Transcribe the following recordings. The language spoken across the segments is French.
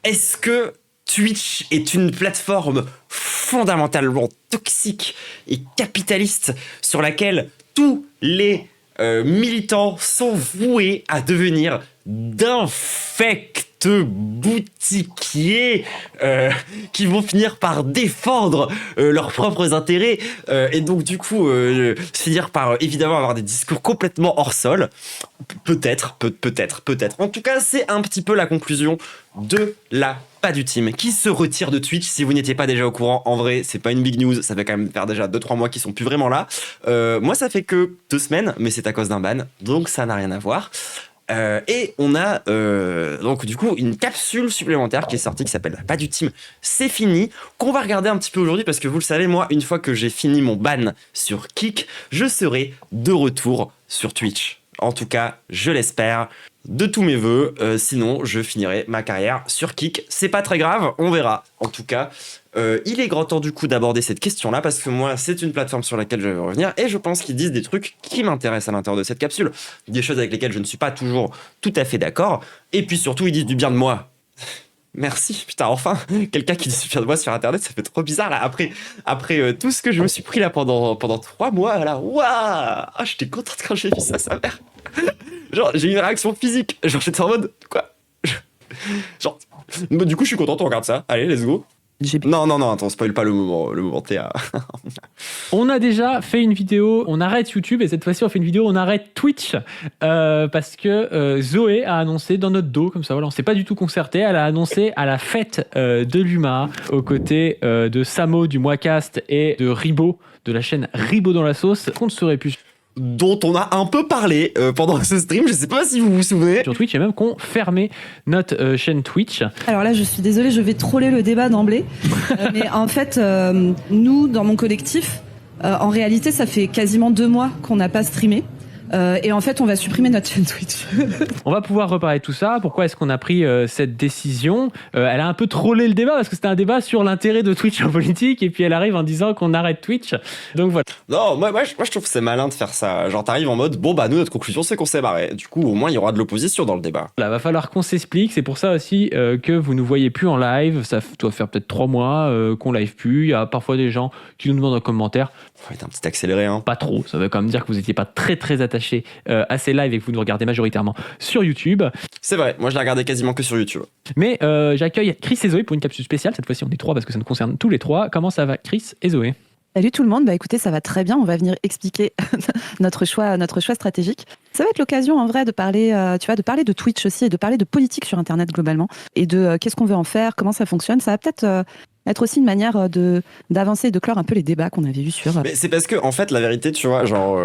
Est-ce que Twitch est une plateforme fondamentalement toxique et capitaliste sur laquelle tous les militants sont voués à devenir d'infects boutiquiers qui vont finir par défendre leurs propres intérêts et donc du coup finir par évidemment avoir des discours complètement hors sol. Peut-être. En tout cas, c'est un petit peu la conclusion de la Pas du Team qui se retire de Twitch. Si vous n'étiez pas déjà au courant, en vrai, c'est pas une big news. Ça fait quand même faire déjà 2-3 mois qu'ils sont plus vraiment là. Moi, ça fait que 2 semaines, mais c'est à cause d'un ban, donc ça n'a rien à voir. Et on a donc du coup une capsule supplémentaire qui est sortie qui s'appelle Pas du Team, c'est fini, qu'on va regarder un petit peu aujourd'hui parce que vous le savez, moi, une fois que j'ai fini mon ban sur Kick, je serai de retour sur Twitch. En tout cas, je l'espère, de tous mes voeux. Sinon, je finirai ma carrière sur Kick. C'est pas très grave, on verra. En tout cas, il est grand temps du coup d'aborder cette question-là parce que moi, c'est une plateforme sur laquelle je vais revenir et je pense qu'ils disent des trucs qui m'intéressent à l'intérieur de cette capsule. Des choses avec lesquelles je ne suis pas toujours tout à fait d'accord. Et puis surtout, ils disent du bien de moi. Merci, putain, enfin, quelqu'un qui dit du bien de moi sur Internet, ça fait trop bizarre là. Après tout ce que je me suis pris là pendant 3 mois, là, waouh, ah, j'étais contente quand j'ai vu ça, sa mère. Genre, j'ai eu une réaction physique. Genre, j'étais en mode, quoi? Genre, du coup, je suis content, on regarde ça. Allez, let's go. Non, attends, spoil pas le moment Théa. On a déjà fait une vidéo, on arrête YouTube et cette fois-ci on fait une vidéo, on arrête Twitch parce que Zoé a annoncé dans notre dos, comme ça, voilà, on s'est pas du tout concerté, elle a annoncé à la fête de l'UMA, aux côtés de Samo du Moicast et de Ribo de la chaîne Ribo dans la sauce, qu'on ne serait plus dont on a un peu parlé pendant ce stream, je sais pas si vous vous souvenez. Sur Twitch et même qu'on fermait notre chaîne Twitch. Alors là, je suis désolée, je vais troller le débat d'emblée. Mais en fait, nous, dans mon collectif, en réalité, ça fait quasiment 2 mois qu'on n'a pas streamé. Et en fait, on va supprimer notre chaîne Twitch. On va pouvoir reparler de tout ça. Pourquoi est-ce qu'on a pris cette décision? Elle a un peu trollé le débat parce que c'était un débat sur l'intérêt de Twitch en politique et puis elle arrive en disant qu'on arrête Twitch. Donc voilà. Non, moi je trouve que c'est malin de faire ça. Genre t'arrives en mode, bon bah nous notre conclusion c'est qu'on s'est barré. Du coup au moins il y aura de l'opposition dans le débat. Là, va falloir qu'on s'explique. C'est pour ça aussi que vous nous voyez plus en live. Ça doit faire peut-être 3 mois qu'on live plus. Il y a parfois des gens qui nous demandent en commentaire. Faut être un petit accéléré, hein. Pas trop. Ça veut quand même dire que vous n'étiez pas très attaché à ces lives et que vous nous regardez majoritairement sur YouTube. C'est vrai, moi je l'ai regardé quasiment que sur YouTube. Mais j'accueille Chris et Zoé pour une capsule spéciale. Cette fois-ci on est 3 parce que ça nous concerne tous les 3. Comment ça va, Chris et Zoé? Salut tout le monde, bah écoutez, ça va très bien, on va venir expliquer notre choix stratégique. Ça va être l'occasion en vrai de parler, de parler de Twitch aussi et de parler de politique sur Internet globalement et de qu'est-ce qu'on veut en faire, comment ça fonctionne. Ça va peut-être être aussi une manière d'avancer et de clore un peu les débats qu'on avait vus sur... Mais c'est parce que en fait la vérité, tu vois, genre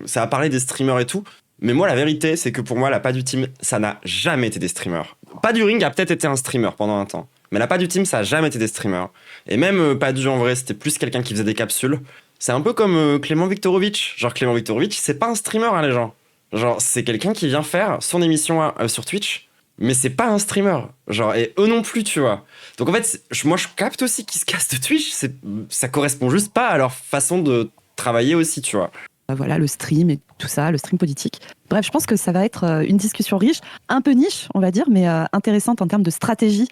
ça a parlé des streamers et tout, mais moi la vérité c'est que pour moi la Pas du Team ça n'a jamais été des streamers. Pas du Ring a peut-être été un streamer pendant un temps. Mais la Pas du Team, ça a jamais été des streamers. Et même Pas du en vrai, c'était plus quelqu'un qui faisait des capsules. C'est un peu comme Clément Viktorovitch. Genre Clément Viktorovitch, c'est pas un streamer, hein, les gens. Genre, c'est quelqu'un qui vient faire son émission sur Twitch, mais c'est pas un streamer. Genre, et eux non plus, tu vois. Donc en fait, moi je capte aussi qu'ils se cassent de Twitch. Ça correspond juste pas à leur façon de travailler aussi, tu vois. Voilà, le stream et tout ça, le stream politique. Bref, je pense que ça va être une discussion riche, un peu niche, on va dire, mais intéressante en termes de stratégie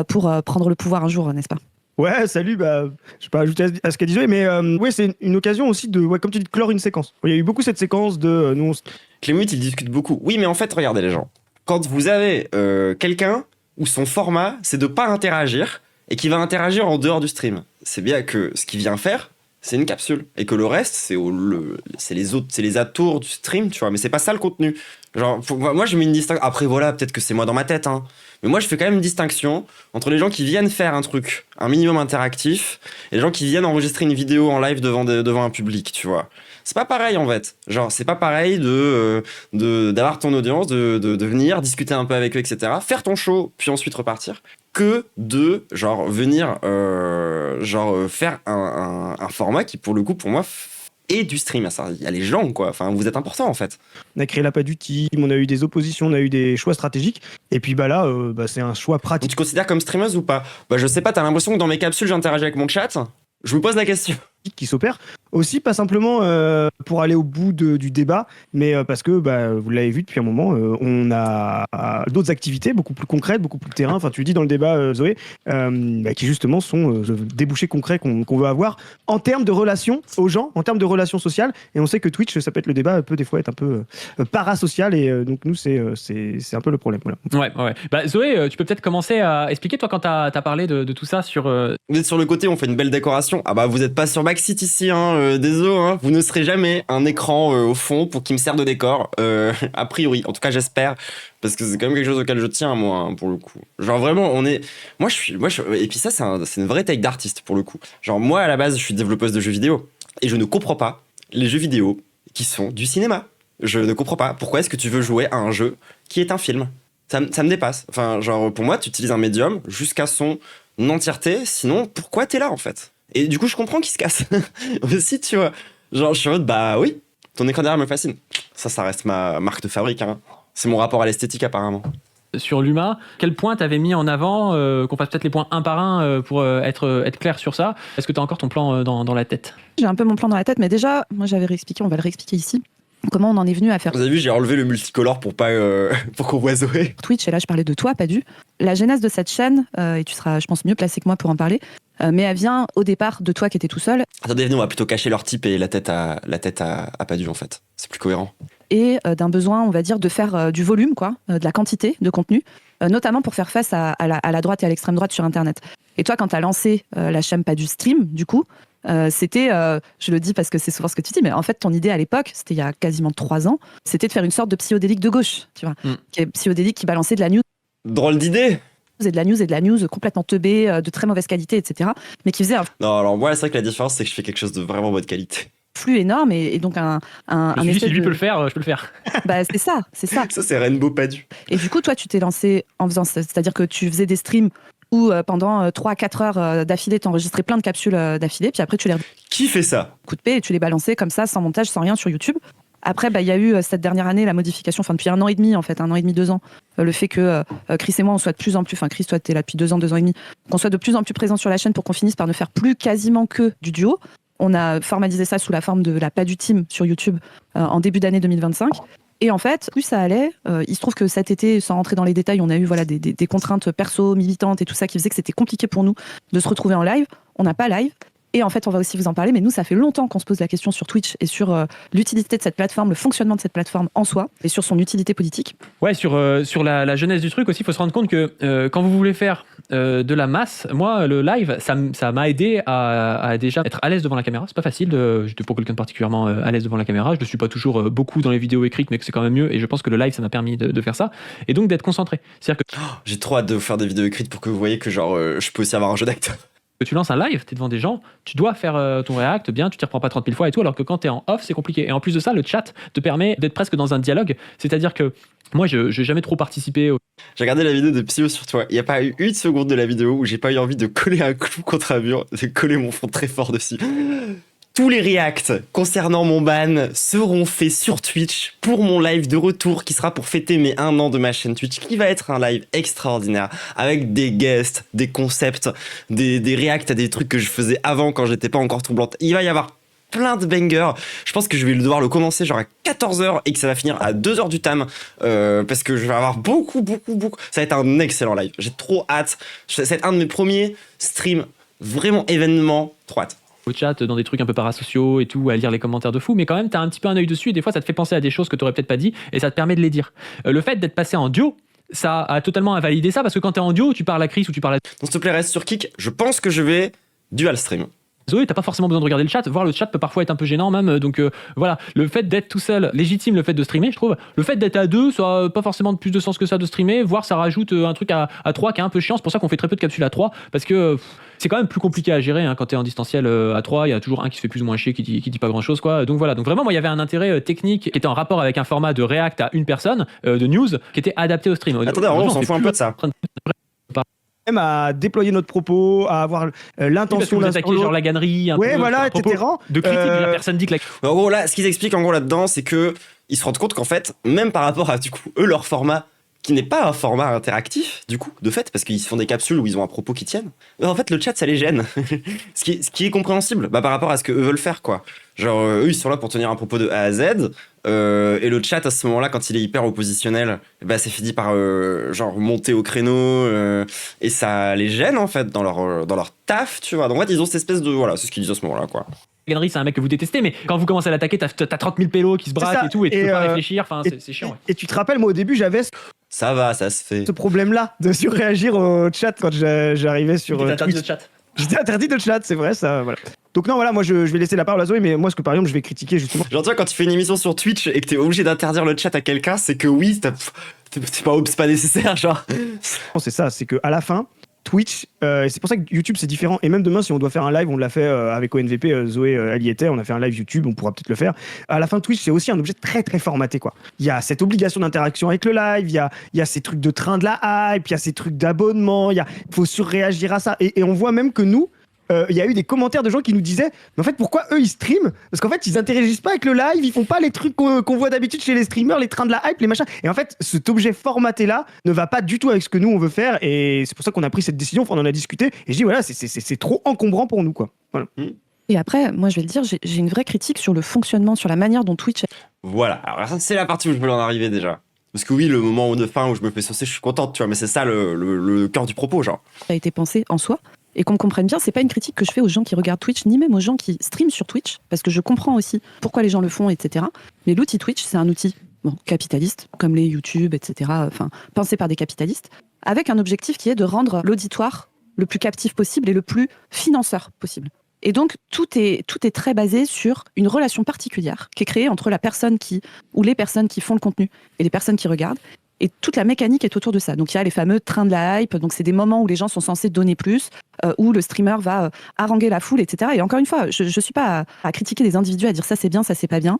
pour prendre le pouvoir un jour, n'est-ce pas? Ouais, salut, bah, je vais pas ajouter à ce qu'a dit Zoé, mais ouais, c'est une occasion aussi de, ouais, comme tu dis, de clore une séquence. Il y a eu beaucoup cette séquence de... Clément, il discute beaucoup. Oui, mais en fait, regardez les gens. Quand vous avez quelqu'un où son format, c'est de pas interagir et qui va interagir en dehors du stream, c'est bien que ce qu'il vient faire, c'est une capsule. Et que le reste, c'est les atours du stream, tu vois. Mais c'est pas ça le contenu. Genre, moi, je mets une distinction. Après, voilà, peut-être que c'est moi dans ma tête, hein. Mais moi, je fais quand même une distinction entre les gens qui viennent faire un truc, un minimum interactif, et les gens qui viennent enregistrer une vidéo en live devant un public, tu vois. C'est pas pareil, en fait. Genre, c'est pas pareil d'avoir ton audience, de venir discuter un peu avec eux, etc. Faire ton show, puis ensuite repartir. Que de, genre, venir, faire un format qui, pour le coup, pour moi, est du stream. Il y a les gens, quoi. Enfin, vous êtes important, en fait. On a créé la Pas du Team, on a eu des oppositions, on a eu des choix stratégiques. Et puis, bah là, c'est un choix pratique. Tu considères comme streameuse ou pas? Bah, je sais pas, t'as l'impression que dans mes capsules, j'interagis avec mon chat? Je vous pose la question. qui s'opère. Aussi, pas simplement pour aller au bout du débat, mais parce que, vous l'avez vu depuis un moment, on a d'autres activités beaucoup plus concrètes, beaucoup plus terrain. Enfin, tu le dis dans le débat, Zoé, qui justement sont débouchés concrets qu'on veut avoir en termes de relations aux gens, en termes de relations sociales. Et on sait que Twitch, ça peut être le débat, peut des fois être un peu parasocial. Et donc, nous, c'est un peu le problème. Voilà. Ouais. Zoé, tu peux peut-être commencer à expliquer, toi, quand tu as parlé de tout ça sur. Vous êtes sur le côté, on fait une belle décoration. Ah vous êtes pas sur Maxit ici, désolé, vous ne serez jamais un écran au fond pour qu'il me serve de décor. A priori, en tout cas j'espère, parce que c'est quand même quelque chose auquel je tiens moi, pour le coup. Genre vraiment, et puis ça c'est une vraie take d'artiste pour le coup. Genre moi à la base je suis développeuse de jeux vidéo et je ne comprends pas les jeux vidéo qui sont du cinéma. Je ne comprends pas pourquoi est-ce que tu veux jouer à un jeu qui est un film. Ça me dépasse. Enfin genre pour moi tu utilises un médium jusqu'à son entièreté, sinon pourquoi t'es là en fait? Et du coup je comprends qu'il se casse aussi, tu vois, genre je suis en mode oui, ton écran derrière me fascine, ça reste ma marque de fabrique, c'est mon rapport à l'esthétique apparemment. Sur l'humain, quel point t'avais mis en avant, qu'on fasse peut-être les points un par un pour être clair sur ça? Est-ce que t'as encore ton plan dans la tête? J'ai un peu mon plan dans la tête, mais déjà, moi j'avais réexpliqué, on va le réexpliquer ici. Comment on en est venu à faire Vous avez vu, j'ai enlevé le multicolore pour pas pour qu'on voit Zoé. Twitch, et là je parlais de toi, pas du. La genèse de cette chaîne, et tu seras, je pense, mieux placé que moi pour en parler, mais elle vient au départ de toi qui étais tout seul. Attendez, venez, on va plutôt cacher leur type et la tête à Padu en fait. C'est plus cohérent. Et d'un besoin, on va dire, de faire du volume, quoi, de la quantité de contenu, notamment pour faire face à la droite et à l'extrême droite sur Internet. Et toi, quand tu as lancé la chaîne Padu Stream, du coup, c'était, je le dis parce que c'est souvent ce que tu dis, mais en fait, ton idée à l'époque, c'était il y a quasiment 3 ans, c'était de faire une sorte de psychodélique de gauche, tu vois, qui est psychodélique qui balançait de la news. Drôle d'idée. Et de la news complètement teubée, de très mauvaise qualité, etc. Mais qui faisait un Non, alors moi, c'est vrai que la différence, c'est que je fais quelque chose de vraiment bonne qualité. flux énorme et donc un si lui peut le faire, je peux le faire. C'est ça. Ça, c'est Rainbow Padu. Et du coup, toi, tu t'es lancé en faisant ça, c'est-à-dire que tu faisais des streams où pendant 3-4 heures d'affilée, t'enregistrais plein de capsules d'affilée, puis après tu les Qui fait ça? coup de paix et tu les balançais comme ça, sans montage, sans rien sur YouTube. Après, il y a eu cette dernière année la modification, enfin depuis 1 an et demi en fait, 1 an et demi, 2 ans, le fait que Chris et moi on soit de plus en plus, enfin Chris toi t'es là depuis 2 ans, 2 ans et demi, qu'on soit de plus en plus présents sur la chaîne pour qu'on finisse par ne faire plus quasiment que du duo. On a formalisé ça sous la forme de la Padu Team sur YouTube en début d'année 2025. Et en fait, plus ça allait, il se trouve que cet été, sans rentrer dans les détails, on a eu des contraintes perso, militantes et tout ça qui faisait que c'était compliqué pour nous de se retrouver en live. On n'a pas live. Et en fait, on va aussi vous en parler, mais nous, ça fait longtemps qu'on se pose la question sur Twitch et sur l'utilité de cette plateforme, le fonctionnement de cette plateforme en soi, et sur son utilité politique. Ouais, sur la jeunesse du truc aussi, il faut se rendre compte que quand vous voulez faire de la masse, moi, le live, ça m'a aidé à déjà être à l'aise devant la caméra. C'est pas facile, j'étais pour quelqu'un de particulièrement à l'aise devant la caméra. Je ne suis pas toujours beaucoup dans les vidéos écrites, mais que c'est quand même mieux, et je pense que le live, ça m'a permis de faire ça, et donc d'être concentré. C'est-à-dire que j'ai trop hâte de vous faire des vidéos écrites pour que vous voyez que je peux aussi avoir un jeu d'acteur. Tu lances un live, tu es devant des gens, tu dois faire ton react bien, tu t'y reprends pas 30 000 fois et tout, alors que quand tu es en off, c'est compliqué. Et en plus de ça, le chat te permet d'être presque dans un dialogue. C'est-à-dire que moi, je n'ai jamais trop participé. J'ai regardé la vidéo de Psyo sur toi. Il n'y a pas eu une seconde de la vidéo où j'ai pas eu envie de coller un clou contre un mur, de coller mon front très fort dessus. Tous les reacts concernant mon ban seront faits sur Twitch pour mon live de retour qui sera pour fêter mes 1 an de ma chaîne Twitch, qui va être un live extraordinaire avec des guests, des concepts, des reacts à des trucs que je faisais avant quand j'étais pas encore troublante. Il va y avoir plein de bangers. Je pense que je vais devoir le commencer genre à 14h et que ça va finir à 2h du tam parce que je vais avoir beaucoup. Ça va être un excellent live. J'ai trop hâte. Ça va être un de mes premiers streams vraiment événement. Trop hâte. Au chat, dans des trucs un peu parasociaux et tout, à lire les commentaires de fou, mais quand même, t'as un petit peu un œil dessus et des fois, ça te fait penser à des choses que t'aurais peut-être pas dit et ça te permet de les dire. Le fait d'être passé en duo, ça a totalement invalidé ça parce que quand t'es en duo, tu parles à Chris ou tu parles à... Donc, s'il te plaît, reste sur Kik. Je pense que je vais dual stream. Zoé, t'as pas forcément besoin de regarder le chat, voir le chat peut parfois être un peu gênant même, donc voilà, le fait d'être tout seul, légitime le fait de streamer, je trouve, le fait d'être à 2, ça a pas forcément plus de sens que ça de streamer, voire ça rajoute un truc à 3 qui est un peu chiant, c'est pour ça qu'on fait très peu de capsules à 3, parce que c'est quand même plus compliqué à gérer quand t'es en distanciel à 3, il y a toujours un qui se fait plus ou moins chier, qui dit pas grand chose, quoi, donc voilà, donc vraiment moi il y avait un intérêt technique qui était en rapport avec un format de react à une personne, de news, qui était adapté au stream. Attendez, on s'en fout un peu de ça. À déployer notre propos, à avoir l'intention de attaquer genre la gannerie, etc. de critiques de la personne dit que en gros là, ce qu'ils expliquent en gros là-dedans, c'est que ils se rendent compte qu'en fait, même par rapport à du coup eux leur format qui n'est pas un format interactif, du coup, de fait, parce qu'ils font des capsules où ils ont un propos qui tiennent. En fait, le chat, ça les gêne. ce qui est compréhensible, par rapport à ce que eux veulent faire, quoi. Genre, eux, ils sont là pour tenir un propos de A à Z, et le chat, à ce moment-là, quand il est hyper oppositionnel, c'est fini par, genre, monter au créneau, et ça les gêne, en fait, dans leur taf, tu vois. Donc, en fait, ils ont cette espèce de... Voilà, c'est ce qu'ils disent à ce moment-là, quoi. Henry, c'est un mec que vous détestez, mais quand vous commencez à l'attaquer, t'as 30 000 pélos qui se braquent et tout, et tu peux pas réfléchir, enfin, c'est chiant. Ouais. Et tu te rappelles, moi, au début, j'avais Ça va, ça se fait. ce problème-là de surréagir au chat quand j'arrivais sur T'es interdit Twitch. de chat. J'étais interdit de chat, c'est vrai, ça, voilà. Donc non, voilà, moi, je vais laisser la parole à Zoé, mais moi, ce que, par exemple, je vais critiquer, justement... Genre, tu vois, quand tu fais une émission sur Twitch et que t'es obligé d'interdire le chat à quelqu'un, c'est que oui, c'est pas nécessaire, genre. C'est ça, c'est qu'à la fin, Twitch, et c'est pour ça que YouTube c'est différent, et même demain si on doit faire un live, on l'a fait avec ONVP, Zoé elle y était, on a fait un live YouTube, on pourra peut-être le faire. À la fin, Twitch c'est aussi un objet très très formaté, quoi. Il y a cette obligation d'interaction avec le live, il y a ces trucs de train de la hype, il y a ces trucs d'abonnement, il faut surréagir à ça, et on voit même que nous, il y a eu des commentaires de gens qui nous disaient mais en fait pourquoi eux ils streament, parce qu'en fait ils interagissent pas avec le live, ils font pas les trucs qu'on voit d'habitude chez les streamers, les trains de la hype, les machins, et en fait cet objet formaté là ne va pas du tout avec ce que nous on veut faire, et c'est pour ça qu'on a pris cette décision, on en a discuté, et je dis voilà c'est trop encombrant pour nous, quoi. Voilà. Et après, moi je vais le dire, j'ai une vraie critique sur le fonctionnement, sur la manière dont Twitch Voilà, alors ça c'est la partie où je voulais en arriver déjà. Parce que oui, le moment de fin où je me fais saucer, je suis contente, tu vois, mais c'est ça le cœur du propos, genre. a été pensé en soi. Et qu'on me comprenne bien, c'est pas une critique que je fais aux gens qui regardent Twitch, ni même aux gens qui streament sur Twitch, parce que je comprends aussi pourquoi les gens le font, etc. Mais l'outil Twitch, c'est un outil capitaliste, comme les YouTube, etc., enfin, pensé par des capitalistes, avec un objectif qui est de rendre l'auditoire le plus captif possible et le plus financeur possible. Et donc, tout est très basé sur une relation particulière qui est créée entre la personne ou les personnes qui font le contenu et les personnes qui regardent. Et toute la mécanique est autour de ça. Donc, il y a les fameux trains de la hype. Donc, c'est des moments où les gens sont censés donner plus, où le streamer va haranguer la foule, etc. Et encore une fois, je ne suis pas à critiquer des individus, à dire ça c'est bien, ça c'est pas bien.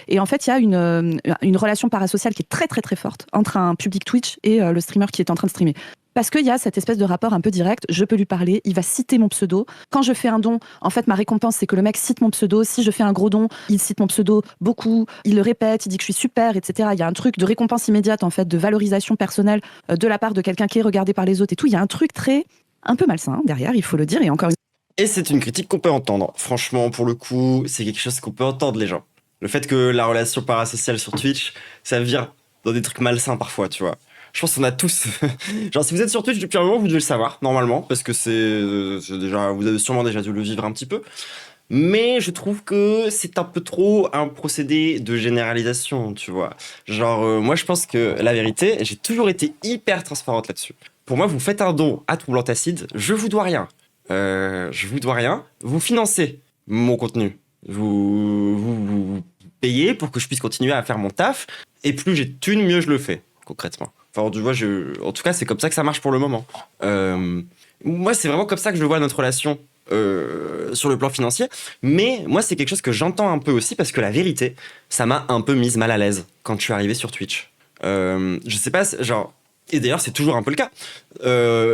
Et en fait, il y a une relation parasociale qui est très, très, très forte entre un public Twitch et le streamer qui est en train de streamer. Parce qu'il y a cette espèce de rapport un peu direct, je peux lui parler, il va citer mon pseudo. Quand je fais un don, en fait, ma récompense, c'est que le mec cite mon pseudo. Si je fais un gros don, il cite mon pseudo beaucoup, il le répète, il dit que je suis super, etc. Il y a un truc de récompense immédiate, en fait, de valorisation personnelle de la part de quelqu'un qui est regardé par les autres et tout. Il y a un truc un peu malsain derrière, il faut le dire, et encore une Et c'est une critique qu'on peut entendre. Franchement, pour le coup, c'est quelque chose qu'on peut entendre, les gens. Le fait que la relation parasociale sur Twitch, ça vire dans des trucs malsains parfois, tu vois. Je pense qu'on a tous... Genre, si vous êtes sur Twitch depuis un moment, vous devez le savoir, normalement, parce que c'est déjà... Vous avez sûrement déjà dû le vivre un petit peu. Mais je trouve que c'est un peu trop un procédé de généralisation, tu vois. Genre, moi, je pense que la vérité, j'ai toujours été hyper transparente là-dessus. Pour moi, vous faites un don à Troublant Acide, je vous dois rien. Vous financez mon contenu. Vous payez pour que je puisse continuer à faire mon taf. Et plus j'ai de thunes, mieux je le fais, concrètement. Enfin, tu vois, en tout cas, c'est comme ça que ça marche pour le moment. Moi, c'est vraiment comme ça que je vois notre relation sur le plan financier. Mais moi, c'est quelque chose que j'entends un peu aussi parce que la vérité, ça m'a un peu mise mal à l'aise quand je suis arrivé sur Twitch. Je sais pas, genre... Et d'ailleurs, c'est toujours un peu le cas.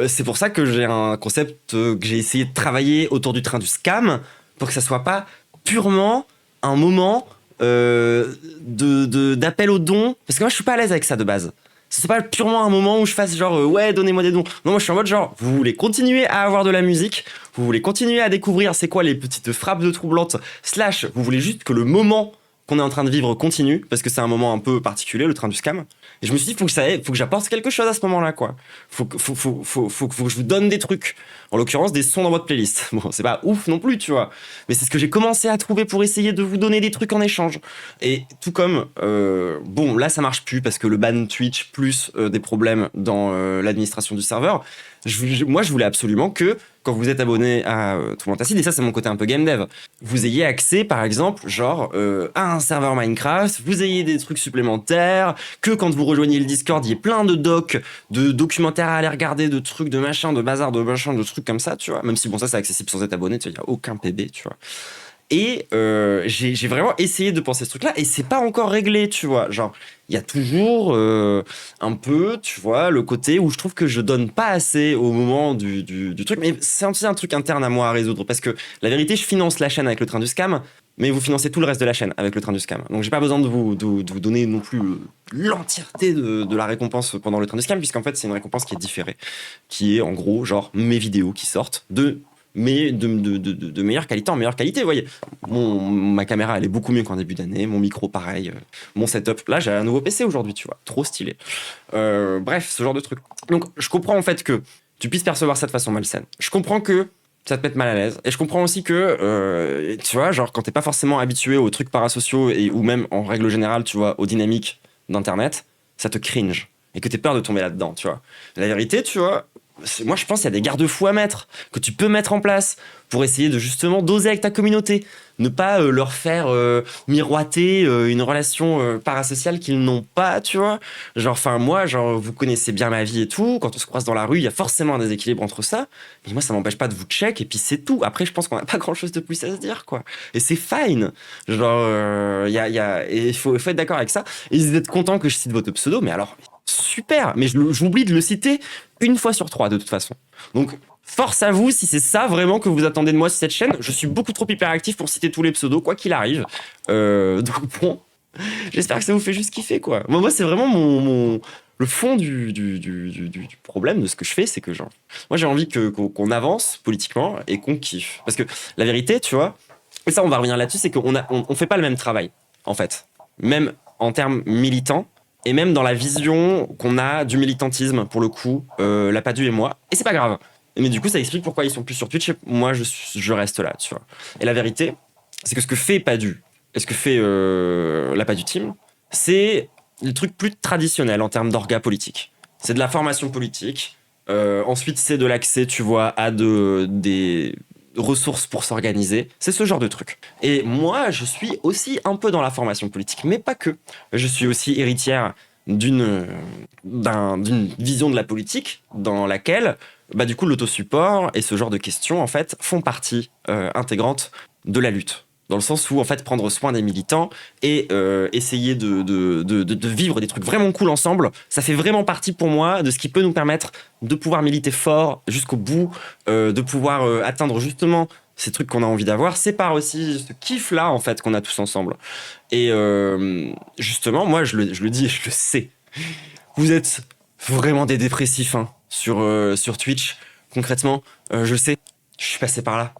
C'est pour ça que j'ai un concept que j'ai essayé de travailler autour du train du scam pour que ça soit pas purement un moment d'appel aux dons. Parce que moi, je suis pas à l'aise avec ça de base. C'est pas purement un moment où je fasse genre ouais, donnez-moi des dons. Non, moi je suis en mode genre vous voulez continuer à avoir de la musique, vous voulez continuer à découvrir c'est quoi les petites frappes de troublantes, / vous voulez juste que le moment qu'on est en train de vivre continue, parce que c'est un moment un peu particulier, le train du scam. Et je me suis dit, faut que j'apporte quelque chose à ce moment-là, quoi. Faut que je vous donne des trucs. En l'occurrence, des sons dans votre playlist. Bon, c'est pas ouf non plus, tu vois. Mais c'est ce que j'ai commencé à trouver pour essayer de vous donner des trucs en échange. Et tout comme, bon, là, ça marche plus parce que le ban Twitch plus des problèmes dans l'administration du serveur. Moi, je voulais absolument que, quand vous êtes abonné à Troublant Acide, et ça, c'est mon côté un peu game dev, vous ayez accès, par exemple, genre, à un serveur Minecraft, vous ayez des trucs supplémentaires, que quand vous rejoignez le Discord, il y ait plein de de documentaires à aller regarder, de trucs, de machin, de bazar, de machin, de trucs comme ça, tu vois. Même si, bon, ça, c'est accessible sans être abonné, tu vois, il n'y a aucun PB, tu vois. Et j'ai vraiment essayé de penser ce truc-là, et c'est pas encore réglé, tu vois. Genre, il y a toujours un peu, tu vois, le côté où je trouve que je donne pas assez au moment du truc. Mais c'est aussi un truc interne à moi à résoudre, parce que la vérité, je finance la chaîne avec le train du scam, mais vous financez tout le reste de la chaîne avec le train du scam. Donc j'ai pas besoin de vous donner non plus l'entièreté de la récompense pendant le train du scam, puisqu'en fait c'est une récompense qui est différée, qui est en gros genre mes vidéos qui sortent mais de meilleure qualité en meilleure qualité, vous voyez. Ma caméra, elle est beaucoup mieux qu'en début d'année, mon micro, pareil, mon setup. Là, j'ai un nouveau PC aujourd'hui, tu vois, trop stylé. Bref, ce genre de truc. Donc, je comprends en fait que tu puisses percevoir ça de façon malsaine. Je comprends que ça te mette mal à l'aise. Et je comprends aussi que, tu vois, genre, quand t'es pas forcément habitué aux trucs parasociaux ou même, en règle générale, tu vois, aux dynamiques d'Internet, ça te cringe. Et que t'aies peur de tomber là-dedans, tu vois. La vérité, tu vois, moi, je pense qu'il y a des garde-fous à mettre, que tu peux mettre en place pour essayer de justement doser avec ta communauté. Ne pas leur faire miroiter une relation parasociale qu'ils n'ont pas, tu vois. Genre, enfin, moi, genre, vous connaissez bien ma vie et tout. Quand on se croise dans la rue, il y a forcément un déséquilibre entre ça. Mais moi, ça m'empêche pas de vous check et puis c'est tout. Après, je pense qu'on n'a pas grand-chose de plus à se dire, quoi. Et c'est fine. Genre, et il faut être d'accord avec ça. Et vous êtes content que je cite votre pseudo, mais alors, super. Mais j'oublie de le citer 1 fois sur 3, de toute façon. Donc, force à vous, si c'est ça vraiment que vous attendez de moi sur cette chaîne. Je suis beaucoup trop hyperactif pour citer tous les pseudos, quoi qu'il arrive. Donc bon, j'espère que ça vous fait juste kiffer, quoi. Moi, c'est vraiment le fond du problème de ce que je fais, c'est que genre, moi j'ai envie qu'on avance politiquement et qu'on kiffe. Parce que la vérité, tu vois, et ça on va revenir là-dessus, c'est qu'on fait pas le même travail, en fait. Même en termes militants, et même dans la vision qu'on a du militantisme, pour le coup, la Padu et moi. Et c'est pas grave. Mais du coup, ça explique pourquoi ils sont plus sur Twitch et moi, je reste là, tu vois. Et la vérité, c'est que ce que fait Padu et ce que fait la Padu Team, c'est le truc plus traditionnel en termes d'orga politique. C'est de la formation politique. Ensuite, c'est de l'accès, tu vois, à des ressources pour s'organiser. C'est ce genre de truc. Et moi, je suis aussi un peu dans la formation politique, mais pas que. Je suis aussi héritière d'une vision de la politique dans laquelle, bah, du coup, l'autosupport et ce genre de questions, en fait, font partie intégrante de la lutte. Dans le sens où, en fait, prendre soin des militants et essayer de vivre des trucs vraiment cool ensemble, ça fait vraiment partie pour moi de ce qui peut nous permettre de pouvoir militer fort jusqu'au bout, de pouvoir atteindre justement ces trucs qu'on a envie d'avoir. C'est par aussi ce kiff-là, en fait, qu'on a tous ensemble. Et justement, moi, je le dis et je le sais. Vous êtes vraiment des dépressifs hein, sur Twitch. Concrètement, je le sais, je suis passé par là.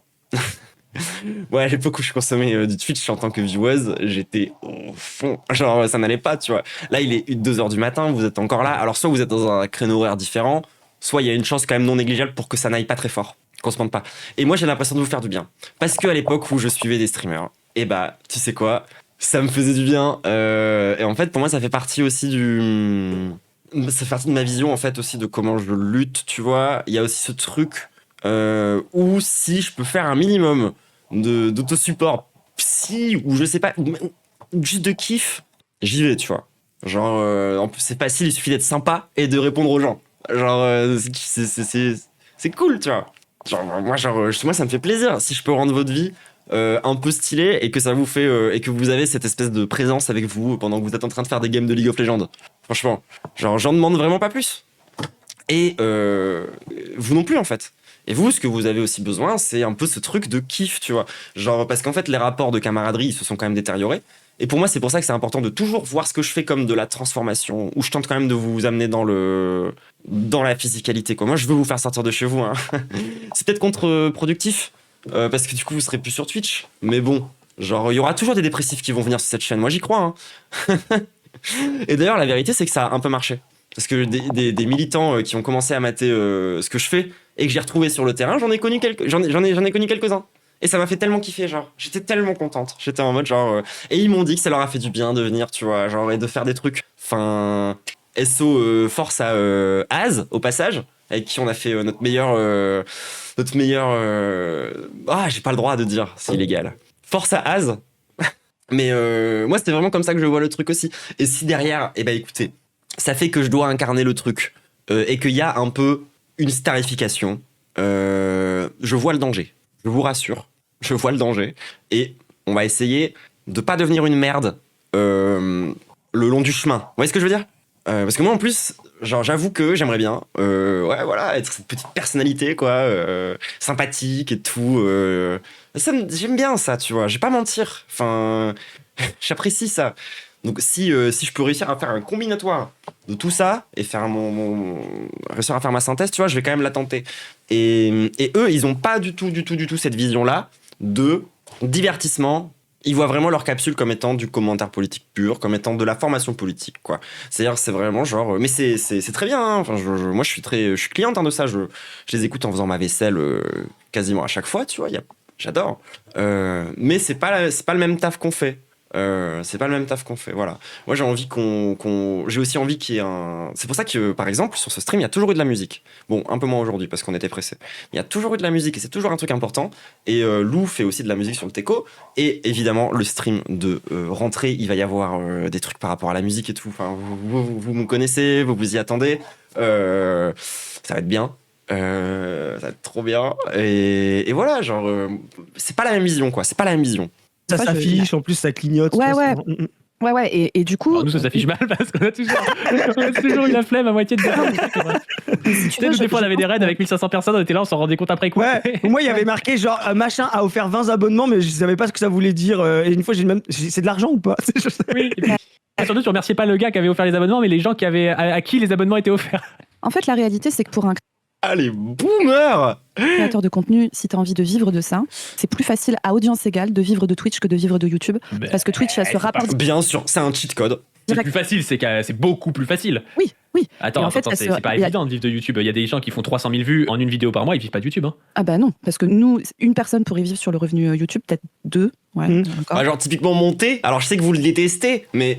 Ouais, à l'époque où je consommais du Twitch en tant que vieweuse, j'étais au fond. Genre, ça n'allait pas, tu vois. Là, il est 2h du matin, vous êtes encore là. Alors, soit vous êtes dans un créneau horaire différent, soit il y a une chance quand même non négligeable pour que ça n'aille pas très fort, qu'on se mente pas. Et moi, j'ai l'impression de vous faire du bien. Parce qu'à l'époque où je suivais des streamers, et bah, tu sais quoi, ça me faisait du bien. Et en fait, pour moi, ça fait partie aussi ça fait partie de ma vision, en fait, aussi de comment je lutte, tu vois. Il y a aussi ce truc où si je peux faire un minimum d'autosupport psy ou je sais pas, ou juste de kiff, j'y vais, tu vois. Genre, en plus, c'est facile, il suffit d'être sympa et de répondre aux gens. Genre, c'est cool, tu vois. Moi, ça me fait plaisir si je peux rendre votre vie un peu stylée et que ça vous fait et que vous avez cette espèce de présence avec vous pendant que vous êtes en train de faire des games de League of Legends. Franchement, genre, j'en demande vraiment pas plus. Et vous non plus, en fait. Et vous, ce que vous avez aussi besoin, c'est un peu ce truc de kiff, tu vois. Genre, parce qu'en fait, les rapports de camaraderie, ils se sont quand même détériorés. Et pour moi, c'est pour ça que c'est important de toujours voir ce que je fais comme de la transformation, où je tente quand même de vous amener dans la physicalité, quoi. Moi, je veux vous faire sortir de chez vous, hein. C'est peut-être contre-productif, parce que du coup, vous serez plus sur Twitch. Mais bon, genre, il y aura toujours des dépressifs qui vont venir sur cette chaîne. Moi, j'y crois, hein. Et d'ailleurs, la vérité, c'est que ça a un peu marché. Parce que des militants qui ont commencé à mater ce que je fais et que j'ai retrouvé sur le terrain, j'en ai connu quelques-uns. Et ça m'a fait tellement kiffer, genre. J'étais tellement contente. J'étais en mode genre. Et ils m'ont dit que ça leur a fait du bien de venir, tu vois, genre, et de faire des trucs. Enfin, force à Az, au passage, avec qui on a fait notre meilleur. Ah, j'ai pas le droit de dire, c'est illégal. Force à Az. Mais moi, c'était vraiment comme ça que je vois le truc aussi. Et si derrière, eh ben écoutez, ça fait que je dois incarner le truc et qu'il y a un peu une starification. Je vois le danger. Je vous rassure. Je vois le danger. Et on va essayer de pas devenir une merde le long du chemin. Vous voyez ce que je veux dire ? Parce que moi, en plus, genre, j'avoue que j'aimerais bien, ouais, voilà, être cette petite personnalité, quoi, sympathique et tout. J'aime bien ça, tu vois. Je vais pas mentir. Enfin, j'apprécie ça. Donc, si je peux réussir à faire un combinatoire de tout ça et faire réussir à faire ma synthèse, tu vois, je vais quand même la tenter. Et eux, ils ont pas du tout cette vision-là de divertissement. Ils voient vraiment leur capsule comme étant du commentaire politique pur, comme étant de la formation politique, quoi. C'est-à-dire, c'est vraiment genre, mais c'est très bien, hein. Enfin, moi, je suis cliente, hein, de ça. Je les écoute en faisant ma vaisselle quasiment à chaque fois, tu vois. J'adore. Mais c'est pas le même taf qu'on fait. C'est pas le même taf qu'on fait, voilà. Moi, j'ai envie j'ai aussi envie qu'il y ait un. C'est pour ça que, par exemple, sur ce stream, il y a toujours eu de la musique. Bon, un peu moins aujourd'hui parce qu'on était pressés. Il y a toujours eu de la musique et c'est toujours un truc important. Et Lou fait aussi de la musique sur le Teco. Et évidemment, le stream de rentrée, il va y avoir des trucs par rapport à la musique et tout. Enfin, vous me connaissez, vous y attendez. Ça va être bien. Ça va être trop bien. Et voilà, genre, c'est pas la même vision, quoi. C'est pas la même vision. Ça s'affiche, en plus ça clignote. Ouais. Ouais, et du coup. Alors nous, ça s'affiche mal parce qu'on a toujours eu la flemme à moitié de si tu veux, des fois, on avait des raids avec 1500 personnes, on était là, on s'en rendait compte après quoi. Ouais, moi il y avait marqué genre machin a offert 20 abonnements, mais je savais pas ce que ça voulait dire. Et une fois, c'est de l'argent ou pas? Oui. Et surtout, tu remerciais pas le gars qui avait offert les abonnements, mais les gens à qui les abonnements étaient offerts. En fait, la réalité, c'est que pour un Allez, boomer! créateur de contenu, si tu as envie de vivre de ça, c'est plus facile à audience égale de vivre de Twitch que de vivre de YouTube. Parce que Twitch, ça se rapporte. Bien sûr, c'est un cheat code. C'est plus facile, c'est beaucoup plus facile. Oui. Attends, Et en fait, c'est pas évident de vivre de YouTube. Il y a des gens qui font 300 000 vues en une vidéo par mois, ils vivent pas de YouTube. Hein. Ah bah non, parce que nous, une personne pourrait vivre sur le revenu YouTube, peut-être deux. Ouais, encore. Bah, genre typiquement Monté, alors je sais que vous le détestez, mais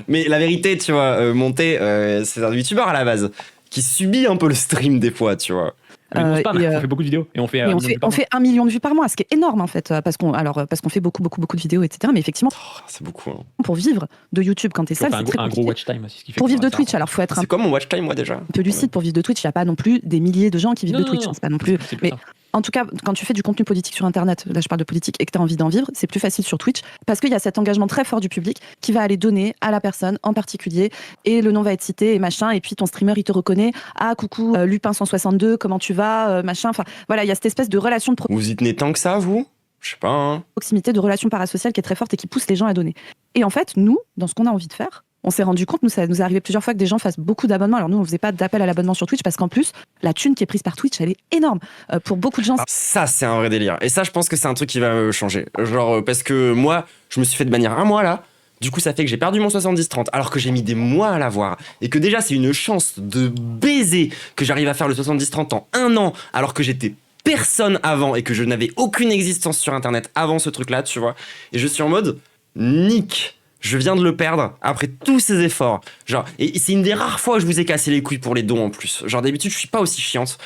mais la vérité, tu vois, Monté, c'est un youtubeur à la base qui subit un peu le stream des fois, tu vois. Mais on fait beaucoup de vidéos et on fait, on fait 1 million de vues par mois, ce qui est énorme en fait, parce qu'on fait beaucoup de vidéos, etc. Mais effectivement, c'est beaucoup. Hein. pour vivre de YouTube quand t'es seul, c'est très un compliqué. gros watch time aussi. Ce qui fait pour vivre de Twitch, alors faut être C'est quoi mon watch time, moi déjà? un peu lucide. Pour vivre de Twitch, il n'y a pas non plus des milliers de gens qui vivent de Twitch. Non. Hein, c'est pas non plus. C'est Mais ça. en tout cas, quand tu fais du contenu politique sur Internet, là je parle de politique, et que tu as envie d'en vivre, c'est plus facile sur Twitch parce qu'il y a cet engagement très fort du public qui va aller donner à la personne en particulier et le nom va être cité et machin. Et puis ton streamer, il te reconnaît. Ah, coucou, Lupin162, comment tu vas, machin. Enfin, voilà, il y a cette espèce de relation de Vous y tenez tant que ça, vous? Je sais pas, hein. proximité, de relation parasociale qui est très forte et qui pousse les gens à donner. Et en fait, nous, dans ce qu'on a envie de faire, on s'est rendu compte, ça nous est arrivé plusieurs fois que des gens fassent beaucoup d'abonnements. Alors nous, on faisait pas d'appel à l'abonnement sur Twitch parce qu'en plus, la thune qui est prise par Twitch, elle est énorme. Pour beaucoup de gens, Ça, c'est un vrai délire. Et ça, je pense que c'est un truc qui va changer. Genre, parce que moi, je me suis fait de manière un mois là. Du coup, ça fait que j'ai perdu mon 70-30 alors que j'ai mis des mois à l'avoir. Et que déjà, c'est une chance de baiser que j'arrive à faire le 70-30 en un an alors que j'étais personne avant et que je n'avais aucune existence sur Internet avant ce truc-là, tu vois. Et je suis en mode, nique. Je viens de le perdre après tous ces efforts. Genre, et c'est une des rares fois où je vous ai cassé les couilles pour les dons en plus. Genre, d'habitude, je suis pas aussi chiante.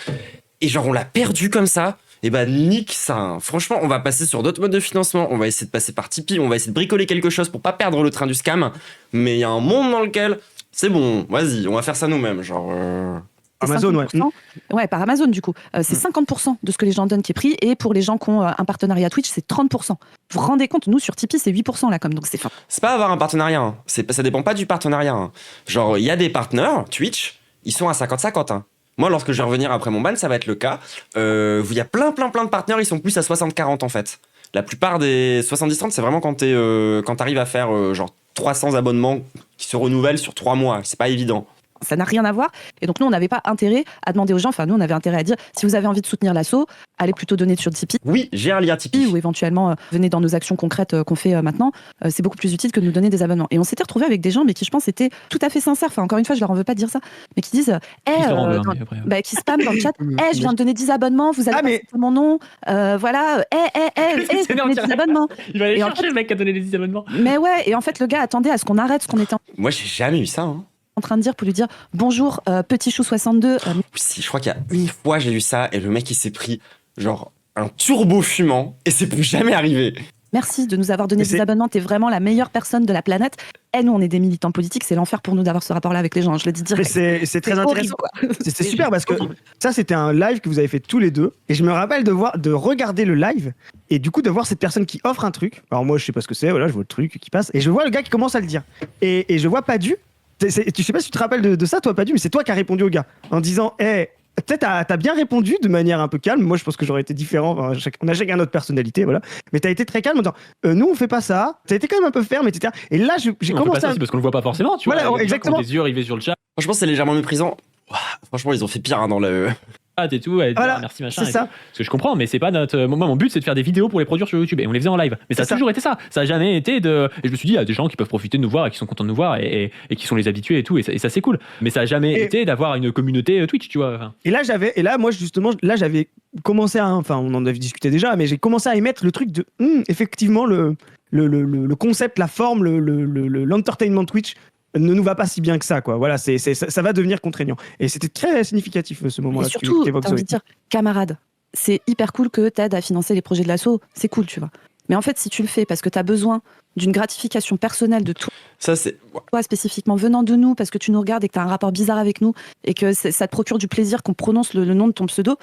Et genre, on l'a perdu comme ça. Et bah, nique ça. Hein. Franchement, on va passer sur d'autres modes de financement. On va essayer de passer par Tipeee. On va essayer de bricoler quelque chose pour pas perdre le train du scam. Mais il y a un monde dans lequel c'est bon. Vas-y, on va faire ça nous-mêmes. Genre. Amazon, 50%. Ouais, par Amazon du coup. C'est 50% de ce que les gens donnent qui est pris, et pour les gens qui ont un partenariat Twitch, c'est 30%. Vous vous rendez compte, nous sur Tipeee, c'est 8% la com, donc c'est fin. C'est pas avoir un partenariat. Hein. Ça dépend pas du partenariat. Hein. Genre, il y a des partenaires Twitch, ils sont à 50-50. Hein. Moi, lorsque je vais revenir après mon ban, ça va être le cas. Il y a plein de partenaires, ils sont plus à 60-40 en fait. La plupart des 70-30, c'est vraiment quand t'arrives à faire genre 300 abonnements qui se renouvellent sur 3 mois. C'est pas évident. Ça n'a rien à voir. Et donc, nous, on n'avait pas intérêt à demander aux gens, enfin, nous, on avait intérêt à dire, si vous avez envie de soutenir l'assaut, allez plutôt donner sur Tipeee. Oui, j'ai un lien Tipeee. Ou éventuellement, venez dans nos actions concrètes qu'on fait maintenant. C'est beaucoup plus utile que de nous donner des abonnements. Et on s'était retrouvés avec des gens, mais qui, je pense, étaient tout à fait sincères. Enfin, encore une fois, je leur en veux pas de dire ça. Mais qui disent, qui spamment dans le chat, je viens de donner 10 abonnements, vous allez pas mon nom. Voilà, C'est donné 10 abonnements. Il va aller Et chercher le mec qui a donné les 10 abonnements. Mais ouais, et en fait, le gars attendait à ce qu'on arrête ce qu'on était Moi, j'ai jamais eu ça. Hein. en train de dire pour lui dire bonjour petit chou 62. Si, je crois qu'il y a une fois j'ai eu ça et le mec il s'est pris genre un turbo fumant et c'est plus jamais arrivé. Merci de nous avoir donné des abonnements, t'es vraiment la meilleure personne de la planète. Et nous on est des militants politiques, c'est l'enfer pour nous d'avoir ce rapport là avec les gens, je le dis direct. C'est très intéressant. C'est super parce que ça c'était un live que vous avez fait tous les deux et je me rappelle de regarder le live et du coup de voir cette personne qui offre un truc. Alors moi je sais pas ce que c'est, voilà, je vois le truc qui passe et je vois le gars qui commence à le dire et je vois Padu Je sais pas si tu te rappelles de ça, toi, Padu, mais c'est toi qui as répondu au gars en disant, peut-être t'as bien répondu de manière un peu calme. Moi, je pense que j'aurais été différent. Enfin, on a chacun notre personnalité, voilà. Mais t'as été très calme en disant, nous, on fait pas ça. T'as été quand même un peu ferme, etc. Et là, j'ai commencé à. C'est parce qu'on le voit pas forcément, tu Voilà, vois. exactement. Quand les yeux arrivés sur le chat Franchement, c'est légèrement méprisant. Ouah, franchement, ils ont fait pire dans le. et tout, et Voilà, merci machin. c'est ça. Parce que je comprends, mais c'est pas notre. Moi, mon but, c'est de faire des vidéos pour les produire sur YouTube et on les faisait en live. Mais ça a C'est ça. toujours été ça. Ça a jamais été de. Et je me suis dit, il y a des gens qui peuvent profiter de nous voir et qui sont contents de nous voir et qui sont les habitués et tout. Et ça c'est cool. Mais ça a jamais été d'avoir une communauté Twitch, tu vois. Enfin, Et là, moi, justement, j'avais commencé enfin, on en avait discuté déjà, mais j'ai commencé à émettre le truc de, effectivement, le concept, la forme, l'entertainment Twitch ne nous va pas si bien que ça, quoi. Voilà, ça va devenir contraignant. Et c'était très significatif ce moment-là. Et surtout, que tu t'as envie de dire, camarade, c'est hyper cool que t'aides à financer les projets de l'asso, c'est cool, tu vois. Mais en fait, si tu le fais parce que t'as besoin d'une gratification personnelle de toi, Ça, c'est. toi spécifiquement venant de nous, parce que tu nous regardes et que t'as un rapport bizarre avec nous, et que ça te procure du plaisir qu'on prononce le nom de ton pseudo,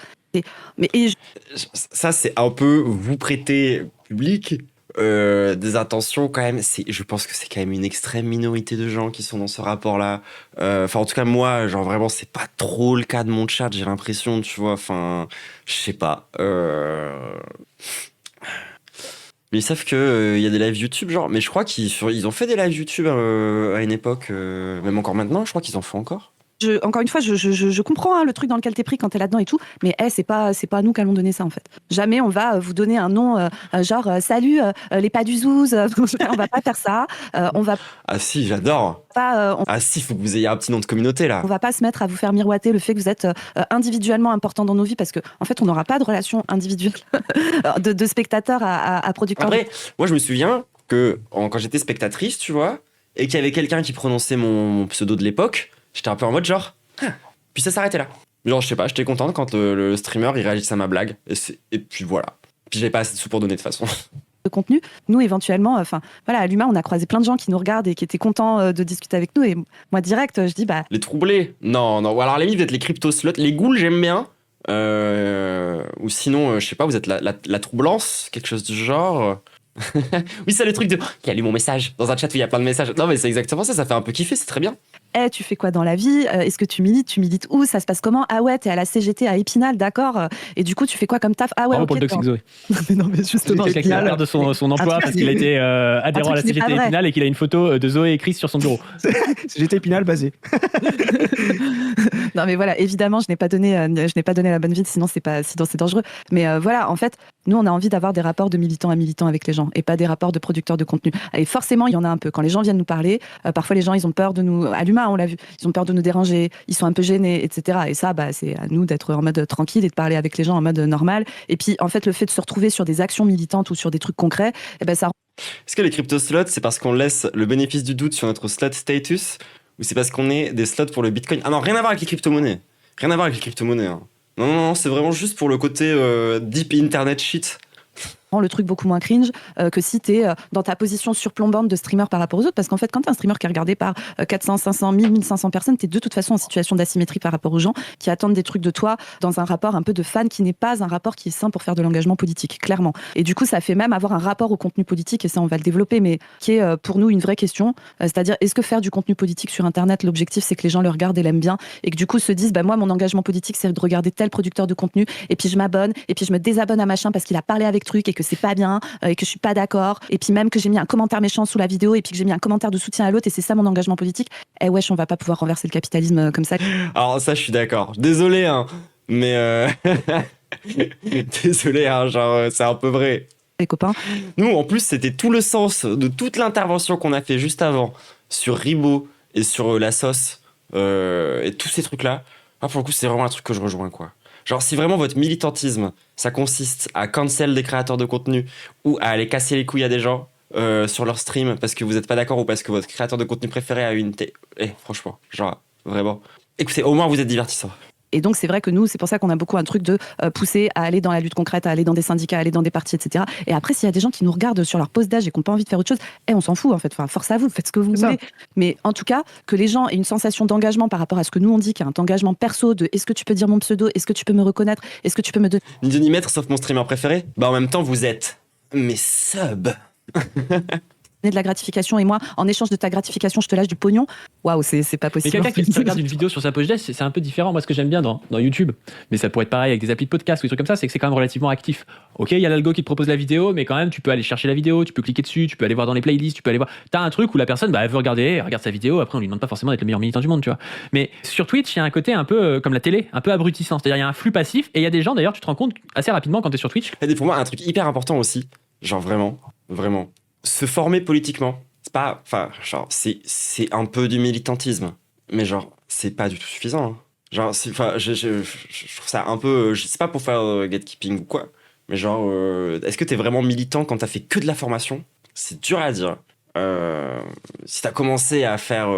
Ça, c'est un peu vous prêter public des intentions quand même. Je pense que c'est quand même une extrême minorité de gens qui sont dans ce rapport-là. Enfin, en tout cas, moi, genre vraiment, c'est pas trop le cas de mon chat, j'ai l'impression, tu vois. Enfin, je sais pas. Mais ils savent qu'il y a des lives YouTube, genre. Mais je crois ils ont fait des lives YouTube à une époque, même encore maintenant, je crois qu'ils en font encore. encore une fois, je comprends le truc dans lequel t'es pris quand t'es là-dedans et tout, mais c'est pas à nous qu'allons donner ça en fait. Jamais on va vous donner un nom genre salut les pas du zouz, on va pas faire ça. On va Ah si, j'adore. pas Ah si, faut que vous ayez un petit nom de communauté là. on va pas se mettre à vous faire miroiter le fait que vous êtes individuellement important dans nos vies parce que en fait on n'aura pas de relation individuelle de spectateur à producteur. Après, moi je me souviens que quand j'étais spectatrice, tu vois, et qu'il y avait quelqu'un qui prononçait mon pseudo de l'époque, j'étais un peu en mode genre, puis ça s'arrêtait là. Genre, je sais pas, j'étais contente quand le streamer il réagissait à ma blague, et puis voilà. Puis j'avais pas assez de sous pour donner de toute façon. De contenu, nous éventuellement, voilà, à l'Huma on a croisé plein de gens qui nous regardent et qui étaient contents de discuter avec nous et moi direct je dis Les troublés, non. Ou alors les peut-être les crypto-sluts, les ghouls j'aime bien. Ou sinon, je sais pas, vous êtes la troublance, quelque chose du genre. Oui, c'est le truc de qui a lu mon message dans un chat où il y a plein de messages. Non, mais c'est exactement ça, ça fait un peu kiffer, c'est très bien. tu fais quoi dans la vie, est-ce que tu milites où, ça se passe comment, ah ouais t'es à la CGT à Épinal, d'accord, et du coup tu fais quoi comme taf, ah ouais bravo pour le ok, toxic Zoé. mais non mais justement Quelqu'un qui a l'air de son emploi parce qu'il a été adhérent à la truc qui n'est CGT pas vrai. Épinal et qu'il a une photo de Zoé et Chris sur son bureau. J'étais Épinal basé. non mais voilà, évidemment je n'ai pas donné la bonne vie, sinon c'est dangereux, mais voilà, en fait nous on a envie d'avoir des rapports de militants à militants avec les gens et pas des rapports de producteurs de contenu, et forcément il y en a un peu quand les gens viennent nous parler, parfois les gens ils ont peur de nous, à l'Huma on l'a vu, ils ont peur de nous déranger, ils sont un peu gênés, etc. Et ça, c'est à nous d'être en mode tranquille et de parler avec les gens en mode normal. Et puis, en fait, le fait de se retrouver sur des actions militantes ou sur des trucs concrets, ça. Est-ce que les crypto-slots, c'est parce qu'on laisse le bénéfice du doute sur notre slot status, ou c'est parce qu'on est des slots pour le Bitcoin? Ah non, rien à voir avec les crypto-monnaies. Rien à voir avec les crypto-monnaies. Hein. Non, c'est vraiment juste pour le côté deep internet shit. Rend le truc beaucoup moins cringe que si t'es dans ta position surplombante de streamer par rapport aux autres, parce qu'en fait quand t'es un streamer qui est regardé par 400, 500, 1000, 1500 personnes, t'es de toute façon en situation d'asymétrie par rapport aux gens qui attendent des trucs de toi dans un rapport un peu de fan qui n'est pas un rapport qui est sain pour faire de l'engagement politique, clairement. Et du coup ça fait même avoir un rapport au contenu politique, et ça on va le développer, mais qui est pour nous une vraie question, c'est-à-dire est-ce que faire du contenu politique sur internet, l'objectif c'est que les gens le regardent et l'aiment bien, et que du coup se disent moi mon engagement politique c'est de regarder tel producteur de contenu, et puis je m'abonne, et puis je me désabonne à machin parce qu'il a parlé avec truc et que c'est pas bien, et que je suis pas d'accord, et puis même que j'ai mis un commentaire méchant sous la vidéo, et puis que j'ai mis un commentaire de soutien à l'autre, et c'est ça mon engagement politique. Wesh, on va pas pouvoir renverser le capitalisme comme ça. Alors ça, je suis d'accord. Désolé, hein, mais désolé, hein, genre c'est un peu vrai. Les copains. Nous, en plus, c'était tout le sens de toute l'intervention qu'on a fait juste avant sur Ribot et sur la sauce et tous ces trucs-là. Ah, pour le coup, c'est vraiment un truc que je rejoins, quoi. Genre, si vraiment votre militantisme, ça consiste à cancel des créateurs de contenu ou à aller casser les couilles à des gens sur leur stream parce que vous n'êtes pas d'accord ou parce que votre créateur de contenu préféré a une... franchement, genre, vraiment. Écoutez, au moins, vous êtes divertissant. Et donc, c'est vrai que nous, c'est pour ça qu'on a beaucoup un truc de pousser à aller dans la lutte concrète, à aller dans des syndicats, à aller dans des partis, etc. Et après, s'il y a des gens qui nous regardent sur leur poste d'âge et qui n'ont pas envie de faire autre chose, on s'en fout, en fait. Enfin, force à vous, faites ce que vous voulez. Mais en tout cas, que les gens aient une sensation d'engagement par rapport à ce que nous on dit, qu'il y a un engagement perso de est-ce que tu peux dire mon pseudo, est-ce que tu peux me reconnaître, est-ce que tu peux me donner... Ni Dieu ni maître, sauf mon streamer préféré. Bah, en même temps, vous êtes mes subs. de la gratification et moi, en échange de ta gratification, je te lâche du pognon. Waouh, c'est pas Mais possible. quelqu'un qui regarde une vidéo sur sa poche c'est un peu différent. Moi, ce que j'aime bien dans YouTube, mais ça pourrait être pareil avec des applis de podcast ou des trucs comme ça, c'est que c'est quand même relativement actif. Ok, il y a l'algo qui te propose la vidéo, mais quand même, tu peux aller chercher la vidéo, tu peux cliquer dessus, tu peux aller voir dans les playlists, tu peux aller voir. T'as un truc où la personne, elle veut regarder, elle regarde sa vidéo, après, on lui demande pas forcément d'être le meilleur militant du monde, tu vois. Mais sur Twitch, il y a un côté un peu comme la télé, un peu abrutissant. C'est-à-dire, il y a un flux passif et il y a des gens, d'ailleurs, tu te rends compte assez rapidement quand t'es sur Twitch. Et pour moi, un truc hyper important aussi, genre vraiment, se former politiquement, c'est pas, enfin, genre, c'est un peu du militantisme, mais genre, c'est pas du tout suffisant. Hein. Genre, je trouve ça un peu, je sais pas pour faire gatekeeping ou quoi, mais genre, est-ce que t'es vraiment militant quand t'as fait que de la formation? C'est dur à dire. Si t'as commencé à faire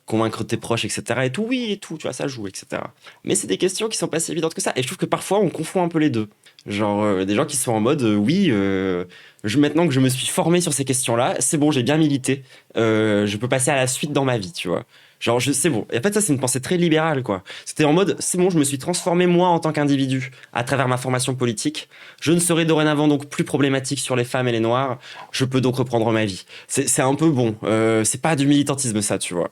convaincre tes proches, etc. et tout, oui, et tout, tu vois, ça joue, etc. Mais c'est des questions qui sont pas si évidentes que ça. Et je trouve que parfois, on confond un peu les deux. Genre, des gens qui sont en mode, maintenant que je me suis formé sur ces questions-là, c'est bon, j'ai bien milité, je peux passer à la suite dans ma vie, tu vois. Genre, c'est bon. Et en fait, ça, c'est une pensée très libérale, quoi. C'était en mode, c'est bon, je me suis transformé, moi, en tant qu'individu, à travers ma formation politique. Je ne serai dorénavant donc plus problématique sur les femmes et les noirs. Je peux donc reprendre ma vie. C'est un peu bon. C'est pas du militantisme, ça, tu vois.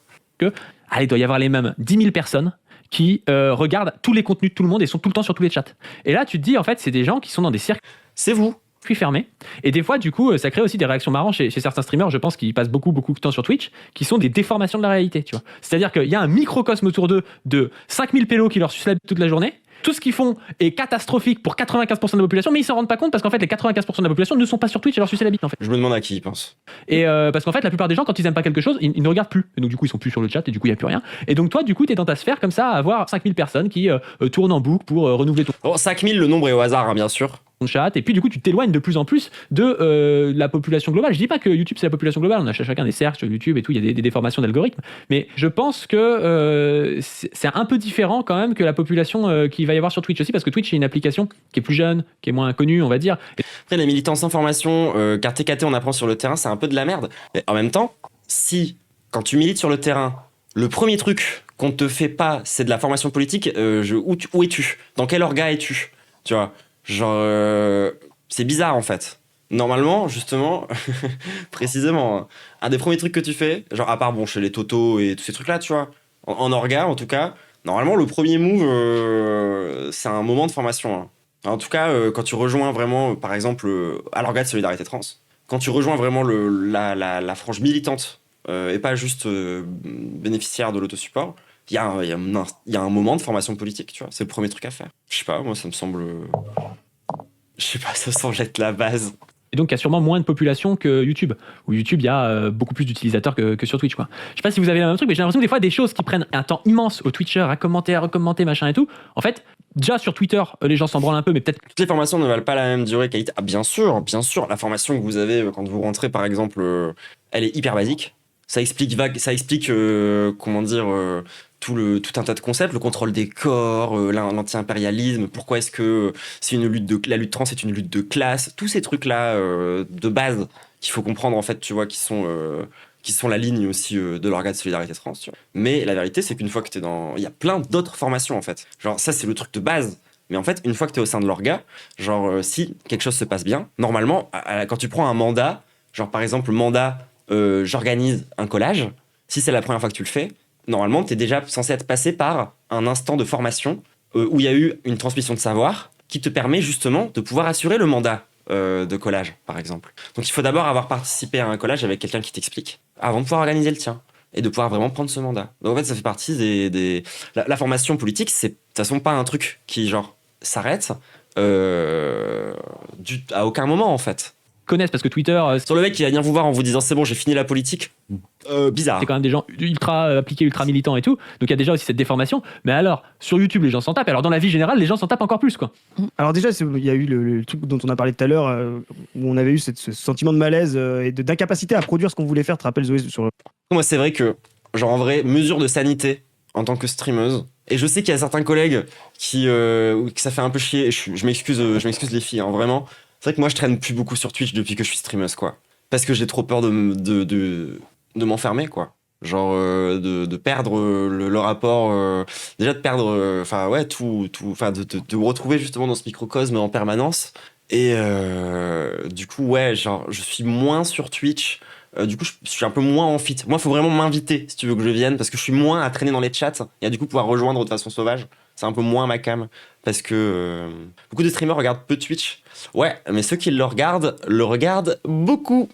Il doit y avoir les mêmes 10 000 personnes qui regardent tous les contenus de tout le monde et sont tout le temps sur tous les chats. Et là, tu te dis, en fait, c'est des gens qui sont dans des circuits C'est vous. fermés. Et des fois, du coup, ça crée aussi des réactions marrantes chez certains streamers, je pense, qui passent beaucoup de temps sur Twitch, qui sont des déformations de la réalité, tu vois. C'est-à-dire qu'il y a un microcosme autour d'eux de 5000 pélos qui leur sucent la bite toute la journée. Tout ce qu'ils font est catastrophique pour 95% de la population, mais ils s'en rendent pas compte parce qu'en fait, les 95% de la population ne sont pas sur Twitch et leur sucer la bite, en fait. Je me demande à qui ils pensent. Et parce qu'en fait, la plupart des gens, quand ils aiment pas quelque chose, ils ne regardent plus. Et donc, du coup, ils sont plus sur le chat et du coup, il n'y a plus rien. Et donc, toi, du coup, t'es dans ta sphère comme ça à avoir 5000 personnes qui tournent en boucle pour renouveler ton Bon, 5000, le nombre est au hasard, hein, bien sûr. chat. Et puis, du coup, tu t'éloignes de plus en plus de la population globale. Je dis pas que YouTube, c'est la population globale. On a chacun des cercles sur YouTube et tout. Il y a des déformations d'algorithmes. Mais je pense que c'est un peu différent quand même que la population qu'il va y avoir sur Twitch aussi, parce que Twitch, c'est une application qui est plus jeune, qui est moins connue, on va dire. Après, les militants sans formation, car TKT, on apprend sur le terrain, c'est un peu de la merde. Mais en même temps, si, quand tu milites sur le terrain, le premier truc qu'on te fait pas, c'est de la formation politique, où es-tu? Dans quel orga es-tu? Tu vois, genre, c'est bizarre en fait. Normalement, justement, précisément, hein, un des premiers trucs que tu fais, genre à part bon chez les Toto et tous ces trucs-là, tu vois, en orga en tout cas, normalement le premier move, c'est un moment de formation. Hein. En tout cas, quand tu rejoins vraiment, par exemple, à l'orga de Solidarité Trans, quand tu rejoins vraiment la frange militante et pas juste bénéficiaire de l'autosupport, il y a un moment de formation politique, tu vois. C'est le premier truc à faire. Je sais pas, moi ça me semble... Je sais pas, ça semble être la base. Et donc, il y a sûrement moins de population que YouTube. Où YouTube, il y a beaucoup plus d'utilisateurs que sur Twitch, quoi. Je sais pas si vous avez le même truc, mais j'ai l'impression que des fois, des choses qui prennent un temps immense aux Twitchers à commenter, machin et tout, en fait, déjà sur Twitter, les gens s'en branlent un peu, mais peut-être... Toutes les formations ne valent pas la même durée qualité. Ah, bien sûr, la formation que vous avez quand vous rentrez, par exemple, elle est hyper basique. Ça explique comment dire... tout un tas de concepts, le contrôle des corps, l'anti-impérialisme, pourquoi est-ce que la lutte trans est une lutte de classe, tous ces trucs-là de base qu'il faut comprendre en fait, tu vois, qui sont la ligne aussi de l'organe de Solidarité Trans. Tu vois. Mais la vérité, c'est qu'une fois que t'es dans... Il y a plein d'autres formations en fait. Genre ça, c'est le truc de base. Mais en fait, une fois que t'es au sein de l'orga, genre si quelque chose se passe bien, normalement, quand tu prends un mandat, genre par exemple, j'organise un collage, si c'est la première fois que tu le fais, normalement, tu es déjà censé être passé par un instant de formation où il y a eu une transmission de savoir qui te permet justement de pouvoir assurer le mandat de collage, par exemple. Donc il faut d'abord avoir participé à un collage avec quelqu'un qui t'explique avant de pouvoir organiser le tien et de pouvoir vraiment prendre ce mandat. Donc en fait, ça fait partie la formation politique, c'est de toute façon pas un truc qui genre s'arrête à aucun moment en fait. Connaissent parce que Twitter sur le mec qui va venir vous voir en vous disant c'est bon j'ai fini la politique, bizarre. C'est quand même des gens ultra appliqués, ultra militants et tout, donc il y a déjà aussi cette déformation. Mais alors sur YouTube les gens s'en tapent, alors dans la vie générale les gens s'en tapent encore plus quoi. Alors déjà il y a eu le truc dont on a parlé tout à l'heure où on avait eu ce sentiment de malaise et d'incapacité à produire ce qu'on voulait faire. Tu te rappelles Zoé sur... Moi c'est vrai que genre en vrai mesure de sanité en tant que streameuse, et je sais qu'il y a certains collègues qui ça fait un peu chier, je m'excuse les filles hein, vraiment. C'est vrai que moi, je traîne plus beaucoup sur Twitch depuis que je suis streameuse, quoi. Parce que j'ai trop peur de m'enfermer, quoi. Genre, de perdre le rapport... déjà, de perdre... Enfin, ouais, tout... Enfin, de me retrouver justement dans ce microcosme en permanence. Et du coup, ouais, genre, je suis moins sur Twitch Du coup, je suis un peu moins en fit. Moi, il faut vraiment m'inviter si tu veux que je vienne, parce que je suis moins à traîner dans les chats et à du coup pouvoir rejoindre de façon sauvage. C'est un peu moins ma cam, parce que beaucoup de streamers regardent peu Twitch. Ouais, mais ceux qui le regardent beaucoup.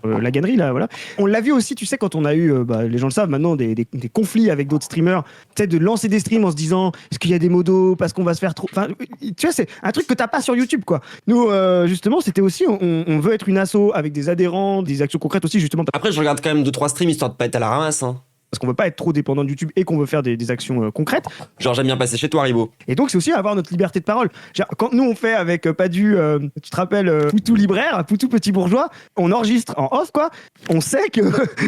La gannerie là, voilà. On l'a vu aussi, tu sais, quand on a eu, les gens le savent maintenant, des conflits avec d'autres streamers, peut-être de lancer des streams en se disant est-ce qu'il y a des modos parce qu'on va se faire trop. Enfin, tu vois, c'est un truc que t'as pas sur YouTube, quoi. Nous, justement, c'était aussi, on veut être une asso avec des adhérents, des actions concrètes aussi, justement. Après, je regarde quand même 2-3 streams histoire de pas être à la ramasse. Hein. Parce qu'on veut pas être trop dépendant de YouTube et qu'on veut faire des actions concrètes. Genre, j'aime bien passer chez toi, Ribo. Et donc, c'est aussi avoir notre liberté de parole. Quand nous, on fait avec Padu, tu te rappelles, Poutou libraire, Poutou petit bourgeois, on enregistre en off, quoi. On sait que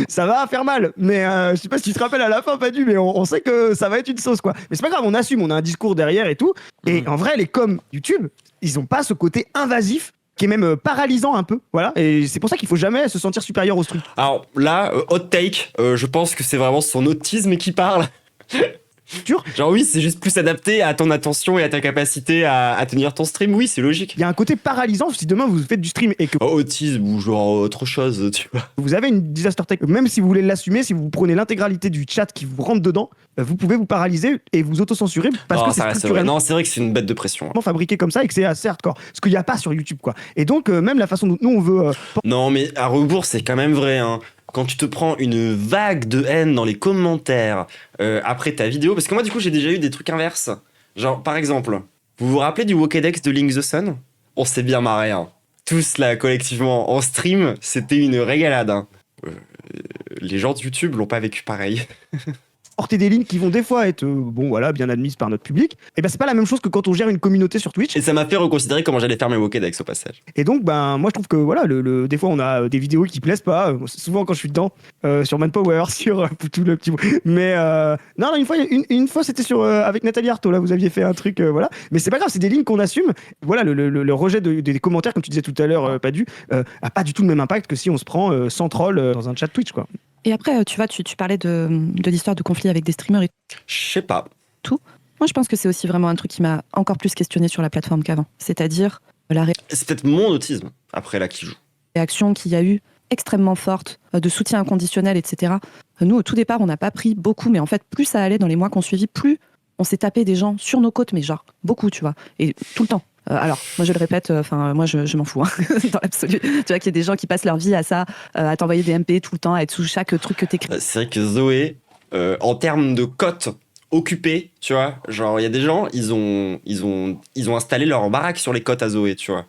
ça va faire mal. Mais je sais pas si tu te rappelles à la fin, Padu, mais on sait que ça va être une sauce, quoi. Mais c'est pas grave, on assume, on a un discours derrière et tout. Et en vrai, les coms YouTube, ils ont pas ce côté invasif qui est même paralysant un peu, voilà, et c'est pour ça qu'il faut jamais se sentir supérieur au stream. Alors là, hot take, je pense que c'est vraiment son autisme qui parle. Genre oui, c'est juste plus adapté à ton attention et à ta capacité à tenir ton stream, oui, c'est logique. Il y a un côté paralysant si demain vous faites du stream et que autisme ou genre autre chose, tu vois. Vous avez une disaster tech, même si vous voulez l'assumer, si vous prenez l'intégralité du chat qui vous rentre dedans, vous pouvez vous paralyser et vous autocensurer parce que c'est structurellement Non, c'est vrai que c'est une bête de pression. Fabriqué comme ça et que c'est assez hardcore, ce qu'il n'y a pas sur YouTube, quoi. Et donc même la façon dont nous on veut Non, mais à rebours, c'est quand même vrai, hein. Quand tu te prends une vague de haine dans les commentaires après ta vidéo, parce que moi du coup j'ai déjà eu des trucs inverses. Genre par exemple, vous vous rappelez du Wokedex de Link the Sun? On s'est bien marré, hein. Tous là collectivement en stream, c'était une régalade. Hein. Les gens de YouTube l'ont pas vécu pareil. porter des lignes qui vont des fois être bien admises par notre public, et ben c'est pas la même chose que quand on gère une communauté sur Twitch. Et ça m'a fait reconsidérer comment j'allais faire mes Wokedex au passage. Et donc moi je trouve que voilà, des fois on a des vidéos qui plaisent pas, souvent quand je suis dedans, sur Manpower, sur tout le petit mais non, une fois c'était sur avec Nathalie Arthaud, là vous aviez fait un truc voilà, mais c'est pas grave, c'est des lignes qu'on assume. Voilà, le rejet des commentaires, comme tu disais tout à l'heure, a pas du tout le même impact que si on se prend 100 trolls dans un chat Twitch, quoi. Et après, tu vois, tu parlais de l'histoire de conflit avec des streamers et Je sais pas. tout. Moi, je pense que c'est aussi vraiment un truc qui m'a encore plus questionné sur la plateforme qu'avant. C'est-à-dire la C'est peut-être mon autisme, après là, qui joue. réaction qu'il y a eu extrêmement forte, de soutien inconditionnel, etc. Nous, au tout départ, on n'a pas pris beaucoup, mais en fait, plus ça allait dans les mois qu'on suivit, plus on s'est tapé des gens sur nos côtes, mais genre beaucoup, tu vois, et tout le temps. Alors, moi je le répète, moi je m'en fous, hein, dans l'absolu. Tu vois qu'il y a des gens qui passent leur vie à ça, à t'envoyer des MP tout le temps, à être sous chaque truc que t'écris. C'est vrai que Zoé, en termes de cotes occupées, tu vois, genre il y a des gens, ils ont installé leur baraque sur les cotes à Zoé, tu vois,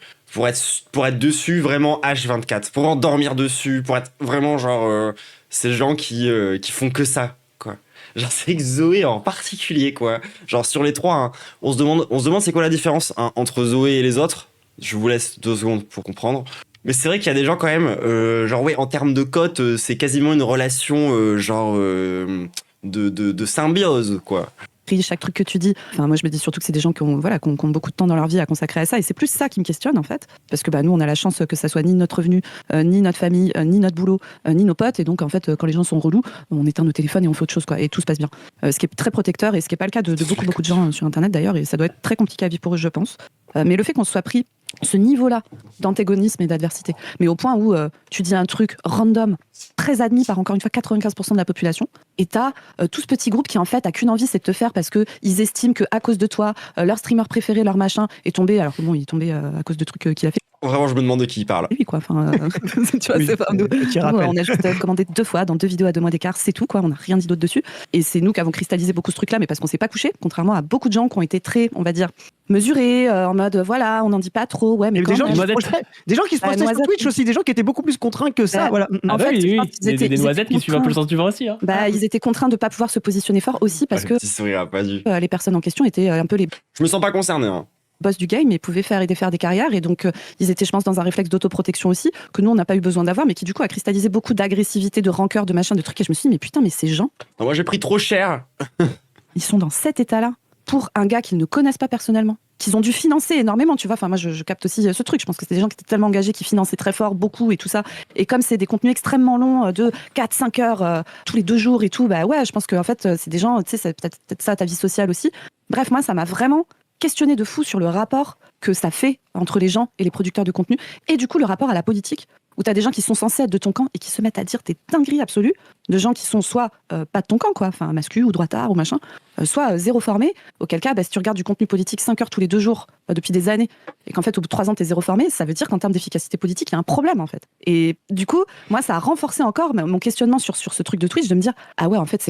pour être dessus vraiment H24, pour en dormir dessus, pour être vraiment genre ces gens qui font que ça, quoi. Genre c'est que Zoé en particulier, quoi. Genre sur les trois, hein, on se demande c'est quoi la différence, hein, entre Zoé et les autres. Je vous laisse 2 secondes pour comprendre. Mais c'est vrai qu'il y a des gens quand même, genre ouais, en termes de cotes, c'est quasiment une relation de symbiose, quoi. Chaque truc que tu dis. Enfin, moi, je me dis surtout que c'est des gens qui ont beaucoup de temps dans leur vie à consacrer à ça. Et c'est plus ça qui me questionne, en fait. Parce que nous, on a la chance que ça soit ni notre revenu, ni notre famille, ni notre boulot, ni nos potes. Et donc, en fait, quand les gens sont relous, on éteint nos téléphones et on fait autre chose, quoi. Et tout se passe bien. Ce qui est très protecteur et ce qui n'est pas le cas de beaucoup de gens sur Internet, d'ailleurs. Et ça doit être très compliqué à vivre pour eux, je pense. Mais le fait qu'on se soit pris ce niveau-là d'antagonisme et d'adversité, mais au point où tu dis un truc random, très admis par encore une fois 95% de la population, et t'as tout ce petit groupe qui en fait a qu'une envie, c'est de te faire parce que ils estiment que à cause de toi, leur streamer préféré, leur machin est tombé, alors que bon, il est tombé à cause de trucs qu'il a fait. Vraiment, je me demande de qui il parle. Oui, quoi. Enfin, tu vois, Oui, c'est pas nous. On a juste commandé 2 fois dans 2 vidéos à 2 mois d'écart, c'est tout, quoi. On n'a rien dit d'autre dessus. Et c'est nous qui avons cristallisé beaucoup ce truc-là, mais parce qu'on s'est pas couché, contrairement à beaucoup de gens qui ont été très, on va dire, mesurés, en mode voilà, on n'en dit pas trop, ouais, mais des gens qui se projettaient sur Twitch aussi, des gens qui étaient beaucoup plus contraints que ça, voilà. En fait, oui. Des noisettes qui suivent un peu le sens du vent aussi. Hein. Ils étaient contraints de pas pouvoir se positionner fort aussi parce que les personnes en question étaient un peu les. Je me sens pas concerné, hein. Boss du game et pouvaient faire et défaire des carrières, et donc ils étaient, je pense, dans un réflexe d'autoprotection aussi que nous on n'a pas eu besoin d'avoir, mais qui du coup a cristallisé beaucoup d'agressivité, de rancœur, de machin, de trucs. Et je me suis dit mais putain, mais ces gens, non, moi j'ai pris trop cher. Ils sont dans cet état-là pour un gars qu'ils ne connaissent pas personnellement, qu'ils ont dû financer énormément, tu vois. Enfin, moi, je capte aussi ce truc. Je pense que c'était des gens qui étaient tellement engagés, qui finançaient très fort, beaucoup et tout ça. Et comme c'est des contenus extrêmement longs, de 4-5 heures, tous les 2 jours et tout, ouais, je pense que en fait, c'est des gens, tu sais, c'est peut-être ça ta vie sociale aussi. Bref, moi, ça m'a vraiment questionné de fou sur le rapport que ça fait entre les gens et les producteurs de contenu, et du coup le rapport à la politique, où tu as des gens qui sont censés être de ton camp et qui se mettent à dire des dingueries absolues, de gens qui sont soit pas de ton camp, quoi, enfin mascu ou droitard ou machin, soit zéro formé, auquel cas, si tu regardes du contenu politique 5 heures tous les 2 jours depuis des années, et qu'en fait au bout de 3 ans t'es zéro formé, ça veut dire qu'en termes d'efficacité politique, il y a un problème en fait. Et du coup, moi ça a renforcé encore mon questionnement sur ce truc de Twitch, de me dire, ah ouais, en fait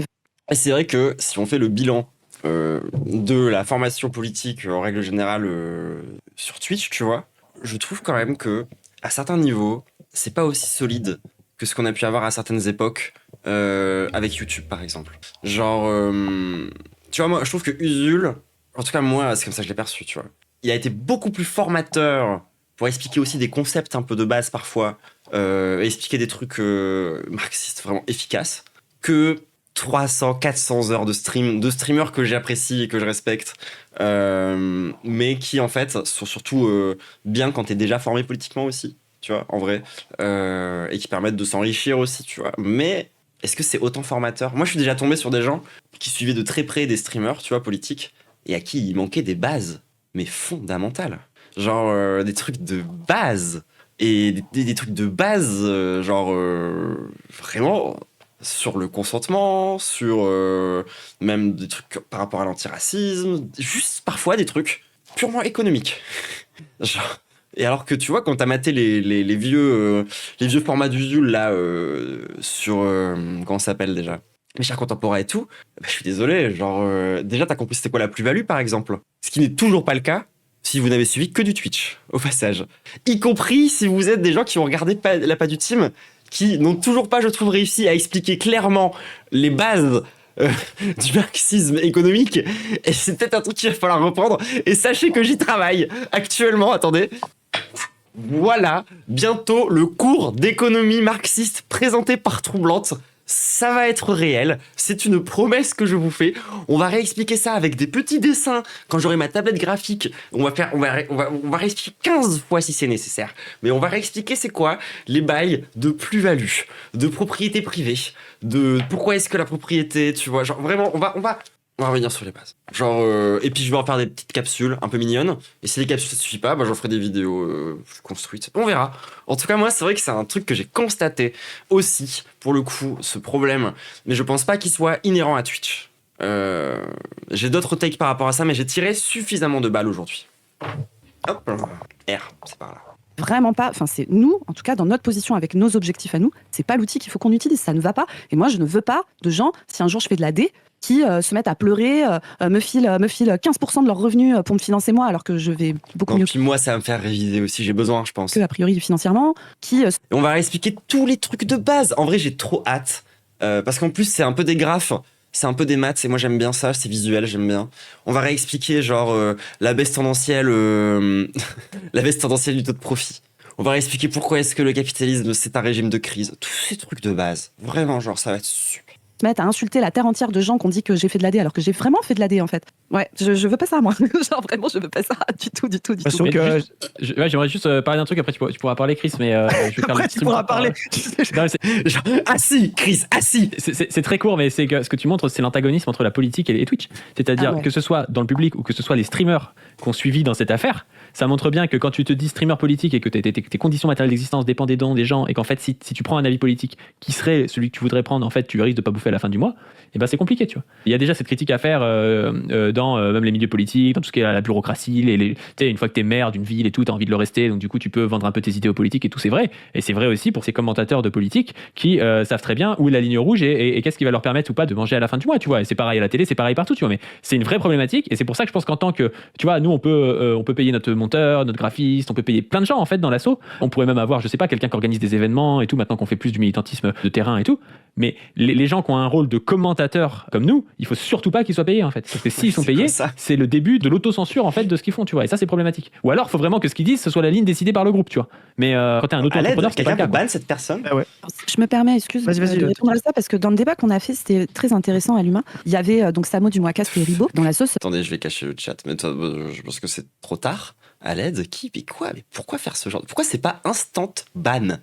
c'est vrai que si on fait le bilan de la formation politique en règle générale sur Twitch, tu vois, je trouve quand même que à certains niveaux, c'est pas aussi solide que ce qu'on a pu avoir à certaines époques avec YouTube par exemple. Genre, tu vois, moi je trouve que Usul, en tout cas moi c'est comme ça que je l'ai perçu, tu vois, il a été beaucoup plus formateur pour expliquer aussi des concepts un peu de base parfois, expliquer des trucs marxistes vraiment efficaces, que 300, 400 heures de streamers que j'apprécie et que je respecte, mais qui en fait sont surtout bien quand t'es déjà formé politiquement aussi, tu vois, en vrai, et qui permettent de s'enrichir aussi, tu vois. Mais est-ce que c'est autant formateur ? Moi, je suis déjà tombé sur des gens qui suivaient de très près des streamers, tu vois, politiques, et à qui il manquait des bases, mais fondamentales. Genre des trucs de base, et des trucs de base, genre vraiment... sur le consentement, sur même des trucs par rapport à l'antiracisme, juste parfois des trucs purement économiques. Genre, et alors que tu vois, quand t'as maté les vieux formats d'Usul là, sur. Comment ça s'appelle déjà ? Mes chers contemporains et tout, bah, je suis désolé, genre, déjà t'as compris c'était quoi la plus-value par exemple. Ce qui n'est toujours pas le cas si vous n'avez suivi que du Twitch, au passage. Y compris si vous êtes des gens qui ont regardé la Pas du Team, qui n'ont toujours pas, je trouve, réussi à expliquer clairement les bases du marxisme économique. Et c'est peut-être un truc qu'il va falloir reprendre. Et sachez que j'y travaille actuellement. Attendez. Voilà, bientôt le cours d'économie marxiste présenté par Troublante. Ça va être réel, c'est une promesse que je vous fais. On va réexpliquer ça avec des petits dessins. Quand j'aurai ma tablette graphique, on va réexpliquer 15 fois si c'est nécessaire. Mais on va réexpliquer c'est quoi les bails de plus-value, de propriété privée, de pourquoi est-ce que la propriété, tu vois, genre vraiment, on va revenir sur les bases. Genre, et puis je vais en faire des petites capsules un peu mignonnes. Et si les capsules ça suffit pas, bah j'en ferai des vidéos plus construites. On verra. En tout cas, moi, c'est vrai que c'est un truc que j'ai constaté aussi, pour le coup, ce problème. Mais je pense pas qu'il soit inhérent à Twitch. J'ai d'autres takes par rapport à ça, mais j'ai tiré suffisamment de balles aujourd'hui. Hop, R, c'est par là. vraiment pas, enfin c'est nous, en tout cas dans notre position avec nos objectifs à nous, c'est pas l'outil qu'il faut qu'on utilise, ça ne va pas. Et moi je ne veux pas de gens, si un jour je fais de la D, qui se mettent à pleurer, me filent 15% de leurs revenus pour me financer moi, alors que je vais beaucoup mieux Puis moi ça va me faire réviser aussi, j'ai besoin je pense. que a priori financièrement, qui... Et on va réexpliquer tous les trucs de base. En vrai j'ai trop hâte, parce qu'en plus c'est un peu des graphes. C'est un peu des maths, et moi j'aime bien ça, c'est visuel, j'aime bien. On va réexpliquer genre la baisse tendancielle la baisse tendancielle du taux de profit. On va réexpliquer pourquoi est-ce que le capitalisme c'est un régime de crise. Tous ces trucs de base. Vraiment, genre ça va être super. se mettent à insulter la terre entière de gens qui ont dit que j'ai fait de l'AD alors que j'ai vraiment fait de l'AD en fait. Ouais, je veux pas ça moi. Genre vraiment je veux pas ça du tout. Ouais, j'aimerais juste parler d'un truc, après tu pourras parler Chris, mais je vais faire Après, le tu pourras parler. Non, mais Genre, assis, Chris, assis. c'est très court, mais c'est que ce que tu montres, c'est l'antagonisme entre la politique et Twitch. C'est-à-dire Ah ouais. que ce soit dans le public ou que ce soit les streamers qu'on suivi dans cette affaire, ça montre bien que quand tu te dis streamer politique et que tes conditions matérielles d'existence dépendent des dons des gens, et qu'en fait si tu prends un avis politique qui serait celui que tu voudrais prendre, en fait tu risques de pas bouffer à la fin du mois, et ben c'est compliqué, tu vois. Il y a déjà cette critique à faire dans même les milieux politiques, dans tout ce qui est la bureaucratie, tu sais, une fois que t'es maire d'une ville et tout, t'as envie de le rester, donc du coup tu peux vendre un peu tes idées aux politiques et tout, c'est vrai. Et c'est vrai aussi pour ces commentateurs de politique qui savent très bien où est la ligne rouge et qu'est-ce qui va leur permettre ou pas de manger à la fin du mois, tu vois. Et c'est pareil à la télé, c'est pareil partout, tu vois. Mais c'est une vraie problématique, et c'est pour ça que je pense qu'en tant que, tu vois, nous on peut payer notre monteur, notre graphiste, on peut payer plein de gens en fait dans l'asso. On pourrait même avoir, je sais pas, quelqu'un qui organise des événements et tout, maintenant qu'on fait plus du militantisme de terrain et tout. Mais les gens qui ont un rôle de commentateur comme nous, il faut surtout pas qu'ils soient payés en fait. Parce que s'ils sont payés, c'est le début de l'autocensure en fait de ce qu'ils font, tu vois. Et ça c'est problématique. Ou alors il faut vraiment que ce qu'ils disent ce soit la ligne décidée par le groupe, tu vois. Mais quand t'es un auto-entrepreneur, c'est pas le cas. Ban cette personne. Ah ouais. Je me permets, excuse, Vas-y, de répondre à ça parce que dans le débat qu'on a fait, c'était très intéressant à l'humain. Il y avait donc Samo du Moicast et Ribot dans la sauce. Attendez, je vais cacher le chat, mais je pense que c'est trop tard. À l'aide, mais quoi ? Mais pourquoi faire ce genre ? Pourquoi c'est pas instant ban ?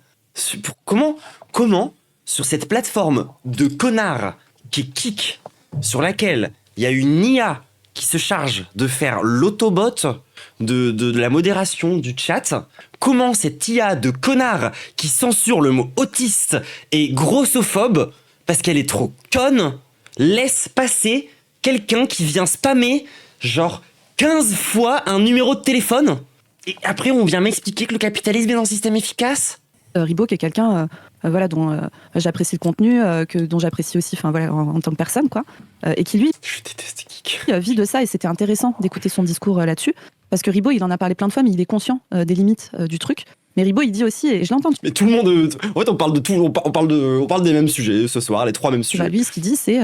Comment sur cette plateforme de connards qui est Kik, sur laquelle il y a une IA qui se charge de faire l'autobot de la modération du chat. Comment cette IA de connard qui censure le mot autiste et grossophobe parce qu'elle est trop conne laisse passer quelqu'un qui vient spammer genre 15 fois un numéro de téléphone et après on vient m'expliquer que le capitalisme est un système efficace. Ribot qui est quelqu'un voilà, dont j'apprécie le contenu, dont j'apprécie aussi voilà, en tant que personne, quoi, et qui lui Je déteste Geek. vit de ça, et c'était intéressant d'écouter son discours là-dessus, parce que Ribot il en a parlé plein de fois, mais il est conscient des limites du truc. Mais Ribot il dit aussi, et je l'entends, Mais tout le monde en fait on parle de tout, on parle des mêmes sujets ce soir, les 3 mêmes sujets. bah, lui ce qu'il dit c'est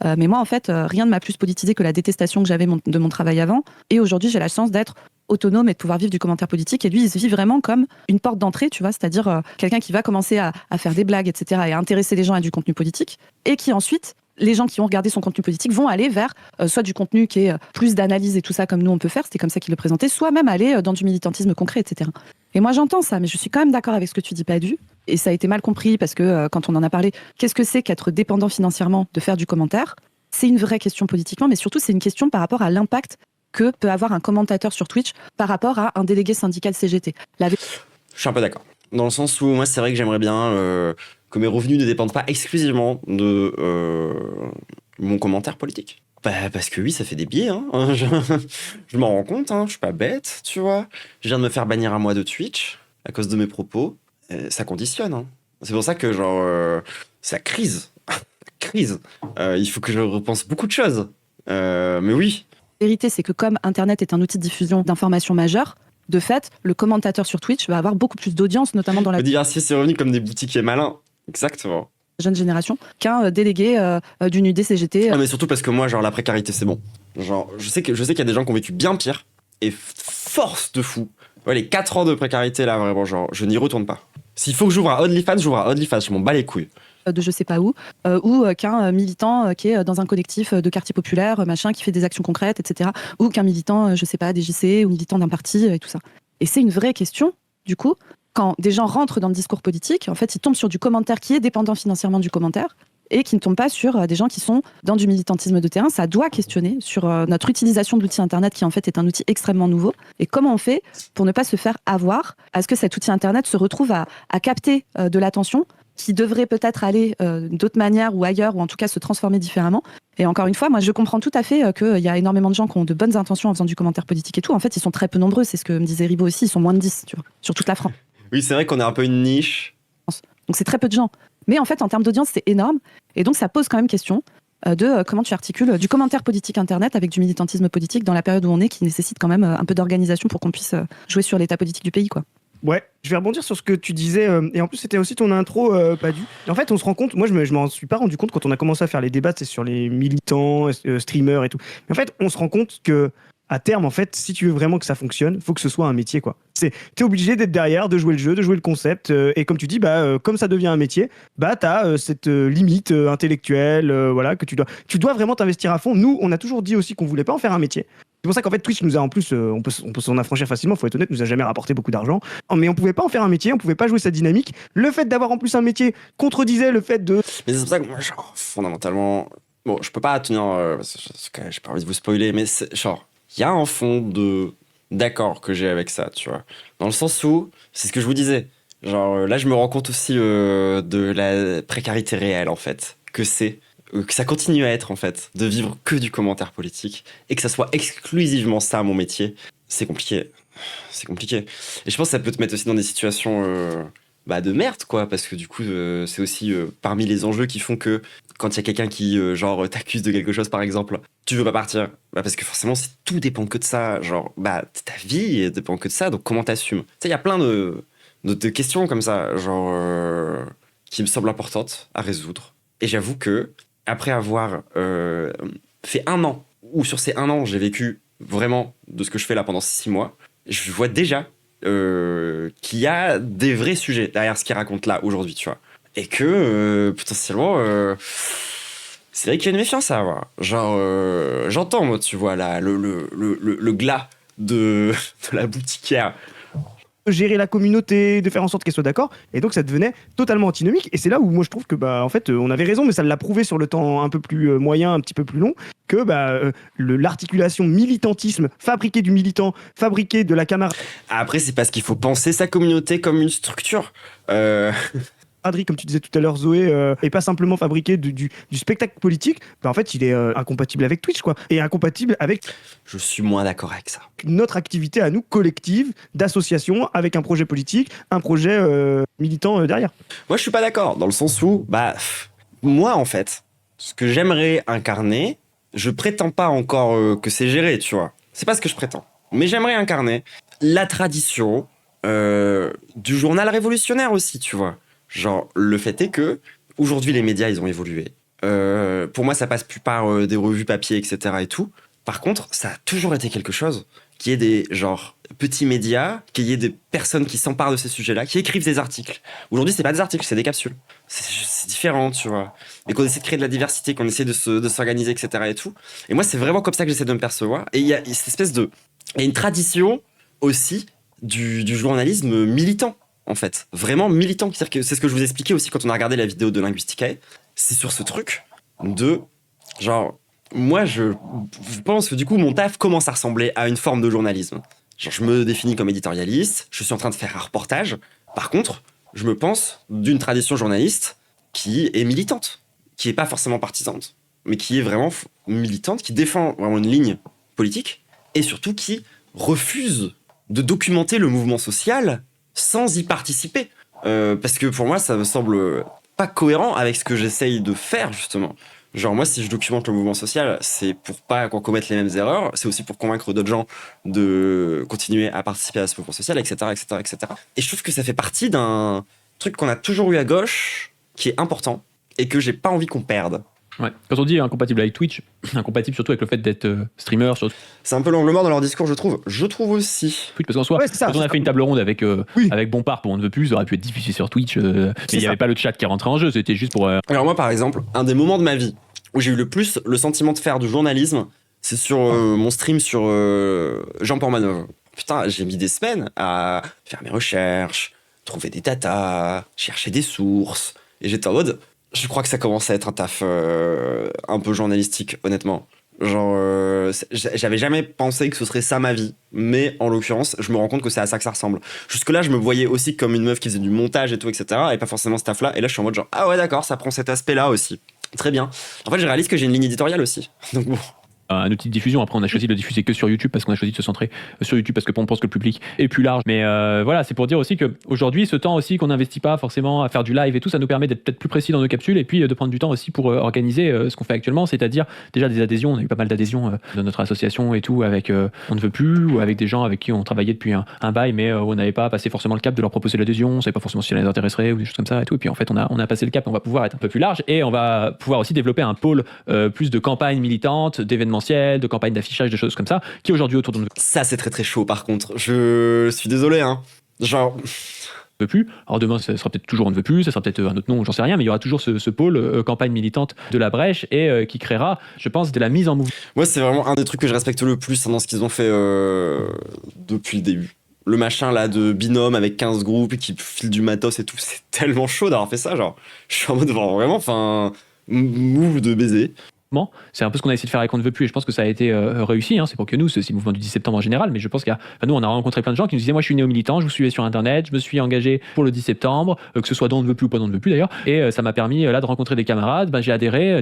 mais moi en fait rien ne m'a plus politisé que la détestation que j'avais de mon travail avant, et aujourd'hui j'ai la chance d'être autonome et de pouvoir vivre du commentaire politique, et lui il se vit vraiment comme une porte d'entrée, tu vois, c'est-à-dire quelqu'un qui va commencer à faire des blagues, etc., et à intéresser les gens à du contenu politique, et qui ensuite, les gens qui ont regardé son contenu politique vont aller vers soit du contenu qui est plus d'analyse et tout ça comme nous on peut faire, c'était comme ça qu'il le présentait, soit même aller dans du militantisme concret, etc. Et moi j'entends ça, mais je suis quand même d'accord avec ce que tu dis, Padu, et ça a été mal compris parce que quand on en a parlé, qu'est-ce que c'est qu'être dépendant financièrement de faire du commentaire? C'est une vraie question politiquement, mais surtout c'est une question par rapport à l'impact que peut avoir un commentateur sur Twitch par rapport à un délégué syndical CGT. Je suis un peu d'accord. Dans le sens où moi c'est vrai que j'aimerais bien que mes revenus ne dépendent pas exclusivement de mon commentaire politique. Bah, parce que oui, ça fait des biais. Hein. Je m'en rends compte, hein. Je suis pas bête, tu vois. Je viens de me faire bannir un mois de Twitch à cause de mes propos. Ça conditionne. Hein. C'est pour ça que genre c'est la crise. Crise. Il faut que je repense beaucoup de choses. Mais oui. La vérité, c'est que comme Internet est un outil de diffusion d'informations majeures, de fait, le commentateur sur Twitch va avoir beaucoup plus d'audience, notamment dans la Diversifier ses revenus comme des boutiquiers malins. Exactement. jeune génération, qu'un délégué d'une UDCGT. Non, mais surtout parce que moi, genre, la précarité, c'est bon. Genre, je sais qu'il y a des gens qui ont vécu bien pire, et force de fou. Ouais, les 4 ans de précarité, là, vraiment, genre, je n'y retourne pas. S'il faut que j'ouvre un OnlyFans, je m'en bats les couilles. De je sais pas où, ou qu'un militant qui est dans un collectif de quartier populaire, machin, qui fait des actions concrètes, etc. Ou qu'un militant, je sais pas, des JC, ou militant d'un parti, et tout ça. Et c'est une vraie question, du coup, quand des gens rentrent dans le discours politique, en fait, ils tombent sur du commentaire qui est dépendant financièrement du commentaire, et qui ne tombent pas sur des gens qui sont dans du militantisme de terrain. Ça doit questionner sur notre utilisation de l'outil Internet, qui en fait est un outil extrêmement nouveau, et comment on fait pour ne pas se faire avoir à ce que cet outil Internet se retrouve à capter de l'attention, qui devrait peut-être aller d'autres manières ou ailleurs, ou en tout cas se transformer différemment. Et encore une fois, moi je comprends tout à fait qu'il y a énormément de gens qui ont de bonnes intentions en faisant du commentaire politique et tout. En fait, ils sont très peu nombreux, c'est ce que me disait Ribot aussi, ils sont moins de 10, tu vois, sur toute la France. Oui, c'est vrai qu'on est un peu une niche. Donc c'est très peu de gens. Mais en fait, en termes d'audience, c'est énorme. Et donc ça pose quand même question de comment tu articules du commentaire politique Internet avec du militantisme politique dans la période où on est, qui nécessite quand même un peu d'organisation pour qu'on puisse jouer sur l'état politique du pays, quoi. Ouais, je vais rebondir sur ce que tu disais, et en plus c'était aussi ton intro, Padu. En fait, on se rend compte, moi je m'en suis pas rendu compte quand on a commencé à faire les débats, c'est sur les militants, streamers et tout. Mais en fait, on se rend compte que à terme, en fait, si tu veux vraiment que ça fonctionne, faut que ce soit un métier, quoi. T'es obligé d'être derrière, de jouer le jeu, de jouer le concept, et comme tu dis, comme ça devient un métier, t'as cette limite intellectuelle, voilà, que tu dois vraiment t'investir à fond. Nous, on a toujours dit aussi qu'on voulait pas en faire un métier. C'est pour ça qu'en fait Twitch nous a en plus, on peut s'en affranchir facilement, faut être honnête, nous a jamais rapporté beaucoup d'argent. Mais on pouvait pas en faire un métier, on pouvait pas jouer sa dynamique. Le fait d'avoir en plus un métier contredisait le fait de. Mais c'est pour ça que moi, genre, fondamentalement, bon, je peux pas tenir, j'ai pas envie de vous spoiler, mais c'est, genre, il y a un fond de d'accord que j'ai avec ça, tu vois. Dans le sens où, c'est ce que je vous disais, genre, là je me rends compte aussi de la précarité réelle en fait, que ça continue à être en fait, de vivre que du commentaire politique et que ça soit exclusivement ça mon métier, c'est compliqué. C'est compliqué. Et je pense que ça peut te mettre aussi dans des situations de merde, quoi, parce que du coup, c'est aussi parmi les enjeux qui font que quand il y a quelqu'un qui, genre, t'accuse de quelque chose, par exemple, tu veux pas partir. Parce que forcément, si tout dépend que de ça, genre, ta vie dépend que de ça, donc comment t'assumes? Tu sais, il y a plein de questions comme ça, genre, qui me semblent importantes à résoudre. Et j'avoue que, après avoir fait 1 an, où sur ces 1 an, j'ai vécu vraiment de ce que je fais là pendant 6 mois, je vois déjà qu'il y a des vrais sujets derrière ce qu'il raconte là aujourd'hui, tu vois. Et que potentiellement, c'est vrai qu'il y a une méfiance à avoir. Genre, j'entends, moi, tu vois, là, le glas de la boutiquière. gérer la communauté, de faire en sorte qu'elle soit d'accord. Et donc ça devenait totalement antinomique. Et c'est là où moi je trouve que en fait on avait raison, mais ça l'a prouvé sur le temps un peu plus moyen, un petit peu plus long, que l'articulation militantisme, fabriquer du militant, fabriquer de la camarade. Après, c'est parce qu'il faut penser sa communauté comme une structure. Comme tu disais tout à l'heure, Zoé, et pas simplement fabriquer du spectacle politique, en fait, il est incompatible avec Twitch, quoi. Et incompatible avec Je suis moins d'accord avec ça. notre activité à nous, collective, d'association, avec un projet politique, un projet militant derrière. Moi, je suis pas d'accord, dans le sens où, moi, en fait, ce que j'aimerais incarner, je prétends pas encore que c'est géré, tu vois. C'est pas ce que je prétends. Mais j'aimerais incarner la tradition du journal révolutionnaire aussi, tu vois. Genre, le fait est que, aujourd'hui, les médias, ils ont évolué. Pour moi, ça passe plus par des revues papier, etc. et tout. Par contre, ça a toujours été quelque chose qui est des, petits médias, qu'il y ait des personnes qui s'emparent de ces sujets-là, qui écrivent des articles. Aujourd'hui, c'est pas des articles, c'est des capsules. C'est différent, tu vois. Et qu'on essaie de créer de la diversité, qu'on essaie de s'organiser, etc. et tout. Et moi, c'est vraiment comme ça que j'essaie de me percevoir. Et il y a cette espèce de... Il y a une tradition aussi du journalisme militant, en fait. Vraiment militant. C'est-à-dire que c'est ce que je vous expliquais aussi quand on a regardé la vidéo de Linguisticae. C'est sur ce truc de... Moi, je pense que du coup, mon taf commence à ressembler à une forme de journalisme. Je me définis comme éditorialiste, je suis en train de faire un reportage. Par contre, je me pense d'une tradition journaliste qui est militante, qui n'est pas forcément partisante, mais qui est vraiment militante, qui défend vraiment une ligne politique, et surtout qui refuse de documenter le mouvement social sans y participer. Parce que pour moi, ça me semble pas cohérent avec ce que j'essaye de faire, justement. Moi, si je documente le mouvement social, c'est pour pas qu'on commette les mêmes erreurs, c'est aussi pour convaincre d'autres gens de continuer à participer à ce mouvement social, etc., etc., etc. Et je trouve que ça fait partie d'un truc qu'on a toujours eu à gauche, qui est important, et que j'ai pas envie qu'on perde. Ouais. Quand on dit incompatible avec Twitch, incompatible surtout avec le fait d'être streamer sur C'est un peu l'angle mort dans leur discours, je trouve. Je trouve aussi. Twitch, parce qu'en soi, quand on a fait une table ronde avec Bompard pour On ne veut plus, ça aurait pu être diffusé sur Twitch, mais il n'y avait pas le chat qui rentrait en jeu, c'était juste pour... Alors moi, par exemple, un des moments de ma vie où j'ai eu le plus le sentiment de faire du journalisme, c'est sur mon stream sur Jean Pormanov. Putain, j'ai mis des semaines à faire mes recherches, trouver des datas, chercher des sources, et j'étais en mode... Je crois que ça commence à être un taf un peu journalistique, honnêtement. J'avais jamais pensé que ce serait ça ma vie. Mais en l'occurrence, je me rends compte que c'est à ça que ça ressemble. Jusque-là, je me voyais aussi comme une meuf qui faisait du montage et tout, etc. Et pas forcément ce taf-là. Et là, je suis en mode ah ouais, d'accord, ça prend cet aspect-là aussi. Très bien. En fait, je réalise que j'ai une ligne éditoriale aussi. Donc bon. Un outil de diffusion. Après, on a choisi de le diffuser que sur YouTube parce qu'on a choisi de se centrer sur YouTube parce que on pense que le public est plus large. Mais voilà, c'est pour dire aussi que aujourd'hui, ce temps aussi qu'on n'investit pas forcément à faire du live et tout, ça nous permet d'être peut-être plus précis dans nos capsules et puis de prendre du temps aussi pour organiser ce qu'on fait actuellement, c'est-à-dire déjà des adhésions. On a eu pas mal d'adhésions dans notre association et tout avec On ne veut plus ou avec des gens avec qui on travaillait depuis un bail, mais on n'avait pas passé forcément le cap de leur proposer l'adhésion. On savait pas forcément si ça les intéresserait ou des choses comme ça et tout. Et puis en fait, on a passé le cap. On va pouvoir être un peu plus large et on va pouvoir aussi développer un pôle plus de campagnes militantes, d'événementiel, de campagnes d'affichage, des choses comme ça, qui aujourd'hui autour de nous. Ça, c'est très très chaud par contre. Je suis désolé, hein. On ne veut plus. Alors demain, ça sera peut-être toujours On ne veut plus, ça sera peut-être un autre nom, j'en sais rien, mais il y aura toujours ce pôle campagne militante de la Brèche et qui créera, je pense, de la mise en mouvement. Moi, c'est vraiment un des trucs que je respecte le plus dans ce qu'ils ont fait depuis le début. Le machin là de binôme avec 15 groupes qui filent du matos et tout, c'est tellement chaud d'avoir fait ça. Je suis en mode vraiment, move de baiser. C'est un peu ce qu'on a essayé de faire avec On ne veut plus et je pense que ça a été réussi, hein. C'est pas que nous, c'est le mouvement du 10 septembre en général, mais je pense nous on a rencontré plein de gens qui nous disaient moi je suis néo-militant, je vous suivais sur internet, je me suis engagé pour le 10 septembre, que ce soit dans On ne veut plus ou pas dans On ne veut plus d'ailleurs, et ça m'a permis là de rencontrer des camarades, j'ai adhéré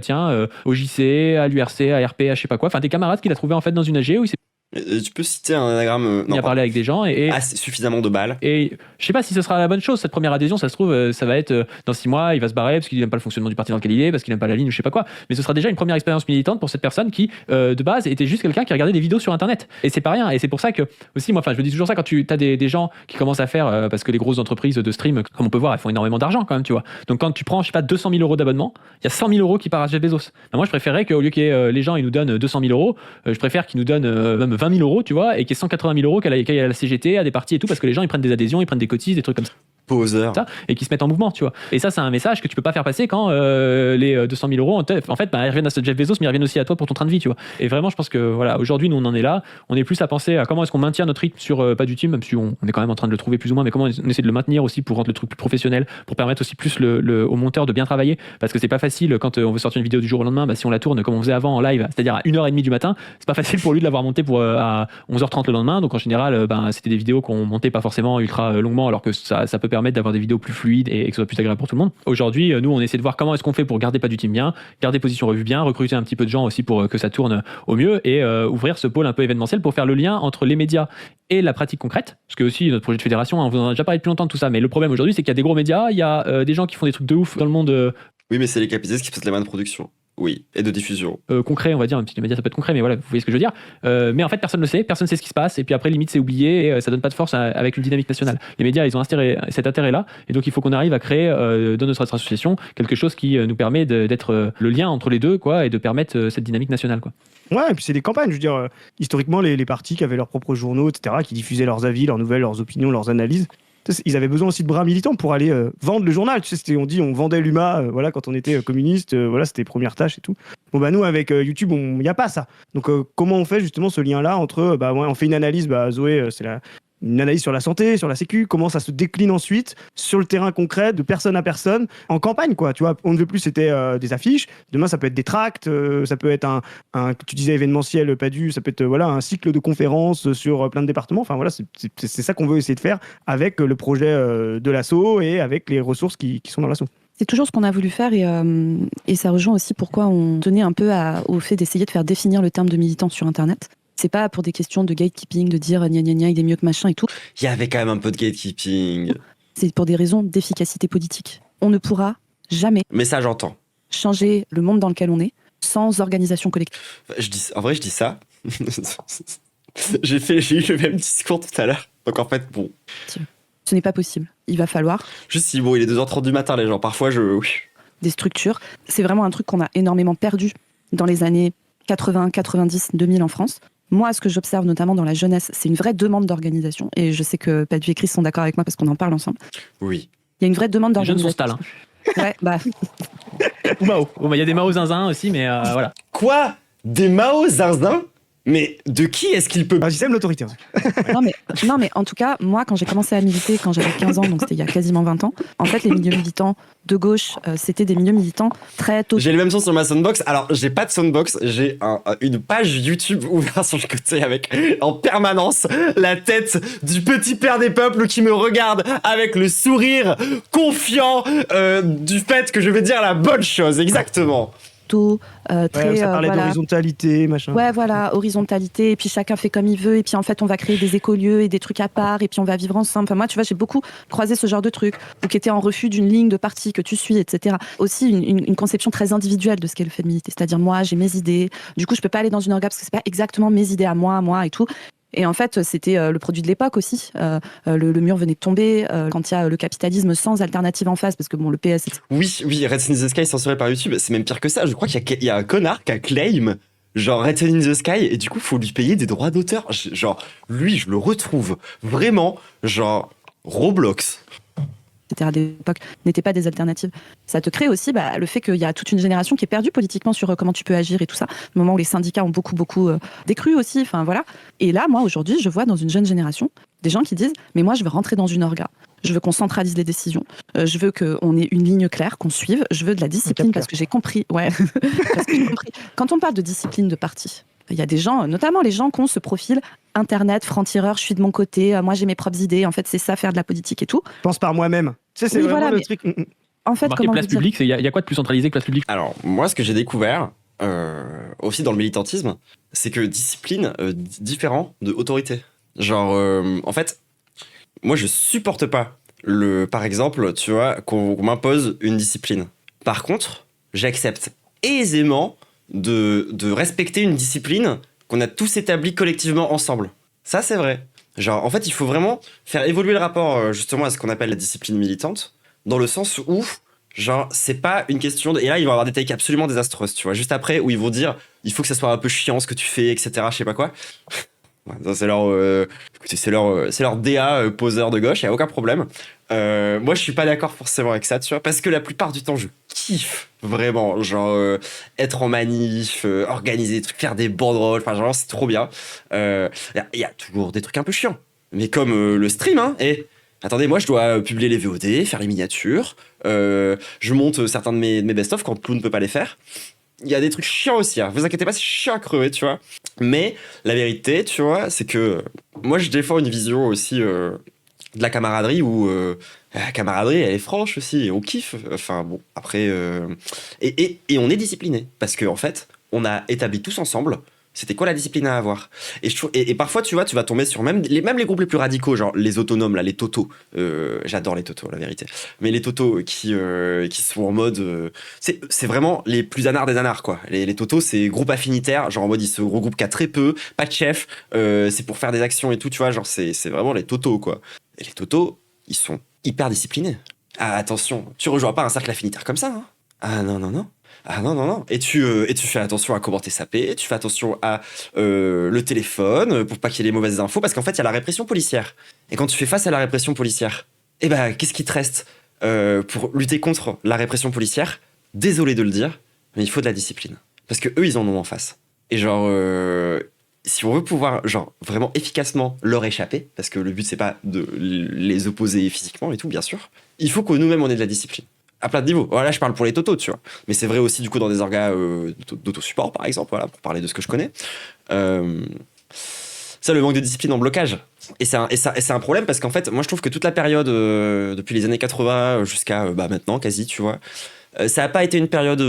au JC, à l'URC, à RP, à je sais pas quoi, enfin des camarades qu'il a trouvé en fait dans une AG où il s'est... Tu peux citer un anagramme Il a parlé avec des gens et suffisamment de balles. Et je sais pas si ce sera la bonne chose, cette première adhésion, ça se trouve, ça va être dans 6 mois, il va se barrer parce qu'il n'aime pas le fonctionnement du parti dans lequel il est, parce qu'il n'aime pas la ligne ou je sais pas quoi. Mais ce sera déjà une première expérience militante pour cette personne qui, de base, était juste quelqu'un qui regardait des vidéos sur internet. Et c'est pas rien. Et c'est pour ça que, aussi, moi, je me dis toujours ça quand tu as des gens qui commencent à faire, parce que les grosses entreprises de stream, comme on peut voir, elles font énormément d'argent quand même, tu vois. Donc quand tu prends, je sais pas, 200 000 euros d'abonnement, il y a 100 000 euros qui partent à Jeff Bezos. Moi, je préférerais qu'au lieu que les gens ils nous donnent 200 000 euros, je préfère qu'ils nous donnent même 20 000 euros, tu vois, et qu'il y ait 180 000 euros qu'elle aille à la CGT, à des partis et tout, parce que les gens ils prennent des adhésions, ils prennent des cotises, des trucs comme ça. Poseur. ça, et qui se mettent en mouvement, tu vois. Et ça, c'est un message que tu peux pas faire passer quand les 200 000 euros, en fait, ils reviennent à ce Jeff Bezos, mais ils reviennent aussi à toi pour ton train de vie, tu vois. Et vraiment, je pense que voilà, aujourd'hui, nous, on en est là. On est plus à penser à comment est-ce qu'on maintient notre rythme sur pas du team, même si on est quand même en train de le trouver plus ou moins, mais comment on essaie de le maintenir aussi pour rendre le truc plus professionnel, pour permettre aussi plus aux monteurs de bien travailler, parce que c'est pas facile quand on veut sortir une vidéo du jour au lendemain, si on la tourne comme on faisait avant en live, c'est-à-dire à 1h30 du matin, c'est pas facile pour lui de l'avoir monté pour à 11h30 le lendemain. Donc en général, c'était des vidéos qu'on montait pas forcément ultra longuement, alors que ça peut permettre d'avoir des vidéos plus fluides et que ce soit plus agréable pour tout le monde. Aujourd'hui, nous, on essaie de voir comment est-ce qu'on fait pour garder pas du team bien, garder position revue bien, recruter un petit peu de gens aussi pour que ça tourne au mieux et ouvrir ce pôle un peu événementiel pour faire le lien entre les médias et la pratique concrète. Parce que aussi, notre projet de fédération, on vous en a déjà parlé depuis longtemps de tout ça, mais le problème aujourd'hui, c'est qu'il y a des gros médias, il y a des gens qui font des trucs de ouf dans le monde. Oui, mais c'est les capitalistes qui fassent les mains de production. Oui, et de diffusion. Concret, on va dire, même si les médias ça peut être concret, mais voilà, vous voyez ce que je veux dire. Mais en fait, personne ne le sait, personne ne sait ce qui se passe, et puis après, limite, c'est oublié, et ça donne pas de force avec une dynamique nationale. Les médias, ils ont cet intérêt-là, et donc il faut qu'on arrive à créer dans notre association quelque chose qui nous permet d'être le lien entre les deux, quoi, et de permettre cette dynamique nationale, quoi. Ouais, et puis c'est des campagnes, je veux dire, historiquement, les partis qui avaient leurs propres journaux, etc., qui diffusaient leurs avis, leurs nouvelles, leurs opinions, leurs analyses, ils avaient besoin aussi de bras militants pour aller vendre le journal. Tu sais, on vendait l'UMA voilà, quand on était communiste, voilà, c'était les premières tâches et tout. Bon, bah nous, avec YouTube, il n'y a pas ça. Donc, comment on fait justement ce lien-là entre, on fait une analyse, Zoé, c'est une analyse sur la santé, sur la sécu, comment ça se décline ensuite sur le terrain concret, de personne à personne, en campagne, quoi. Tu vois, On ne veut plus, c'était des affiches. Demain, ça peut être des tracts, ça peut être tu disais événementiel, ça peut être un cycle de conférences sur plein de départements. Enfin, voilà, c'est ça qu'on veut essayer de faire avec le projet de l'asso et avec les ressources qui sont dans l'asso. C'est toujours ce qu'on a voulu faire et ça rejoint aussi pourquoi on tenait un peu au fait d'essayer de faire définir le terme de militant sur Internet. C'est pas pour des questions de gatekeeping, de dire gna gna gna, il est mieux que machin et tout. Il y avait quand même un peu de gatekeeping. C'est pour des raisons d'efficacité politique. On ne pourra jamais Mais ça, j'entends. changer le monde dans lequel on est sans organisation collective. En vrai, je dis ça. J'ai eu le même discours tout à l'heure. Donc en fait, bon. Ce n'est pas possible. Il va falloir Juste si, bon, il est 2h30 du matin, les gens. Parfois, oui. des structures. C'est vraiment un truc qu'on a énormément perdu dans les années 80, 90, 2000 en France. Moi, ce que j'observe notamment dans la jeunesse, c'est une vraie demande d'organisation. Et je sais que Padu et Chris sont d'accord avec moi parce qu'on en parle ensemble. Oui. Il y a une vraie demande Les jeunes sont d'organisation. Stal, Ouais, bah, ou Mao. Il y a des Mao zinzin aussi, mais voilà. Quoi? Des Mao zinzin? Mais de qui est-ce qu'il peut... J'aime l'autorité. non, mais en tout cas, moi, quand j'ai commencé à militer, quand j'avais 15 ans, donc c'était il y a quasiment 20 ans, en fait, les milieux militants de gauche, c'était des milieux militants très tôt. J'ai le même son sur ma soundbox. Alors, j'ai pas de soundbox, j'ai une page YouTube ouverte sur le côté avec en permanence la tête du petit père des peuples qui me regarde avec le sourire confiant du fait que je vais dire la bonne chose, exactement. Très, ça parlait voilà. d'horizontalité, machin. Ouais, voilà, horizontalité, et puis chacun fait comme il veut, et puis en fait, on va créer des écolieux et des trucs à part, et puis on va vivre ensemble. Enfin, moi, tu vois, j'ai beaucoup croisé ce genre de trucs, ou qui étaient en refus d'une ligne de parti que tu suis, etc. Aussi, une conception très individuelle de ce qu'est le fait de militer. C'est-à-dire, moi, j'ai mes idées, du coup, je peux pas aller dans une orga parce que c'est pas exactement mes idées à moi et tout. Et en fait, c'était le produit de l'époque aussi. Le mur venait de tomber. Quand il y a le capitalisme sans alternative en face, parce que bon, le PS... Oui, Red in the Sky est censuré par YouTube. C'est même pire que ça. Je crois qu'il y a un connard qui a claim genre Red in the Sky et du coup, faut lui payer des droits d'auteur. Genre, lui, je le retrouve vraiment genre Roblox. Etc. d'époque n'étaient pas des alternatives. Ça te crée aussi le fait qu'il y a toute une génération qui est perdue politiquement sur comment tu peux agir et tout ça. Au moment où les syndicats ont beaucoup décru aussi. Enfin voilà. Et là, moi aujourd'hui, je vois dans une jeune génération des gens qui disent mais moi je veux rentrer dans une orga. Je veux qu'on centralise les décisions. Je veux qu'on ait une ligne claire, qu'on suive. Je veux de la discipline parce que j'ai compris. Ouais. Parce que j'ai compris. Quand on parle de discipline de parti, il y a des gens, notamment les gens qui ont ce profil Internet, franc-tireur, je suis de mon côté, moi j'ai mes propres idées, en fait c'est ça, faire de la politique et tout. Je pense par moi-même. Tu sais, c'est Oui, vraiment voilà, le truc. En fait, Marqué comment place vous dire publique, il y a quoi de plus centralisé que place publique? Alors, moi, ce que j'ai découvert aussi dans le militantisme, c'est que discipline différent de autorité. Genre, en fait, moi, je supporte pas par exemple, tu vois, qu'on m'impose une discipline. Par contre, j'accepte aisément de respecter une discipline qu'on a tous établie collectivement ensemble. Ça, c'est vrai. Genre, en fait, il faut vraiment faire évoluer le rapport, justement, à ce qu'on appelle la discipline militante, dans le sens où, genre, c'est pas une question de... Et là, ils vont avoir des takes absolument désastreuses, tu vois, juste après, où ils vont dire, il faut que ça soit un peu chiant ce que tu fais, etc., je sais pas quoi. Ouais, ça, écoutez, c'est leur DA poseur de gauche, y a aucun problème. Moi, je suis pas d'accord forcément avec ça, tu vois, parce que la plupart du temps, je kiffe vraiment, genre être en manif, organiser des trucs, faire des banderoles, enfin genre c'est trop bien. Y a toujours des trucs un peu chiants, mais comme le stream, hein. Et attendez, moi, je dois publier les VOD, faire les miniatures. Je monte certains de mes best-of quand Plou ne peut pas les faire. Il y a des trucs chiants aussi, hein. Vous inquiétez pas, c'est chiant à crever, tu vois. Mais la vérité, tu vois, c'est que moi, je défends une vision aussi de la camaraderie où la camaraderie, elle est franche aussi, et on kiffe. Enfin, bon, après... et on est discipliné, parce qu'en fait, on a établi tous ensemble c'était quoi la discipline à avoir. Et parfois, tu vois, tu vas tomber sur même les groupes les plus radicaux, genre les autonomes, là, les totos. J'adore les totos, la vérité. Mais les totos qui sont en mode... c'est vraiment les plus anards des anards, quoi. Les totos, c'est groupe affinitaire, genre en mode ils se regroupent qu'à très peu, pas de chef, c'est pour faire des actions et tout, tu vois, genre c'est vraiment les totos, quoi. Et les totos, ils sont hyper disciplinés. Ah, attention, tu rejoins pas un cercle affinitaire comme ça, hein. Ah non, non, non. Ah non, non, non. Et tu fais attention à comment t'es sapé, tu fais attention à le téléphone pour pas qu'il y ait les mauvaises infos, parce qu'en fait, il y a la répression policière. Et quand tu fais face à la répression policière, eh ben, qu'est-ce qui te reste pour lutter contre la répression policière? Désolé de le dire, mais il faut de la discipline. Parce que eux, ils en ont en face. Et genre, si on veut pouvoir, genre, vraiment efficacement leur échapper, parce que le but, c'est pas de les opposer physiquement et tout, bien sûr, il faut que nous-mêmes, on ait de la discipline. À plein de niveaux. Voilà, je parle pour les totos, tu vois. Mais c'est vrai aussi, du coup, dans des orgas d'autosupport, par exemple, voilà, pour parler de ce que je connais. Ça, le manque de discipline en blocage. Et c'est un problème parce qu'en fait, moi, je trouve que toute la période, depuis les années 80 jusqu'à maintenant, quasi, tu vois, ça n'a pas été une période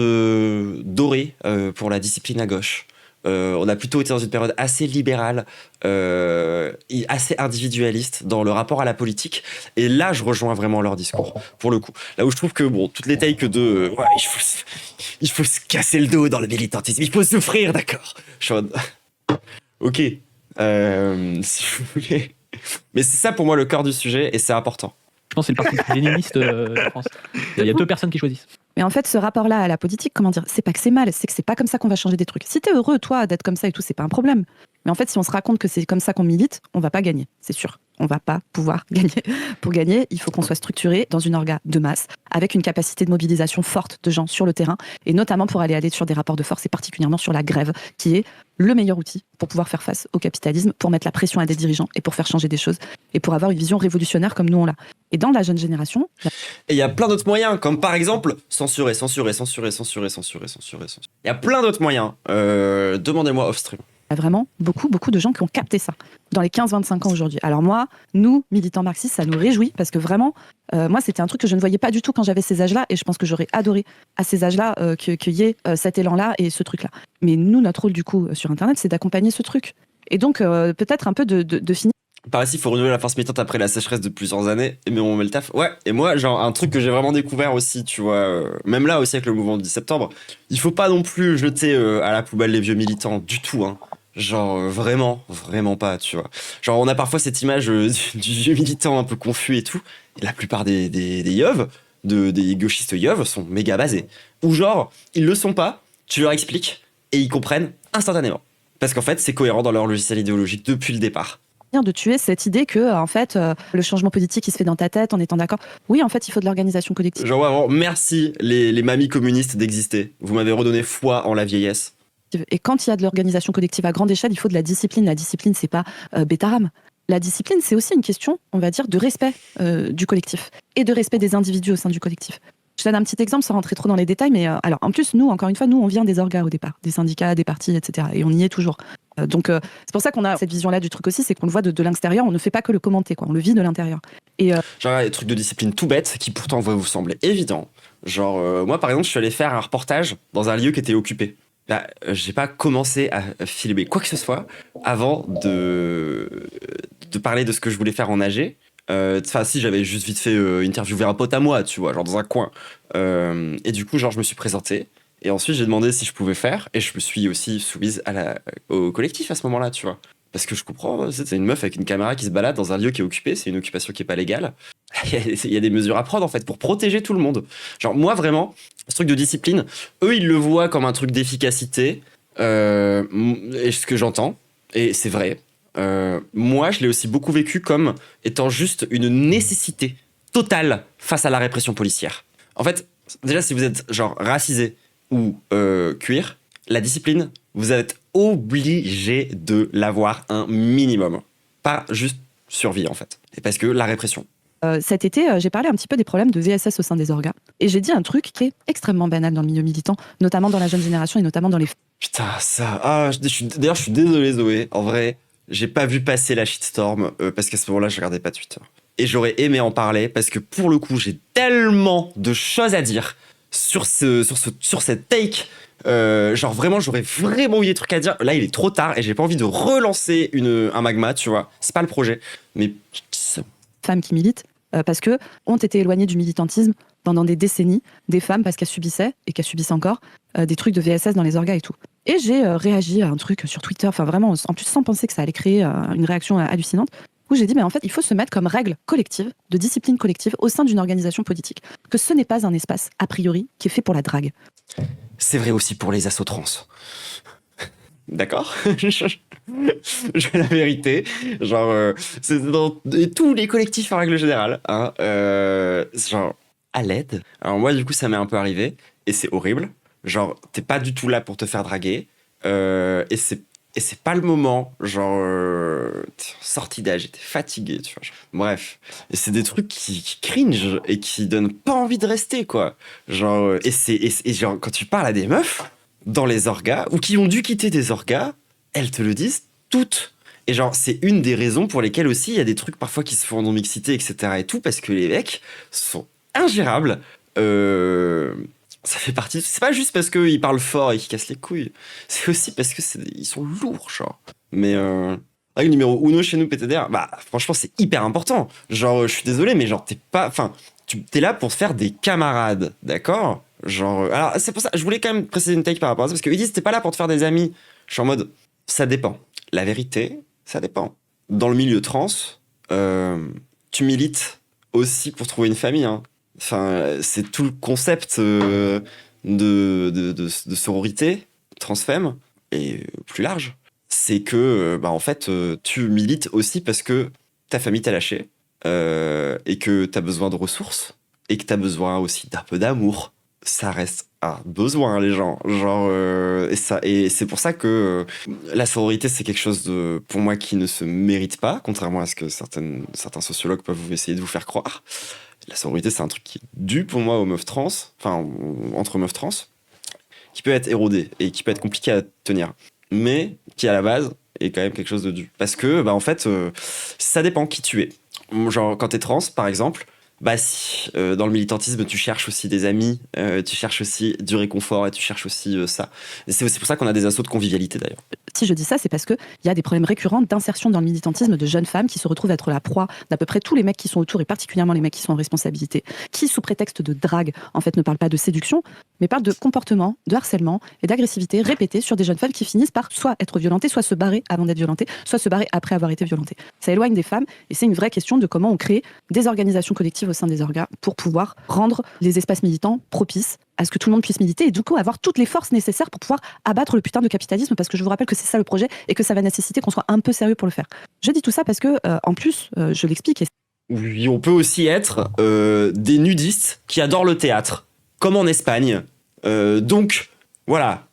dorée pour la discipline à gauche. On a plutôt été dans une période assez libérale, assez individualiste dans le rapport à la politique. Et là, je rejoins vraiment leur discours, pour le coup. Là où je trouve que, bon, toutes les takes de ouais, il faut se casser le dos dans le militantisme, il faut souffrir, d'accord. Je suis en mode, ok, si vous voulez. Mais c'est ça pour moi le cœur du sujet et c'est important. Je pense que c'est le parti léniniste de France. Il y a deux personnes qui choisissent. Mais en fait, ce rapport-là à la politique, comment dire, c'est pas que c'est mal, c'est que c'est pas comme ça qu'on va changer des trucs. Si t'es heureux, toi, d'être comme ça et tout, c'est pas un problème. Mais en fait, si on se raconte que c'est comme ça qu'on milite, on va pas gagner, c'est sûr. On va pas pouvoir gagner. Pour gagner, il faut qu'on soit structuré dans une orga de masse, avec une capacité de mobilisation forte de gens sur le terrain, et notamment pour aller sur des rapports de force, et particulièrement sur la grève, qui est le meilleur outil pour pouvoir faire face au capitalisme, pour mettre la pression à des dirigeants, et pour faire changer des choses, et pour avoir une vision révolutionnaire comme nous on l'a. Et dans la jeune génération... Et il y a plein d'autres moyens, comme par exemple censurer. Il y a plein d'autres moyens. Demandez-moi off-stream. Il y a vraiment beaucoup de gens qui ont capté ça dans les 15-25 ans aujourd'hui. Alors moi, nous, militants marxistes, ça nous réjouit parce que vraiment, moi, c'était un truc que je ne voyais pas du tout quand j'avais ces âges-là et je pense que j'aurais adoré à ces âges-là qu'il y ait cet élan-là et ce truc-là. Mais nous, notre rôle du coup sur Internet, c'est d'accompagner ce truc. Et donc, peut-être un peu de finir. Par ici, il faut renouveler la force militante après la sécheresse de plusieurs années, mais on met le taf. Ouais, et moi, genre, un truc que j'ai vraiment découvert aussi, tu vois, même là aussi avec le mouvement du 10 septembre, il faut pas non plus jeter à la poubelle les vieux militants du tout, hein. Genre, vraiment pas, tu vois. Genre, on a parfois cette image du vieux militant un peu confus et tout, et la plupart des yeuves, des gauchistes yeuves, sont méga basés. Ou genre, ils le sont pas, tu leur expliques, et ils comprennent instantanément. Parce qu'en fait, c'est cohérent dans leur logiciel idéologique depuis le départ. De tuer cette idée que en fait le changement politique il se fait dans ta tête en étant d'accord. Oui, en fait il faut de l'organisation collective. Genre vraiment merci les mamies communistes d'exister. Vous m'avez redonné foi en la vieillesse. Et quand il y a de l'organisation collective à grande échelle, il faut de la discipline. La discipline, c'est pas Bétaram. La discipline, c'est aussi une question, on va dire, de respect du collectif et de respect des individus au sein du collectif. Je donne un petit exemple sans rentrer trop dans les détails, mais alors en plus, nous, encore une fois, nous, on vient des orgas au départ, des syndicats, des partis, etc. Et on y est toujours. Donc c'est pour ça qu'on a cette vision-là du truc aussi, c'est qu'on le voit de l'extérieur, on ne fait pas que le commenter, quoi, on le vit de l'intérieur. Et genre des trucs de discipline tout bêtes qui pourtant vont vous sembler évidents. Genre moi par exemple, je suis allé faire un reportage dans un lieu qui était occupé. Bah, j'ai pas commencé à filmer quoi que ce soit avant de parler de ce que je voulais faire en AG. Enfin si, j'avais juste vite fait interviewer un pote à moi, tu vois, genre dans un coin. Et du coup, genre je me suis présenté. Et ensuite, j'ai demandé si je pouvais faire, et je me suis aussi soumise au collectif à ce moment-là, tu vois. Parce que je comprends, c'est une meuf avec une caméra qui se balade dans un lieu qui est occupé, c'est une occupation qui est pas légale. Il y a des mesures à prendre, en fait, pour protéger tout le monde. Genre, moi, vraiment, ce truc de discipline, eux, ils le voient comme un truc d'efficacité, et ce que j'entends, et c'est vrai. moi, je l'ai aussi beaucoup vécu comme étant juste une nécessité totale face à la répression policière. En fait, déjà, si vous êtes genre racisé ou cuir, la discipline, vous êtes obligé de l'avoir un minimum. Pas juste survie, en fait. Et parce que la répression. Cet été, j'ai parlé un petit peu des problèmes de VSS au sein des orgas. Et j'ai dit un truc qui est extrêmement banal dans le milieu militant, notamment dans la jeune génération et notamment dans les... Putain, ça... D'ailleurs, je suis désolé, Zoé. En vrai, j'ai pas vu passer la shitstorm parce qu'à ce moment-là, je regardais pas Twitter. Et j'aurais aimé en parler parce que pour le coup, j'ai tellement de choses à dire sur cette take. Genre vraiment, j'aurais vraiment eu des trucs à dire. Là, il est trop tard et j'ai pas envie de relancer un magma, tu vois. C'est pas le projet. Mais... femmes qui militent, parce que ont été éloignées du militantisme pendant des décennies, des femmes parce qu'elles subissaient, et qu'elles subissent encore, des trucs de VSS dans les orgas et tout. Et j'ai réagi à un truc sur Twitter, enfin vraiment, en plus sans penser que ça allait créer une réaction hallucinante, où j'ai dit, mais en fait, il faut se mettre comme règle collective, de discipline collective, au sein d'une organisation politique, que ce n'est pas un espace, a priori, qui est fait pour la drague. C'est vrai aussi pour les assos trans. D'accord. Je la vérité. Genre, c'est dans tous les collectifs en règle générale. Hein, genre, à l'aide. Alors moi, du coup, ça m'est un peu arrivé. Et c'est horrible. Genre, t'es pas du tout là pour te faire draguer. Et c'est pas le moment. Genre, t'es sorti d'âge, t'es fatigué, tu vois. Genre. Bref. Et c'est des trucs qui cringe et qui donnent pas envie de rester, quoi. Genre, et genre, quand tu parles à des meufs dans les orgas, ou qui ont dû quitter des orgas, elles te le disent toutes. Et genre, c'est une des raisons pour lesquelles aussi il y a des trucs parfois qui se font en non-mixité, etc. et tout, parce que les mecs sont ingérables. Ça fait partie... C'est pas juste parce qu'ils parlent fort et qu'ils cassent les couilles. C'est aussi parce que ils sont lourds, genre. Mais... Règle numéro 1 chez nous, PTDR, bah franchement, c'est hyper important. Genre, je suis désolé, mais genre, t'es pas... Enfin, t'es là pour te faire des camarades, d'accord? Genre... Alors, c'est pour ça, je voulais quand même préciser une take par rapport à ça, parce qu'ils disent, t'es pas là pour te faire des amis. Je suis en mode, ça dépend. La vérité, ça dépend. Dans le milieu trans, tu milites aussi pour trouver une famille. Hein. Enfin, c'est tout le concept de sororité, transfemme, et plus large. C'est que, en fait, tu milites aussi parce que ta famille t'a lâché, et que t'as besoin de ressources, et que t'as besoin aussi d'un peu d'amour. Ça reste un besoin, les gens. Genre, et c'est pour ça que la sororité, c'est quelque chose pour moi qui ne se mérite pas, contrairement à ce que certains sociologues peuvent essayer de vous faire croire. La sororité, c'est un truc qui est dû pour moi aux meufs trans, enfin, entre meufs trans, qui peut être érodé et qui peut être compliqué à tenir, mais qui, à la base, est quand même quelque chose de dû. Parce que, en fait, ça dépend qui tu es. Genre, quand t'es trans, par exemple, si dans le militantisme tu cherches aussi des amis, tu cherches aussi du réconfort et tu cherches aussi ça. Et c'est aussi pour ça qu'on a des assos de convivialité d'ailleurs. Si je dis ça, c'est parce qu'il y a des problèmes récurrents d'insertion dans le militantisme de jeunes femmes qui se retrouvent être la proie d'à peu près tous les mecs qui sont autour, et particulièrement les mecs qui sont en responsabilité, qui sous prétexte de drague, en fait ne parlent pas de séduction, mais parlent de comportement, de harcèlement et d'agressivité répétée sur des jeunes femmes qui finissent par soit être violentées, soit se barrer avant d'être violentées, soit se barrer après avoir été violentées. Ça éloigne des femmes et c'est une vraie question de comment on crée des organisations collectives au sein des orgas pour pouvoir rendre les espaces militants propices à ce que tout le monde puisse militer et du coup avoir toutes les forces nécessaires pour pouvoir abattre le putain de capitalisme, parce que je vous rappelle que c'est ça le projet et que ça va nécessiter qu'on soit un peu sérieux pour le faire. Je dis tout ça parce que, en plus, je l'explique. Oui, on peut aussi être des nudistes qui adorent le théâtre, comme en Espagne. Donc, voilà.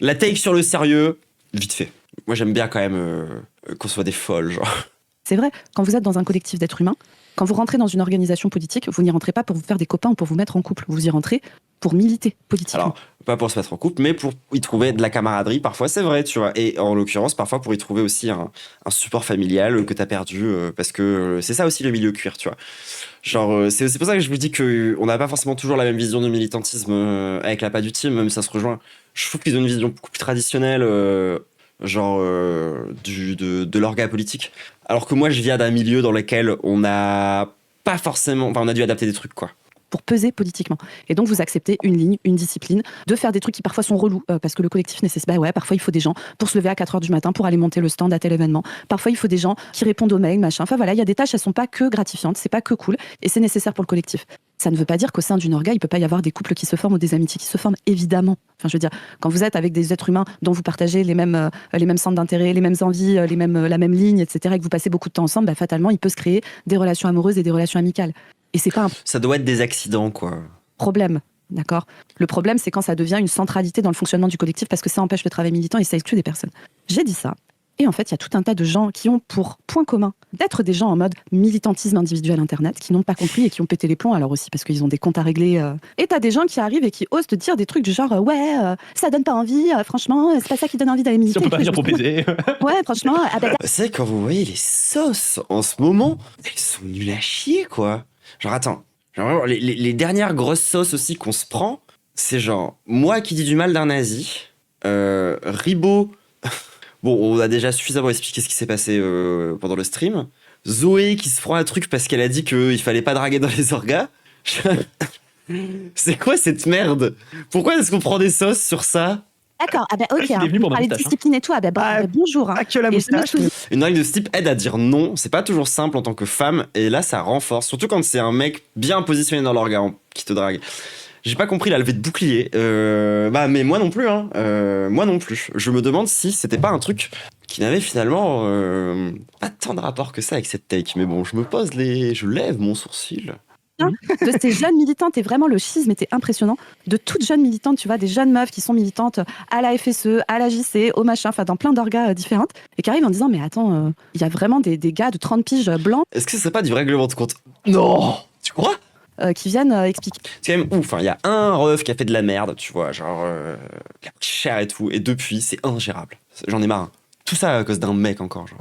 La take sur le sérieux, vite fait. Moi, j'aime bien quand même qu'on soit des folles, genre. C'est vrai, quand vous êtes dans un collectif d'êtres humains, quand vous rentrez dans une organisation politique, vous n'y rentrez pas pour vous faire des copains ou pour vous mettre en couple. Vous y rentrez pour militer politiquement. Alors, pas pour se mettre en couple, mais pour y trouver de la camaraderie. Parfois, c'est vrai, tu vois. Et en l'occurrence, parfois pour y trouver aussi un support familial que t'as perdu. Parce que c'est ça aussi le milieu queer, tu vois. Genre, c'est pour ça que je vous dis qu'on n'a pas forcément toujours la même vision du militantisme avec la pas du team, même si ça se rejoint. Je trouve qu'ils ont une vision beaucoup plus traditionnelle, de l'orga politique. Alors que moi, je viens d'un milieu dans lequel on n'a pas forcément... Enfin, on a dû adapter des trucs, quoi. pour peser politiquement. Et donc, vous acceptez une ligne, une discipline, de faire des trucs qui parfois sont relous, parce que le collectif nécessite, parfois il faut des gens pour se lever à 4h du matin pour aller monter le stand à tel événement. Parfois, il faut des gens qui répondent aux mails, machin. Enfin voilà, il y a des tâches, elles sont pas que gratifiantes, c'est pas que cool, et c'est nécessaire pour le collectif. Ça ne veut pas dire qu'au sein d'une orga, il peut pas y avoir des couples qui se forment ou des amitiés qui se forment, évidemment. Enfin, je veux dire, quand vous êtes avec des êtres humains dont vous partagez les mêmes centres d'intérêt, les mêmes envies, la même ligne, etc., et que vous passez beaucoup de temps ensemble, fatalement, il peut se créer des relations amoureuses et des relations amicales. Et c'est pas un Ça doit être des accidents, quoi. problème. D'accord. Le problème, c'est quand ça devient une centralité dans le fonctionnement du collectif parce que ça empêche le travail militant et ça exclut des personnes. J'ai dit ça. Et en fait, il y a tout un tas de gens qui ont pour point commun d'être des gens en mode militantisme individuel Internet, qui n'ont pas compris et qui ont pété les plombs, alors aussi parce qu'ils ont des comptes à régler. Et t'as des gens qui arrivent et qui osent te dire des trucs du genre ça donne pas envie, franchement, c'est pas ça qui donne envie d'aller militer. Si on peut pas venir pour baiser. Ouais, franchement, C'est vrai, quand vous voyez les sauces en ce moment, elles sont nulles à chier, quoi. Genre, attends. Genre, vraiment, les dernières grosses sauces aussi qu'on se prend, c'est genre, moi qui dis du mal d'un nazi, Ribot. Bon, on a déjà suffisamment expliqué ce qui s'est passé pendant le stream. Zoé qui se prend un truc parce qu'elle a dit qu'il fallait pas draguer dans les orgas. C'est quoi cette merde? Pourquoi est-ce qu'on prend des sauces sur ça? d'accord, ok, Il est venu pour ma parler de moustache, discipline et tout, bonjour. Pas que la Et je me moustache. souviens- Une règle de ce type aide à dire non. C'est pas toujours simple en tant que femme. Et là, ça renforce. Surtout quand c'est un mec bien positionné dans l'orga qui te drague. J'ai pas compris la levée de bouclier. Mais moi non plus. Moi non plus. Je me demande si c'était pas un truc qui n'avait finalement pas tant de rapport que ça avec cette take. Mais bon, je lève mon sourcil. de ces jeunes militantes, et vraiment le schisme était impressionnant, de toutes jeunes militantes, tu vois, des jeunes meufs qui sont militantes à la FSE, à la JC, au machin, enfin dans plein d'orgas différentes, et qui arrivent en disant mais attends, il y a vraiment des gars de 30 piges blancs Est-ce que c'est pas du règlement de compte? Non. Tu crois? qui viennent expliquer. C'est quand même ouf. Il y a un ref qui a fait de la merde, tu vois, genre qui a pris cher et tout, et depuis c'est ingérable. J'en ai marre. Tout ça à cause d'un mec encore, genre.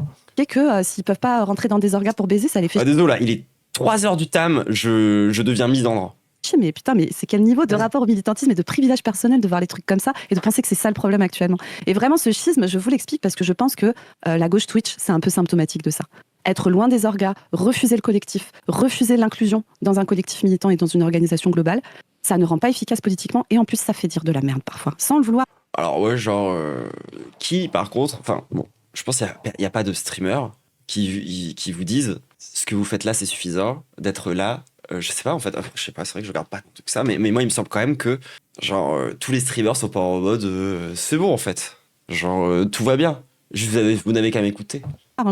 Que s'ils peuvent pas rentrer dans des orgas pour baiser, ça les fait Désolé, là, il est 3h du tam, je deviens misandre. chier, mais putain, mais c'est quel niveau de rapport au militantisme et de privilège personnel de voir les trucs comme ça et de penser que c'est ça le problème actuellement. Et vraiment, ce schisme, je vous l'explique parce que je pense que la gauche Twitch, c'est un peu symptomatique de ça. Être loin des orgas, refuser le collectif, refuser l'inclusion dans un collectif militant et dans une organisation globale, ça ne rend pas efficace politiquement et en plus, ça fait dire de la merde parfois, sans le vouloir. Alors ouais, genre, qui par contre, enfin bon, je pense qu'il n'y a pas de streamers qui vous disent ce que vous faites là, c'est suffisant, d'être là. Je sais pas en fait, je sais pas, c'est vrai que je regarde pas tout ça, mais moi il me semble quand même que genre tous les streamers sont pas en mode c'est bon en fait, genre tout va bien, vous n'avez qu'à m'écouter.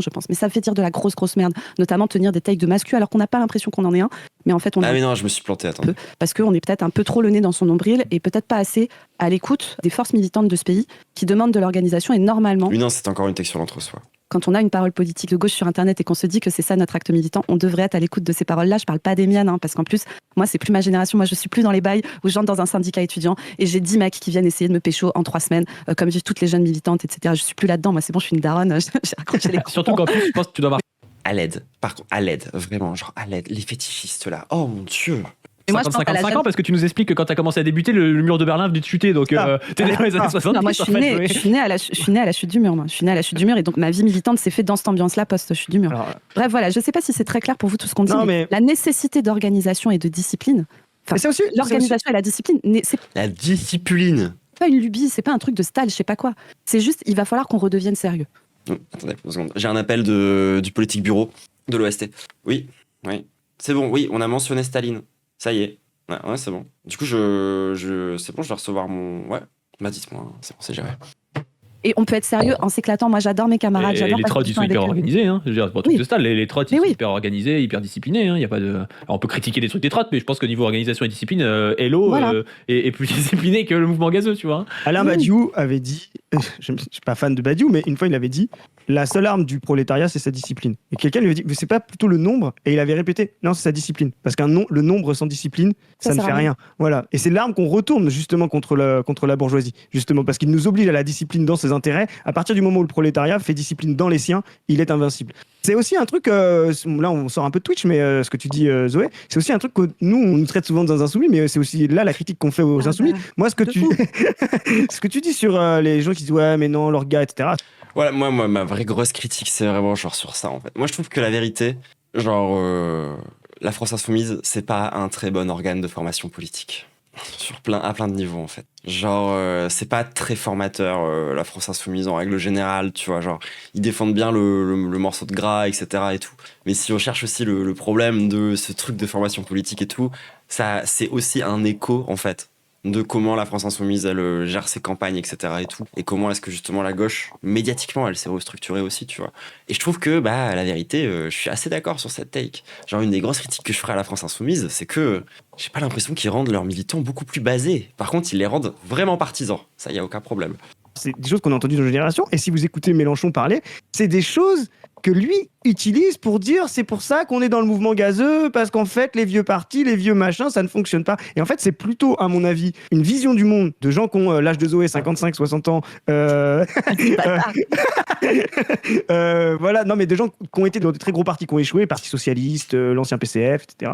Je pense, mais ça fait dire de la grosse merde, notamment tenir des takes de mascu alors qu'on n'a pas l'impression qu'on en est un, mais en fait on mais non, je me suis planté, attends. Parce qu'on est peut-être un peu trop le nez dans son nombril et peut-être pas assez à l'écoute des forces militantes de ce pays qui demandent de l'organisation et normalement, Oui, non, c'est encore une texture l'entre-soi. quand on a une parole politique de gauche sur Internet et qu'on se dit que c'est ça notre acte militant, on devrait être à l'écoute de ces paroles-là. Je parle pas des miennes, parce qu'en plus, moi, c'est plus ma génération. Moi, je suis plus dans les bails où j'entre dans un syndicat étudiant et j'ai 10 mecs qui viennent essayer de me pécho en 3 semaines, comme vivent toutes les jeunes militantes, etc. Je suis plus là-dedans. Moi, c'est bon, je suis une daronne. J'ai raccroché les Surtout qu'en plus, je pense que tu dois avoir À l'aide, par contre, à l'aide, vraiment, genre à l'aide, les fétichistes là, oh mon dieu. Et moi, je pense à la 55 jeune- ans parce que tu nous expliques que quand t'as commencé à débuter, le mur de Berlin venait de chuter, donc t'es né dans les années 70. Non, moi, je suis née à la chute du mur. Moi, je suis née à la chute du mur et donc ma vie militante s'est faite dans cette ambiance-là post-chute du mur. Alors, Bref, voilà, je sais pas si c'est très clair pour vous tout ce qu'on dit, Non, mais mais- la nécessité d'organisation et de discipline. mais c'est aussi, L'organisation et la discipline, c'est La discipline. pas une lubie, c'est pas un truc de style, je sais pas quoi. C'est juste, il va falloir qu'on redevienne sérieux. Attendez, une seconde. J'ai un appel du politique bureau de l'OST. Oui. C'est bon, oui, on a mentionné Staline. Ça y est. Ouais, c'est bon. Du coup, c'est bon, je vais recevoir mon... Ouais, bah dites-moi, c'est bon, c'est géré. Et on peut être sérieux en s'éclatant. Moi, j'adore mes camarades. Et J'adore les passer trots, du ils temps sont hyper avec eux. organisés. Hein. Je veux dire, pour tout Oui. ce stade, les trots, ils Mais sont oui. hyper organisés, hyper disciplinés. Hein. Y a pas de... Alors, on peut critiquer des trucs des trots, mais je pense que niveau organisation et discipline, Hello Voilà. est plus discipliné que le mouvement gazeux, tu vois. Alain Oui. Badiou avait dit, je ne suis pas fan de Badiou, mais une fois il avait dit, la seule arme du prolétariat c'est sa discipline. Et quelqu'un lui a dit, mais c'est pas plutôt le nombre? Et il avait répété, non c'est sa discipline. Parce le nombre sans discipline, ça ne sert fait à rien. Voilà. Et c'est l'arme qu'on retourne justement contre la bourgeoisie. Justement, parce qu'il nous oblige à la discipline dans ses intérêts. À partir du moment où le prolétariat fait discipline dans les siens, il est invincible. C'est aussi un truc, là on sort un peu de Twitch, mais ce que tu dis Zoé, c'est aussi un truc que nous on nous traite souvent dans insoumis, mais c'est aussi là la critique qu'on fait aux insoumis. Moi ce que de tu fou. ce que tu dis sur les gens qui disent ouais mais non leur gars etc. Voilà, moi, ma vraie grosse critique, c'est vraiment genre sur ça, en fait. Moi, je trouve que la vérité, genre, la France Insoumise, c'est pas un très bon organe de formation politique. À plein de niveaux, en fait. Genre, c'est pas très formateur, la France Insoumise, en règle générale, tu vois. Genre, ils défendent bien le morceau de gras, etc. et tout. Mais si on cherche aussi le problème de ce truc de formation politique et tout, ça, c'est aussi un écho, en fait, de comment la France Insoumise, elle gère ses campagnes, etc. et tout. Et comment est-ce que, justement, la gauche, médiatiquement, elle s'est restructurée aussi, tu vois. Et je trouve que, la vérité, je suis assez d'accord sur cette take. Genre, une des grosses critiques que je ferais à la France Insoumise, c'est que j'ai pas l'impression qu'ils rendent leurs militants beaucoup plus basés. Par contre, ils les rendent vraiment partisans. Ça, y a aucun problème. C'est des choses qu'on a entendues dans nos générations. Et si vous écoutez Mélenchon parler, c'est des choses que lui utilise pour dire c'est pour ça qu'on est dans le mouvement gazeux, parce qu'en fait, les vieux partis, les vieux machins, ça ne fonctionne pas. Et en fait, c'est plutôt, à mon avis, une vision du monde de gens qui ont l'âge de Zoé, 55, 60 ans. Voilà, non, mais de gens qui ont été dans de très gros partis qui ont échoué, Parti Socialiste, l'ancien PCF, etc.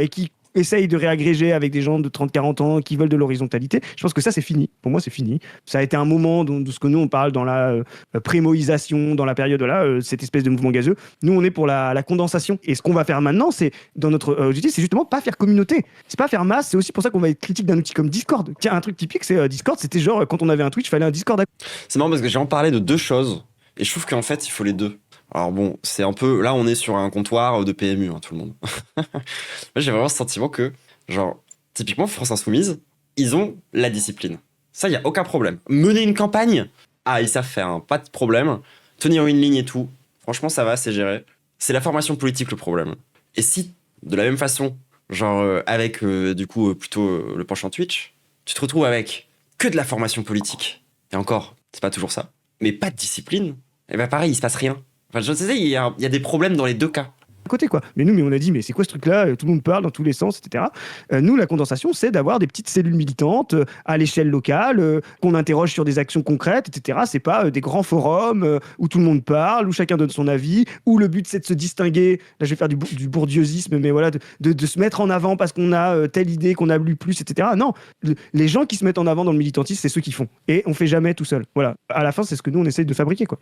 Et qui essayent de réagréger avec des gens de 30-40 ans qui veulent de l'horizontalité. Je pense que ça, c'est fini. Pour moi, c'est fini. Ça a été un moment de ce que nous, on parle dans la prémoïsation, dans la période là, cette espèce de mouvement gazeux. Nous, on est pour la condensation. Et ce qu'on va faire maintenant, c'est, dans notre objectif, c'est justement pas faire communauté. C'est pas faire masse. C'est aussi pour ça qu'on va être critique d'un outil comme Discord. Tiens, un truc typique, c'est Discord, c'était genre, quand on avait un Twitch, il fallait un Discord. C'est marrant parce que j'ai en parlé de deux choses. Et je trouve qu'en fait, il faut les deux. Alors bon, c'est un peu... Là, on est sur un comptoir de PMU, tout le monde. Moi, j'ai vraiment ce sentiment que, genre, typiquement, France Insoumise, ils ont la discipline. Ça, il n'y a aucun problème. Mener une campagne, ils savent faire, hein, pas de problème. Tenir une ligne et tout, franchement, ça va, c'est géré. C'est la formation politique, le problème. Et si, de la même façon, genre, avec, du coup, plutôt le penchant Twitch, tu te retrouves avec que de la formation politique, et encore, c'est pas toujours ça, mais pas de discipline, et pareil, il se passe rien. Enfin, je sais, il y a des problèmes dans les deux cas. Côté quoi. Mais on a dit mais c'est quoi ce truc là, tout le monde parle dans tous les sens, etc. Nous, la condensation, c'est d'avoir des petites cellules militantes à l'échelle locale, qu'on interroge sur des actions concrètes, etc. C'est pas des grands forums où tout le monde parle, où chacun donne son avis, où le but c'est de se distinguer, là je vais faire du bourdieusisme, mais voilà, de se mettre en avant parce qu'on a telle idée qu'on a lu plus, etc. Non, les gens qui se mettent en avant dans le militantisme, c'est ceux qui font, et on fait jamais tout seul. Voilà, à la fin c'est ce que nous on essaye de fabriquer quoi.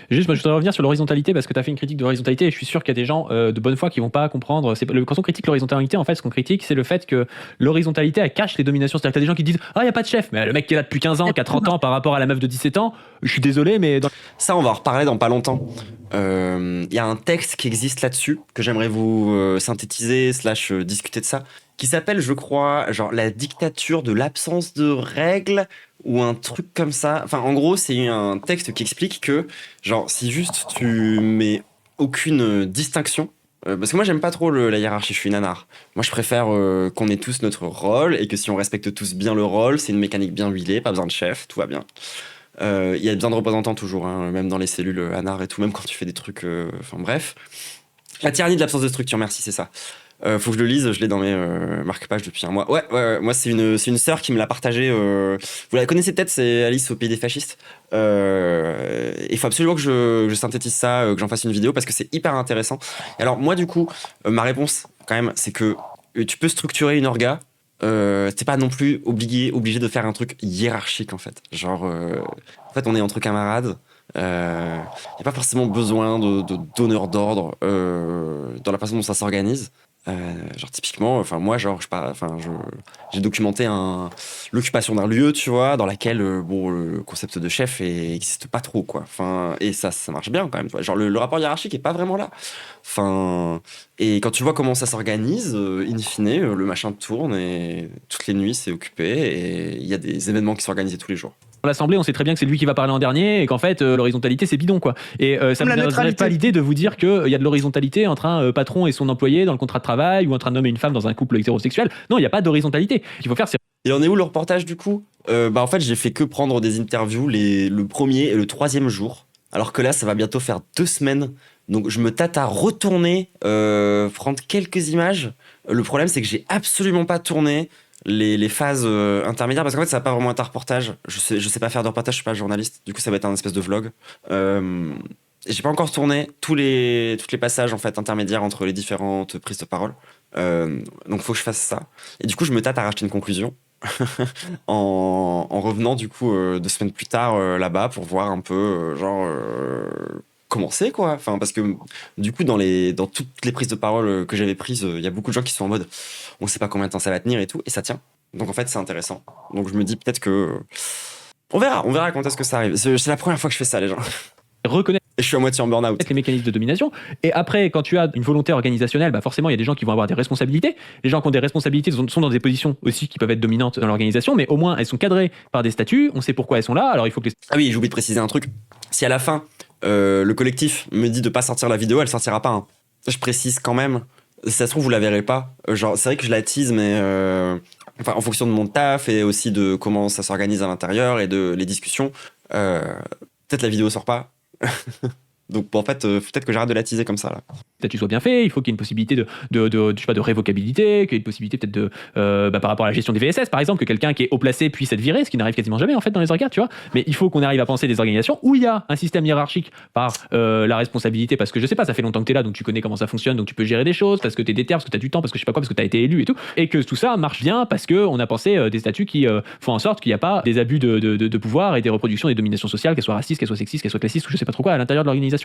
Juste, moi je voudrais revenir sur l'horizontalité parce que tu as fait une critique de l'horizontalité et je suis sûr qu'il y a des gens de bonne foi qui vont pas comprendre. Quand on critique l'horizontalité, en fait, ce qu'on critique, c'est le fait que l'horizontalité, elle cache les dominations. C'est-à-dire que t'as des gens qui disent il y a pas de chef, mais le mec qui est là depuis 15 ans, qui a 30 ans par rapport à la meuf de 17 ans, je suis désolé, mais ça, on va en reparler dans pas longtemps. Il y a un texte qui existe là-dessus que j'aimerais vous synthétiser / discuter de ça, qui s'appelle, je crois, genre la dictature de l'absence de règles ou un truc comme ça. Enfin, en gros, c'est un texte qui explique que, genre, si juste tu mets aucune distinction, parce que moi j'aime pas trop la hiérarchie, je suis nanar. Moi je préfère qu'on ait tous notre rôle et que si on respecte tous bien le rôle, c'est une mécanique bien huilée, pas besoin de chef, tout va bien. Il y a besoin de représentants toujours, hein, même dans les cellules ANAR et tout, même quand tu fais des trucs... Enfin bref. La tyrannie de l'absence de structure, merci, c'est ça. Faut que je le lise, je l'ai dans mes marque-pages depuis un mois. Ouais, moi c'est une sœur qui me l'a partagé. Vous la connaissez peut-être, c'est Alice au pays des fascistes. Il faut absolument que je synthétise ça, que j'en fasse une vidéo parce que c'est hyper intéressant. Et alors moi du coup, ma réponse quand même, c'est que tu peux structurer une orga. T'es pas non plus obligé de faire un truc hiérarchique en fait. Genre, en fait on est entre camarades. Y a pas forcément besoin de donneur d'ordre dans la façon dont ça s'organise. Genre typiquement, enfin moi genre j'ai documenté l'occupation d'un lieu, tu vois, dans laquelle le concept de chef existe pas trop quoi. Enfin et ça marche bien quand même. Tu vois. Genre le rapport hiérarchique est pas vraiment là. Enfin et quand tu vois comment ça s'organise, in fine le machin tourne et toutes les nuits c'est occupé et il y a des événements qui s'organisent tous les jours. L'Assemblée, on sait très bien que c'est lui qui va parler en dernier et qu'en fait l'horizontalité c'est bidon quoi. Et ça me donnerait pas l'idée de vous dire qu'il y a de l'horizontalité entre un patron et son employé dans le contrat de travail ou entre un homme et une femme dans un couple hétérosexuel. Non, il n'y a pas d'horizontalité. Ce qu'il faut faire c'est... Et on est où le reportage du coup en fait j'ai fait que prendre des interviews le premier et le troisième jour, alors que là ça va bientôt faire 2 semaines. Donc je me tâte à retourner prendre quelques images. Le problème c'est que j'ai absolument pas tourné les phases intermédiaires parce qu'en fait ça va pas vraiment être un reportage. Je sais pas faire de reportage, je suis pas journaliste, du coup ça va être un espèce de vlog. J'ai pas encore tourné tous les passages en fait intermédiaires entre les différentes prises de parole, donc faut que je fasse ça et du coup je me tâte à racheter une conclusion en revenant du coup 2 semaines plus tard là-bas pour voir un peu commencer, quoi. Enfin, parce que du coup, dans toutes les prises de parole que j'avais prises, il y a beaucoup de gens qui sont en mode on sait pas combien de temps ça va tenir et tout, et ça tient. Donc en fait, c'est intéressant. Donc je me dis peut-être que. On verra quand est-ce que ça arrive. C'est la première fois que je fais ça, les gens. Reconnaître Et je suis à moitié en burn-out. les mécanismes de domination. Et après, quand tu as une volonté organisationnelle, bah forcément, il y a des gens qui vont avoir des responsabilités. Les gens qui ont des responsabilités sont dans des positions aussi qui peuvent être dominantes dans l'organisation, mais au moins, elles sont cadrées par des statuts, on sait pourquoi elles sont là, alors il faut que les... Ah oui, j'ai oublié de préciser un truc. Si à la fin, le collectif me dit de pas sortir la vidéo, elle sortira pas. Hein. Je précise quand même. Si ça se trouve, vous la verrez pas. Genre, c'est vrai que je la tease, mais enfin, en fonction de mon taf et aussi de comment ça s'organise à l'intérieur et de les discussions, peut-être la vidéo sort pas. Donc en fait, peut-être que j'arrête de la teaser comme ça là. statut soit bien fait, il faut qu'il y ait une possibilité je sais pas, de révocabilité, qu'il y ait une possibilité peut-être par rapport à la gestion des VSS par exemple, que quelqu'un qui est haut placé puisse être viré, ce qui n'arrive quasiment jamais en fait dans les organes, tu vois. Mais il faut qu'on arrive à penser des organisations où il y a un système hiérarchique par la responsabilité, parce que je sais pas, ça fait longtemps que t'es là, donc tu connais comment ça fonctionne, donc tu peux gérer des choses, parce que t'es déter, parce que t'as du temps, parce que je sais pas quoi, parce que t'as été élu et tout, et que tout ça marche bien parce que on a pensé des statuts qui font en sorte qu'il n'y a pas des abus de pouvoir et des reproductions des dominations sociales, qu'elles soient racistes, qu'elles soient sexistes, qu'elles soient classistes ou je sais pas trop quoi à l'intérieur de l'organisation.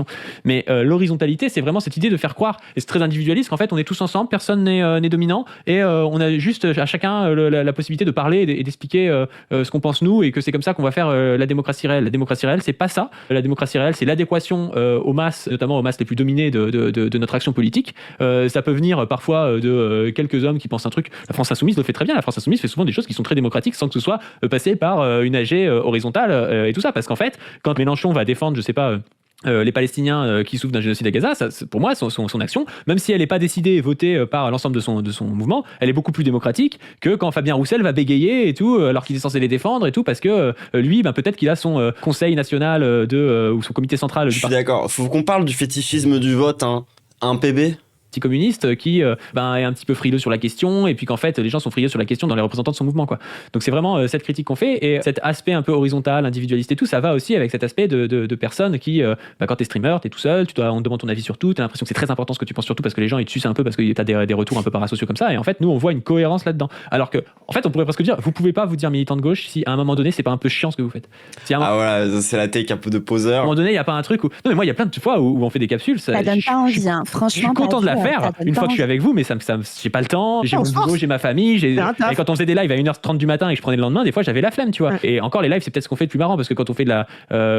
Mais l'horizontalité, c'est vraiment cette idée de faire croire, et c'est très individualiste, qu'en fait on est tous ensemble, personne n'est dominant, et on a juste à chacun la possibilité de parler et d'expliquer ce qu'on pense nous, et que c'est comme ça qu'on va faire la démocratie réelle. La démocratie réelle, c'est pas ça. La démocratie réelle, c'est l'adéquation aux masses, notamment aux masses les plus dominées de notre action politique. Ça peut venir parfois de quelques hommes qui pensent un truc. La France Insoumise le fait très bien. La France Insoumise fait souvent des choses qui sont très démocratiques sans que ce soit passé par une AG horizontale et tout ça. Parce qu'en fait, quand Mélenchon va défendre, je sais pas, les Palestiniens qui souffrent d'un génocide à Gaza, ça, pour moi, son action, même si elle n'est pas décidée et votée par l'ensemble de son mouvement, elle est beaucoup plus démocratique que quand Fabien Roussel va bégayer et tout, alors qu'il est censé les défendre et tout, parce que lui, peut-être qu'il a son conseil national ou son comité central Je du suis d'accord. Faut qu'on parle du fétichisme du vote, hein. Un PB. Parti communiste qui est un petit peu frileux sur la question, et puis qu'en fait les gens sont frileux sur la question dans les représentants de son mouvement, quoi. Donc c'est vraiment cette critique qu'on fait, et cet aspect un peu horizontal, individualiste et tout, ça va aussi avec cet aspect de personnes qui quand t'es streamer, t'es tout seul, on te demande ton avis sur tout, t'as l'impression que c'est très important ce que tu penses sur tout, parce que les gens ils te sucent un peu parce que t'as des retours un peu parasociaux comme ça, et en fait nous on voit une cohérence là-dedans, alors que en fait on pourrait presque dire vous pouvez pas vous dire militant de gauche si à un moment donné c'est pas un peu chiant ce que vous faites. Si Ah voilà, c'est la take un peu de à un poseur. moment donné il y a pas un truc où non mais moi il y a plein de fois où on fait des capsules, Ça donne pas envie, hein. je Franchement. suis content de la faire ça donne une pas fois que je suis avec vous, mais j'ai pas le temps, j'ai on mon se boulot, force. j'ai ma famille, C'est un taf. et quand on faisait des lives à 1h30 du matin et que je prenais le lendemain, des fois j'avais la flemme, tu vois. Ouais. Et encore les lives, c'est peut-être ce qu'on fait le plus marrant, parce que quand on fait de la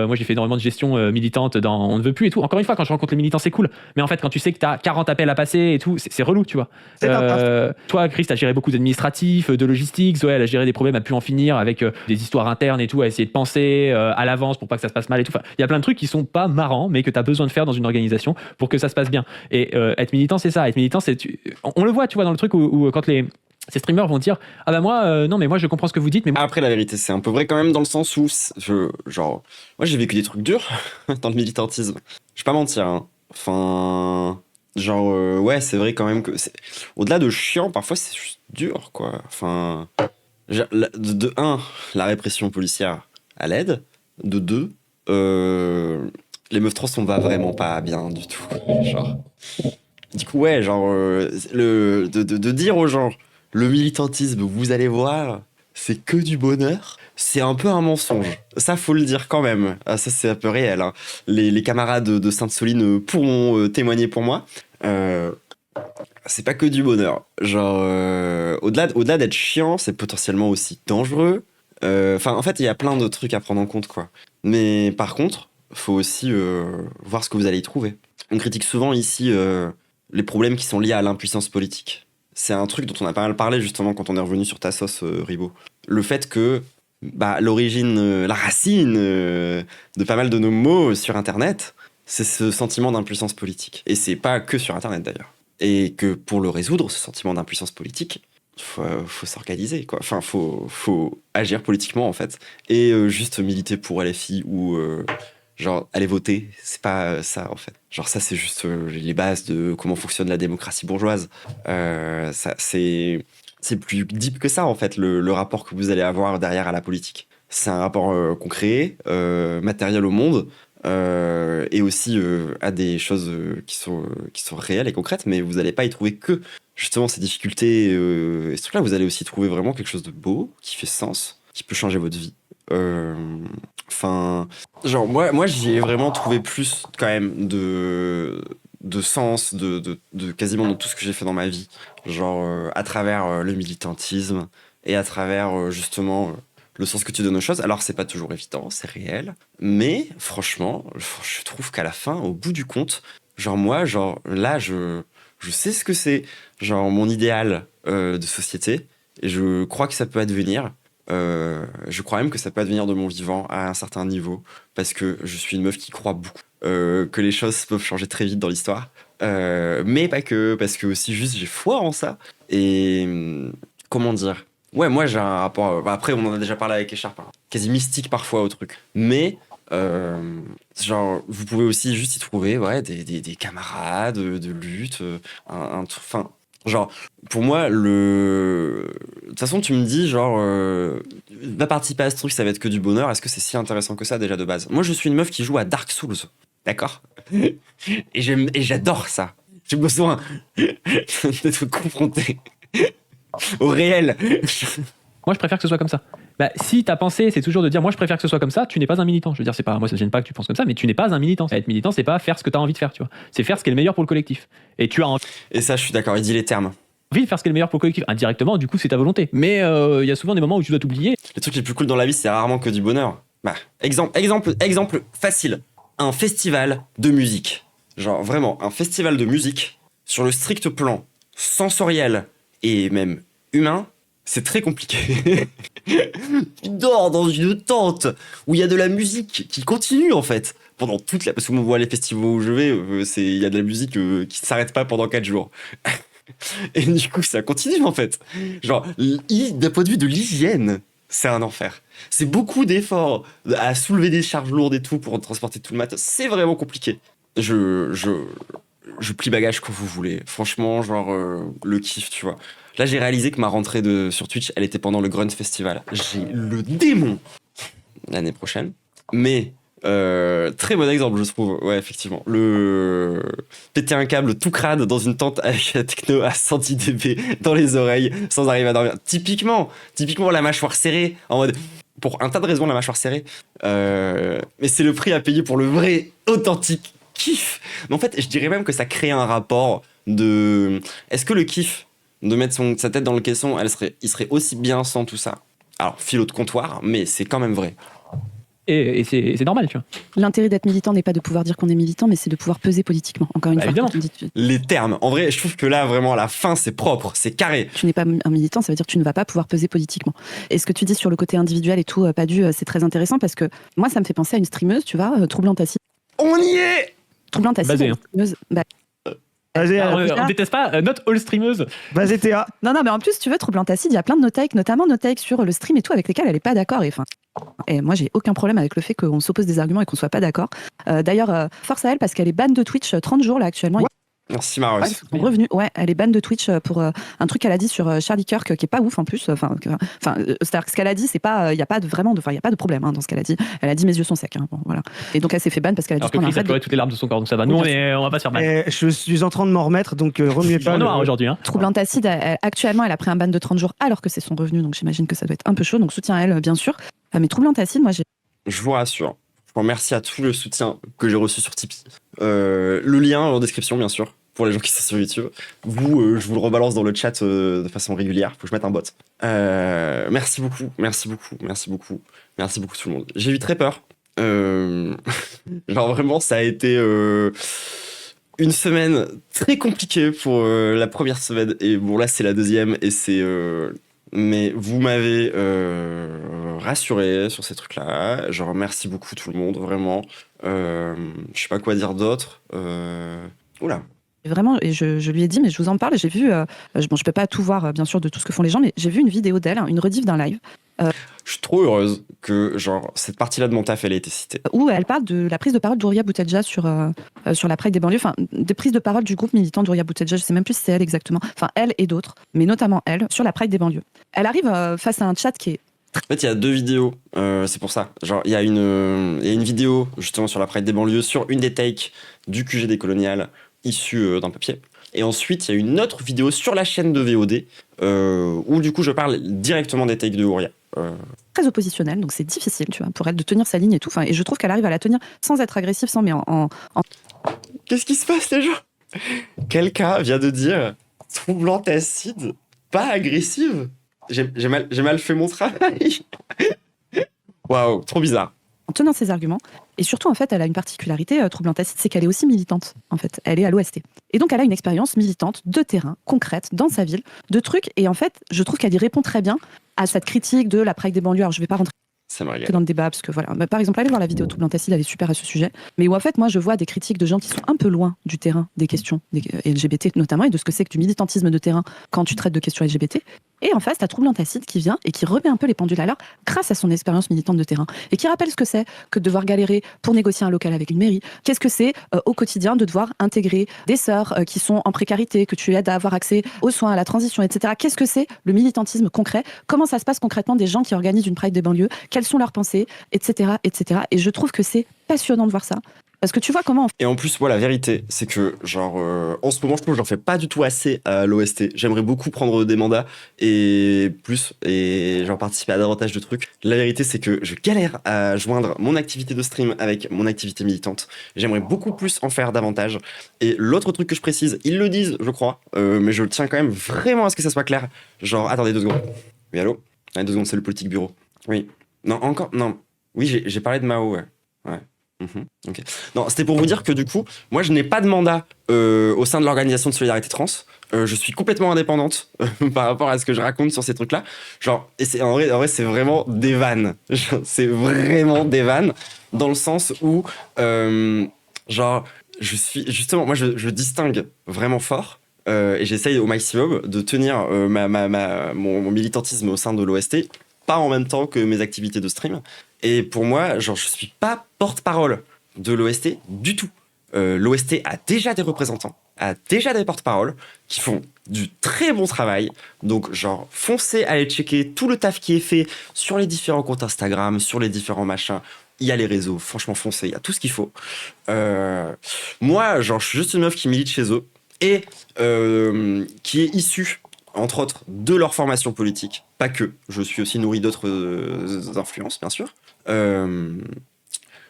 moi j'ai fait énormément de gestion militante dans On ne veut plus et tout. Encore une fois, quand je rencontre les militants, c'est cool. Mais en fait, quand tu sais que t'as 40 appels à passer et tout, c'est relou, tu vois. C'est un taf. Toi, Chris, t'as géré beaucoup d'administratifs, de logistique. Zoé, elle a géré des problèmes à plus en finir avec des histoires internes et tout, à essayer de penser à l'avance pour pas que ça se passe mal et tout. Enfin, il y a plein de trucs qui sont pas marrants, mais que t'as besoin de faire dans une organisation pour que ça se passe bien. Et être militant, c'est ça. Être militant, on le voit, tu vois, dans le truc où quand ces streamers vont dire ah bah moi non mais moi je comprends ce que vous dites, mais moi... Après, la vérité, c'est un peu vrai quand même dans le sens où, genre, moi j'ai vécu des trucs durs dans le militantisme. Je vais pas mentir, hein. Enfin, genre, ouais, c'est vrai quand même que au-delà de chiant, parfois c'est juste dur, quoi. Enfin, de un, la répression policière à l'aide. De deux, les meufs trans, on va vraiment pas bien du tout. Genre. Du coup, ouais, genre, de dire aux gens, le militantisme, vous allez voir, c'est que du bonheur, c'est un peu un mensonge. Ça, faut le dire quand même. Ah, ça, c'est un peu réel, hein. Les camarades de Sainte-Soline pourront témoigner pour moi. C'est pas que du bonheur. Genre, au-delà d'être chiant, c'est potentiellement aussi dangereux. Enfin, en fait, il y a plein de trucs à prendre en compte, quoi. Mais par contre, faut aussi voir ce que vous allez y trouver. On critique souvent ici les problèmes qui sont liés à l'impuissance politique. C'est un truc dont on a pas mal parlé justement quand on est revenu sur ta sauce, Ribot. Le fait que l'origine, la racine de pas mal de nos mots sur Internet, c'est ce sentiment d'impuissance politique. Et c'est pas que sur Internet d'ailleurs. Et que pour le résoudre, ce sentiment d'impuissance politique, faut s'organiser, quoi. Enfin, faut agir politiquement en fait. Et juste militer pour LFI ou genre aller voter, c'est pas ça en fait. Genre ça, c'est juste les bases de comment fonctionne la démocratie bourgeoise. Ça, c'est plus deep que ça en fait, le rapport que vous allez avoir derrière à la politique. C'est un rapport concret, matériel au monde, et aussi à des choses qui sont réelles et concrètes, mais vous n'allez pas y trouver que justement ces difficultés et ce truc-là. Vous allez aussi trouver vraiment quelque chose de beau, qui fait sens, qui peut changer votre vie. Enfin, genre moi j'y ai vraiment trouvé plus quand même de sens de quasiment de tout ce que j'ai fait dans ma vie, genre à travers le militantisme et à travers justement le sens que tu donnes aux choses. Alors c'est pas toujours évident, c'est réel, mais franchement, je trouve qu'à la fin, au bout du compte, genre moi, genre là, je sais ce que c'est, genre mon idéal de société, et je crois que ça peut advenir. Je crois même que ça peut advenir de mon vivant à un certain niveau, parce que je suis une meuf qui croit beaucoup que les choses peuvent changer très vite dans l'histoire. Mais pas que, parce que aussi juste j'ai foi en ça. Et comment dire? Ouais, moi j'ai un rapport. Après, on en a déjà parlé avec Écharpe, hein, quasi mystique parfois au truc. Mais genre, vous pouvez aussi juste y trouver ouais, des camarades de lutte, enfin, genre, pour moi, de toute façon, tu me dis, genre, va participer à ce truc, ça va être que du bonheur. Est-ce que c'est si intéressant que ça, déjà, de base? Moi, je suis une meuf qui joue à Dark Souls, d'accord? Et j'adore ça. J'ai besoin d'être confronté au réel. Moi, je préfère que ce soit comme ça. Bah, si ta pensée, c'est toujours de dire moi, je préfère que ce soit comme ça, tu n'es pas un militant. Je veux dire, c'est pas, moi, ça ne gêne pas que tu penses comme ça, mais tu n'es pas un militant. Être militant, c'est pas faire ce que tu as envie de faire, tu vois. C'est faire ce qui est le meilleur pour le collectif. Et tu as envie Et ça, je suis d'accord, il dit les termes. de faire ce qui est le meilleur pour le collectif. Indirectement, du coup, c'est ta volonté. Mais il y a souvent des moments où tu dois t'oublier. Les trucs les plus cool dans la vie, c'est rarement que du bonheur. Bah, exemple facile. Un festival de musique. Genre, vraiment, un festival de musique, sur le strict plan sensoriel et même humain, c'est très compliqué. Tu dors dans une tente où il y a de la musique qui continue, en fait. Pendant toute la... Parce que moi, voit les festivals où je vais, il y a de la musique qui ne s'arrête pas pendant 4 jours. Et du coup, ça continue, en fait. Genre, d'un point de vue de l'hygiène, c'est un enfer. C'est beaucoup d'efforts à soulever des charges lourdes et tout pour transporter tout le matos. C'est vraiment compliqué. Je plie bagage quand vous voulez. Franchement, genre, le kiff, tu vois. Là, j'ai réalisé que ma rentrée sur Twitch, elle était pendant le Grunt Festival. J'ai le démon l'année prochaine. Mais, très bon exemple, je trouve. Ouais, effectivement. Péter un câble tout crade dans une tente avec la techno à 110 dB dans les oreilles sans arriver à dormir. Typiquement, la mâchoire serrée, en mode... Pour un tas de raisons, la mâchoire serrée. Mais c'est le prix à payer pour le vrai, authentique kiff. Mais en fait, je dirais même que ça crée un rapport de... Est-ce que le kiff de mettre sa tête dans le caisson, il serait aussi bien sans tout ça? Alors, philo de comptoir, mais c'est quand même vrai. Et c'est normal, tu vois. L'intérêt d'être militant n'est pas de pouvoir dire qu'on est militant, mais c'est de pouvoir peser politiquement. Encore une fois, évidemment. quand on dit Les termes. En vrai, je trouve que là, vraiment, à la fin, c'est propre, c'est carré. tu n'es pas un militant, ça veut dire que tu ne vas pas pouvoir peser politiquement. Et ce que tu dis sur le côté individuel et tout, pas dû, c'est très intéressant parce que moi, ça me fait penser à une streameuse, tu vois, Troublante Acide. On y est! Troublante Acide, Basé, une hein. streameuse, Vas-y, On déteste pas not all streameuses. vas-y, Théa. non, mais en plus, tu veux, Troublante Acide, il y a plein de no-take, notamment no-take sur le stream et tout, avec lesquels elle n'est pas d'accord. Et moi, j'ai aucun problème avec le fait qu'on s'oppose des arguments et qu'on soit pas d'accord. D'ailleurs, force à elle parce qu'elle est ban de Twitch 30 jours là actuellement. Merci, Maros. Ouais, son revenu, ouais, elle est ban de Twitch pour un truc qu'elle a dit sur Charlie Kirk qui est pas ouf en plus. C'est-à-dire que ce qu'elle a dit, c'est pas, il y a pas de vraiment, il y a pas de problème dans ce qu'elle a dit. Elle a dit mes yeux sont secs, hein, bon, voilà. Et donc elle s'est fait ban parce qu'elle a dit Alors que Chris a pleuré toutes les larmes de son corps, donc ça va. Nous, on va pas se faire mal. Et je suis en train de m'en remettre, donc remuez pas. On noir aujourd'hui, hein. Troublante Acide, actuellement, elle a pris un ban de 30 jours alors que c'est son revenu, donc j'imagine que ça doit être un peu chaud. Donc soutien à elle, bien sûr. Mais Troublante Acide, moi j'ai. Je vous rassure. Je vous remercie à tout le soutien que j'ai reçu sur Tipeee. Le lien en description, bien sûr, pour les gens qui sont sur YouTube. Je vous le rebalance dans le chat de façon régulière. Faut que je mette un bot. Merci beaucoup tout le monde. J'ai eu très peur. Genre vraiment, ça a été une semaine très compliquée pour la première semaine. Et bon, là, c'est la deuxième. Et c'est... Mais vous m'avez rassuré sur ces trucs-là. Je remercie beaucoup tout le monde, vraiment. Je sais pas quoi dire d'autre. Oula. Vraiment, et je lui ai dit, mais je vous en parle, j'ai vu, je peux pas tout voir, bien sûr, de tout ce que font les gens, mais j'ai vu une vidéo d'elle, une rediff d'un live, Je suis trop heureuse que genre cette partie-là de mon taf, elle ait été citée. où elle parle de la prise de parole d'Ouria Boutedja sur la Pride des banlieues, enfin, des prises de parole du groupe militant d'Ouria Boutedja, je sais même plus si c'est elle exactement, enfin, elle et d'autres, mais notamment elle, sur la Pride des banlieues. Elle arrive face à un chat qui est... En fait, il y a 2 vidéos, c'est pour ça. Genre, il y a une vidéo justement sur la Pride des banlieues, sur une des takes du QG des coloniales, issue d'un papier. Et ensuite, il y a une autre vidéo sur la chaîne de VOD, où du coup, je parle directement des takes de Ouria. très oppositionnelle, donc c'est difficile, tu vois, pour elle de tenir sa ligne et tout. Enfin, et je trouve qu'elle arrive à la tenir sans être agressive, sans mais Qu'est-ce qui se passe, les gens? Quelqu'un vient de dire troublante acide, pas agressive. J'ai mal fait mon travail. Waouh, trop bizarre. en tenant ses arguments. Et surtout, en fait, elle a une particularité troublante acide, c'est qu'elle est aussi militante, en fait. Elle est à l'OST. Et donc, elle a une expérience militante de terrain, concrète, dans sa ville, de trucs. Et en fait, je trouve qu'elle y répond très bien à cette critique de la Pride des banlieues. Alors, je vais pas rentrer Ça me régale. dans le débat, parce que voilà. Mais par exemple, allez voir la vidéo Troublante Acide, elle est super à ce sujet. Mais où en fait, moi, je vois des critiques de gens qui sont un peu loin du terrain des questions LGBT notamment, et de ce que c'est que du militantisme de terrain quand tu traites de questions LGBT. Et en face, t'as Troublante Acide qui vient et qui remet un peu les pendules à l'heure grâce à son expérience militante de terrain. Et qui rappelle ce que c'est que de devoir galérer pour négocier un local avec une mairie. Qu'est-ce que c'est au quotidien de devoir intégrer des sœurs qui sont en précarité, que tu aides à avoir accès aux soins, à la transition, etc. Qu'est-ce que c'est le militantisme concret? Comment ça se passe concrètement des gens qui organisent une Pride des banlieues? Quelles sont leurs pensées, etc., etc. Et je trouve que c'est passionnant de voir ça. Parce que tu vois comment... Et en plus, moi, la vérité, c'est que, genre, en ce moment, je trouve que j'en fais pas du tout assez à l'OST. J'aimerais beaucoup prendre des mandats et plus, et genre participer à davantage de trucs. La vérité, c'est que je galère à joindre mon activité de stream avec mon activité militante. J'aimerais beaucoup plus en faire davantage. Et l'autre truc que je précise, ils le disent, je crois, mais je tiens quand même vraiment à ce que ça soit clair. Genre, attendez 2 secondes. Oui, allô? Allez, 2 secondes, c'est le politique bureau. Oui. Non, encore? Non. Oui, j'ai parlé de Mao, ouais. Ouais. Ok. Non, c'était pour vous dire que du coup, moi je n'ai pas de mandat au sein de l'organisation de solidarité trans. Je suis complètement indépendante par rapport à ce que je raconte sur ces trucs-là. Genre, et c'est en vrai, c'est vraiment des vannes. Genre, c'est vraiment des vannes dans le sens où, genre, je suis justement, moi je distingue vraiment fort. Et j'essaye au maximum de tenir mon militantisme au sein de l'OST, pas en même temps que mes activités de stream. Et pour moi, genre, je suis pas porte-parole de l'OST du tout. L'OST a déjà des représentants, a déjà des porte-paroles qui font du très bon travail. Donc, genre, foncez à aller checker tout le taf qui est fait sur les différents comptes Instagram, sur les différents machins. Il y a les réseaux, franchement, foncez, il y a tout ce qu'il faut. Moi, genre, je suis juste une meuf qui milite chez eux et qui est issue, entre autres, de leur formation politique. Pas que, je suis aussi nourri d'autres influences, bien sûr.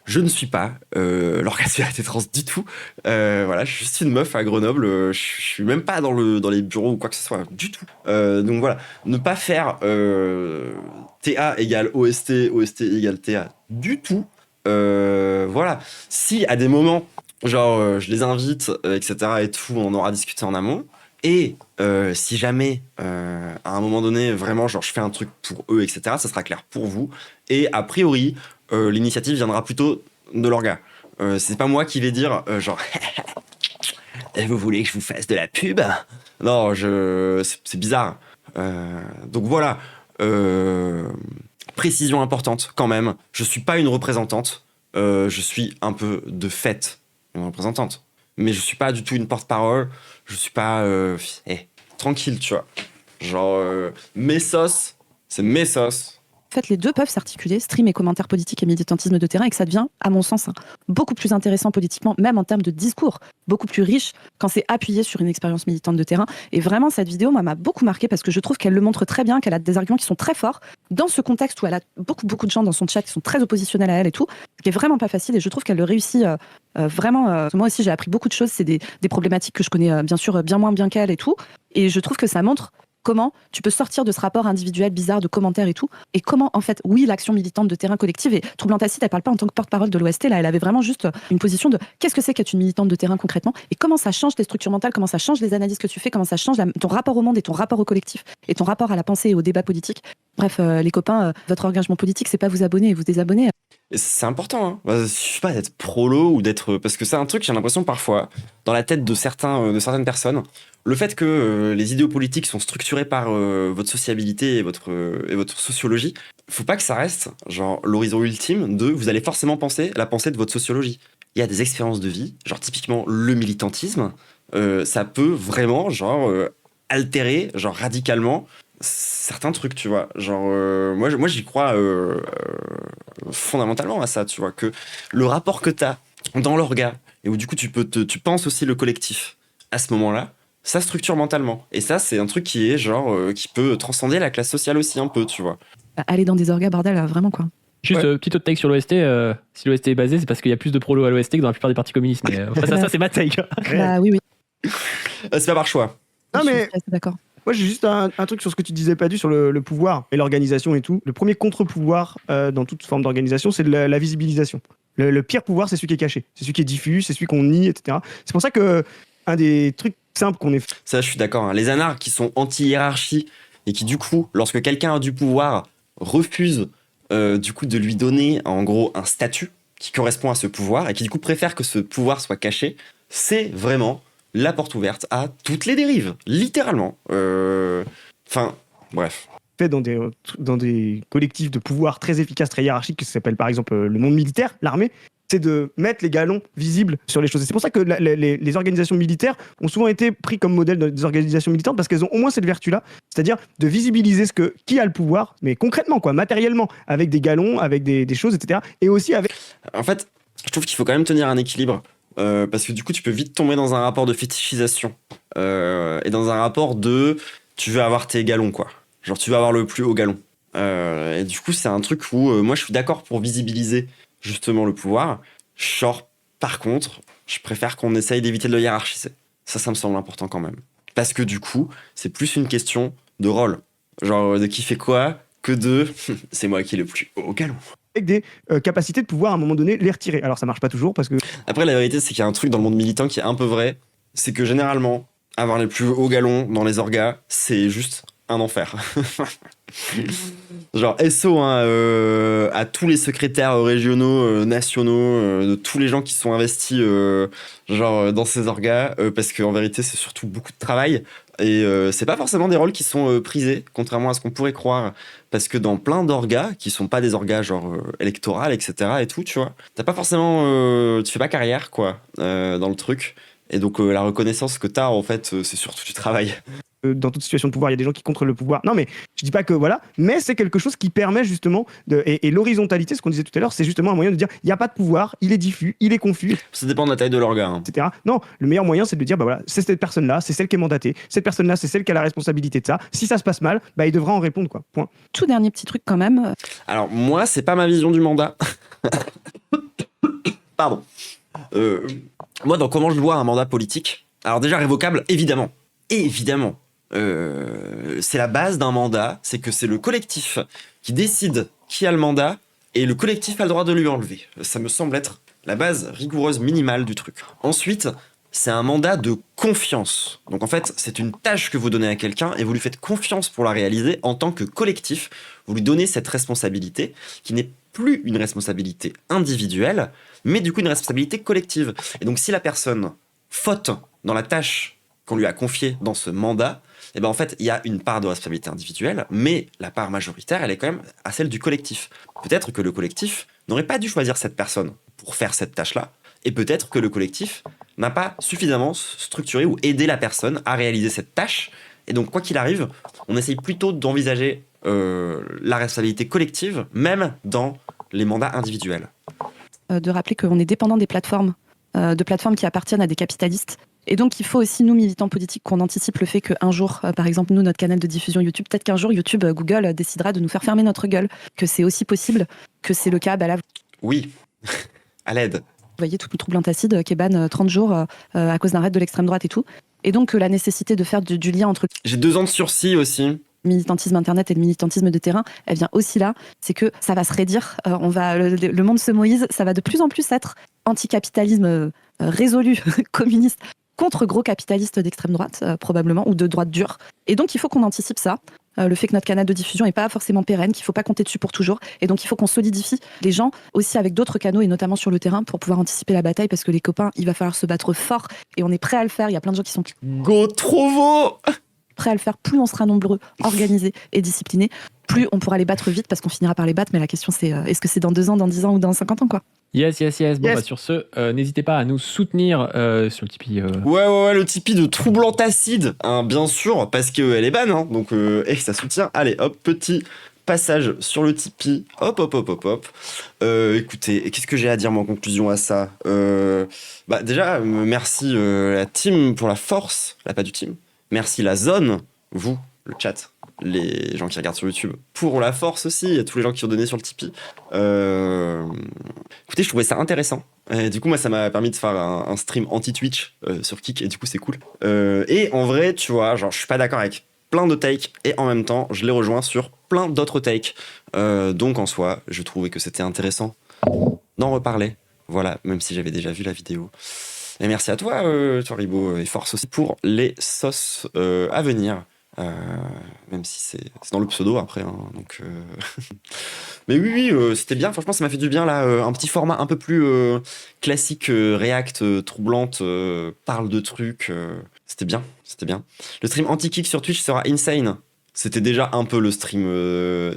Je ne suis pas l'organisation trans du tout. Voilà, je suis juste une meuf à Grenoble. Je suis même pas dans les bureaux ou quoi que ce soit du tout. Donc voilà, ne pas faire TA égale OST, OST égale TA du tout. Voilà, si à des moments, genre je les invite, etc. et tout, on aura discuté en amont. Et si jamais, à un moment donné, vraiment, genre, je fais un truc pour eux, etc., ça sera clair pour vous. Et a priori, l'initiative viendra plutôt de leur gars. C'est pas moi qui vais dire, genre, vous voulez que je vous fasse de la pub? Non, c'est bizarre. Donc voilà. Précision importante, quand même. Je suis pas une représentante. Je suis un peu de fait une représentante. Mais je suis pas du tout une porte-parole. Je suis pas tranquille, tu vois. Genre, mes sauces, c'est mes sauces. En fait, les deux peuvent s'articuler, stream et commentaires politiques et militantisme de terrain, et que ça devient, à mon sens, beaucoup plus intéressant politiquement, même en termes de discours, beaucoup plus riche quand c'est appuyé sur une expérience militante de terrain. Et vraiment, cette vidéo, moi, m'a beaucoup marqué parce que je trouve qu'elle le montre très bien, qu'elle a des arguments qui sont très forts dans ce contexte où elle a beaucoup de gens dans son chat qui sont très oppositionnels à elle et tout, ce qui est vraiment pas facile. Et je trouve qu'elle le réussit vraiment. Moi aussi, j'ai appris beaucoup de choses. C'est des problématiques que je connais bien sûr bien moins bien qu'elle et tout. Et je trouve que ça montre comment tu peux sortir de ce rapport individuel bizarre de commentaires et tout, et comment, en fait, oui, l'action militante de terrain collective, et Troublante Acide, elle parle pas en tant que porte-parole de l'OST, là, elle avait vraiment juste une position de qu'est-ce que c'est qu'être une militante de terrain concrètement, et comment ça change tes structures mentales, comment ça change les analyses que tu fais, comment ça change ton rapport au monde et ton rapport au collectif, et ton rapport à la pensée et au débat politique. Bref, les copains, votre engagement politique, c'est pas vous abonner et vous désabonner. Et c'est important, hein. Bah, je sais pas, d'être prolo ou d'être... Parce que c'est un truc, j'ai l'impression parfois, dans la tête de certaines personnes, le fait que les idéaux politiques sont structurés par votre sociabilité et votre sociologie, faut pas que ça reste genre l'horizon ultime de vous allez forcément penser la pensée de votre sociologie. Il y a des expériences de vie, genre typiquement le militantisme, ça peut vraiment genre altérer genre radicalement certains trucs, tu vois. Genre moi j'y crois fondamentalement à ça, tu vois, que le rapport que t'as dans l'orga et où du coup tu penses aussi le collectif à ce moment-là, ça structure mentalement. Et ça, c'est un truc qui est genre qui peut transcender la classe sociale aussi un peu, tu vois. aller dans des orgas, bordel, vraiment quoi. Juste petit hot take sur l'OST. Si l'OST est basé, c'est parce qu'il y a plus de prolos à l'OST que dans la plupart des partis communistes. Mais ça c'est ma take. Bah oui. C'est pas par choix. Non, Je suis mais assez d'accord. moi, j'ai juste un truc sur ce que tu disais, Padu, sur le pouvoir et l'organisation et tout. Le premier contre-pouvoir dans toute forme d'organisation, c'est de la visibilisation. Le pire pouvoir, c'est celui qui est caché. C'est celui qui est diffus, c'est celui qu'on nie, etc. C'est pour ça que un des trucs simples qu'on est... Ça, je suis d'accord. Les anards qui sont anti-hiérarchie et qui, du coup, lorsque quelqu'un a du pouvoir, refusent du coup de lui donner, en gros, un statut qui correspond à ce pouvoir et qui, du coup, préfèrent que ce pouvoir soit caché, c'est vraiment la porte ouverte à toutes les dérives, littéralement. Enfin, bref. fait dans des collectifs de pouvoir très efficaces, très hiérarchiques, qui s'appellent par exemple le monde militaire, l'armée, c'est de mettre les galons visibles sur les choses. Et c'est pour ça que les organisations militaires ont souvent été pris comme modèle des organisations militantes, parce qu'elles ont au moins cette vertu-là, c'est-à-dire de visibiliser qui a le pouvoir, mais concrètement, quoi, matériellement, avec des galons, avec des choses, etc. Et aussi avec... En fait, je trouve qu'il faut quand même tenir un équilibre, parce que du coup, tu peux vite tomber dans un rapport de fétichisation, et dans un rapport de... Tu veux avoir tes galons, quoi. Genre, tu veux avoir le plus haut galon. Et du coup, c'est un truc où moi, je suis d'accord pour visibiliser justement le pouvoir. Genre, par contre, je préfère qu'on essaye d'éviter de le hiérarchiser. Ça me semble important quand même. Parce que du coup, c'est plus une question de rôle. Genre, de qui fait quoi que de c'est moi qui ai le plus haut galon. Avec des capacités de pouvoir à un moment donné les retirer. Alors ça marche pas toujours parce que... Après, la vérité, c'est qu'il y a un truc dans le monde militant qui est un peu vrai. C'est que généralement, avoir les plus hauts galons dans les orgas, c'est juste un enfer. Genre SO à tous les secrétaires régionaux, nationaux, de tous les gens qui sont investis dans ces orgas, parce qu'en vérité c'est surtout beaucoup de travail et c'est pas forcément des rôles qui sont prisés, contrairement à ce qu'on pourrait croire, parce que dans plein d'orgas qui sont pas des orgas genre électorales, etc. et tout, tu vois, t'as pas forcément tu fais pas carrière quoi dans le truc, et donc la reconnaissance que t'as en fait c'est surtout du travail. Dans toute situation de pouvoir, il y a des gens qui contrôlent le pouvoir. Non, mais je dis pas que voilà, mais c'est quelque chose qui permet justement et l'horizontalité, ce qu'on disait tout à l'heure, c'est justement un moyen de dire il n'y a pas de pouvoir, il est diffus, il est confus, Ça dépend de la taille de l'orga, etc. Non, le meilleur moyen, c'est de dire bah voilà, c'est cette personne-là, c'est celle qui est mandatée, cette personne-là, c'est celle qui a la responsabilité de ça. Si ça se passe mal, bah il devra en répondre quoi. Point. Tout dernier petit truc quand même. Alors moi, c'est pas ma vision du mandat. Pardon. Moi, dans comment je vois un mandat politique, alors déjà révocable, évidemment. Évidemment. C'est la base d'un mandat, c'est que c'est le collectif qui décide qui a le mandat et le collectif a le droit de lui enlever. Ça me semble être la base rigoureuse minimale du truc. Ensuite, c'est un mandat de confiance. Donc en fait, c'est une tâche que vous donnez à quelqu'un et vous lui faites confiance pour la réaliser en tant que collectif. Vous lui donnez cette responsabilité qui n'est plus une responsabilité individuelle, mais du coup une responsabilité collective. Et donc si la personne faute dans la tâche qu'on lui a confiée dans ce mandat, et ben en fait, il y a une part de responsabilité individuelle, mais la part majoritaire, elle est quand même à celle du collectif. Peut-être que le collectif n'aurait pas dû choisir cette personne pour faire cette tâche-là, et peut-être que le collectif n'a pas suffisamment structuré ou aidé la personne à réaliser cette tâche. Et donc, quoi qu'il arrive, on essaye plutôt d'envisager la responsabilité collective, même dans les mandats individuels. De rappeler qu'on est dépendant des plateformes, de plateformes qui appartiennent à des capitalistes. Et donc, il faut aussi, nous, militants politiques, qu'on anticipe le fait qu'un jour, par exemple, nous, notre canal de diffusion YouTube, peut-être qu'un jour, YouTube, Google décidera de nous faire fermer notre gueule, que c'est aussi possible, que c'est le cas, bah là, Oui, à l'aide. vous voyez, tout le trouble antacide qui est ban 30 jours à cause d'un raid de l'extrême droite et tout. Et donc, la nécessité de faire du lien entre J'ai 2 ans de sursis aussi. le militantisme internet et le militantisme de terrain, elle vient aussi là, c'est que ça va se raidir, le monde se Moïse, ça va de plus en plus être anticapitalisme résolu, communiste, contre gros capitalistes d'extrême droite, probablement, ou de droite dure. Et donc, il faut qu'on anticipe ça. Le fait que notre canal de diffusion n'est pas forcément pérenne, qu'il ne faut pas compter dessus pour toujours. Et donc, il faut qu'on solidifie les gens aussi avec d'autres canaux, et notamment sur le terrain, pour pouvoir anticiper la bataille, parce que les copains, il va falloir se battre fort, et on est prêt à le faire. Il y a plein de gens qui sont Go Trovo! prêts à le faire. Plus on sera nombreux, organisés et disciplinés, plus on pourra les battre vite, parce qu'on finira par les battre. Mais la question, c'est est-ce que c'est dans 2 ans, dans 10 ans ou dans 50 ans, quoi? Yes. Bon, Yes. bah, sur ce, n'hésitez pas à nous soutenir sur le Tipeee. Ouais, le Tipeee de Troublant Acide, hein, bien sûr, parce qu'elle est ban, hein, donc et ça soutient. Allez, hop, petit passage sur le Tipeee. Hop. Écoutez, qu'est-ce que j'ai à dire moi, en conclusion à ça déjà, merci la team pour la force, la pas du team. Merci la zone, vous, le chat, les gens qui regardent sur YouTube, pour la force aussi, et tous les gens qui ont donné sur le Tipeee. Écoutez, je trouvais ça intéressant. Et du coup, moi, ça m'a permis de faire un stream anti-Twitch sur Kik, et du coup, c'est cool. Et en vrai, tu vois, genre, je suis pas d'accord avec plein de takes, et en même temps, je les rejoins sur plein d'autres takes. Donc, en soi, je trouvais que c'était intéressant d'en reparler. Voilà, même si j'avais déjà vu la vidéo. Et merci à toi, Toribo, et force aussi pour les sauces à venir. Même si c'est dans le pseudo après. Hein, donc, mais oui, c'était bien. Franchement, ça m'a fait du bien là. Un petit format un peu plus classique, React, troublante, parle de trucs. C'était bien, c'était bien. Le stream anti-kick sur Twitch sera insane. C'était déjà un peu le stream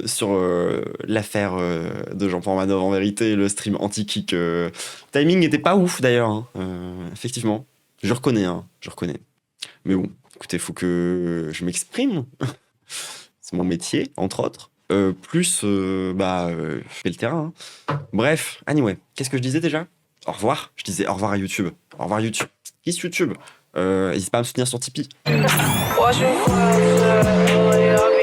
sur l'affaire de Jean Pormanov en vérité, le stream anti-kick. Timing était pas ouf d'ailleurs, hein, effectivement. Je reconnais. Mais bon, écoutez, faut que je m'exprime. C'est mon métier, entre autres. Plus, je fais le terrain. Hein. Bref, anyway, qu'est-ce que je disais déjà ? Au revoir. Je disais au revoir à YouTube. Au revoir YouTube. Kiss YouTube. N'hésite pas à me soutenir sur Tipeee. Watch me fly,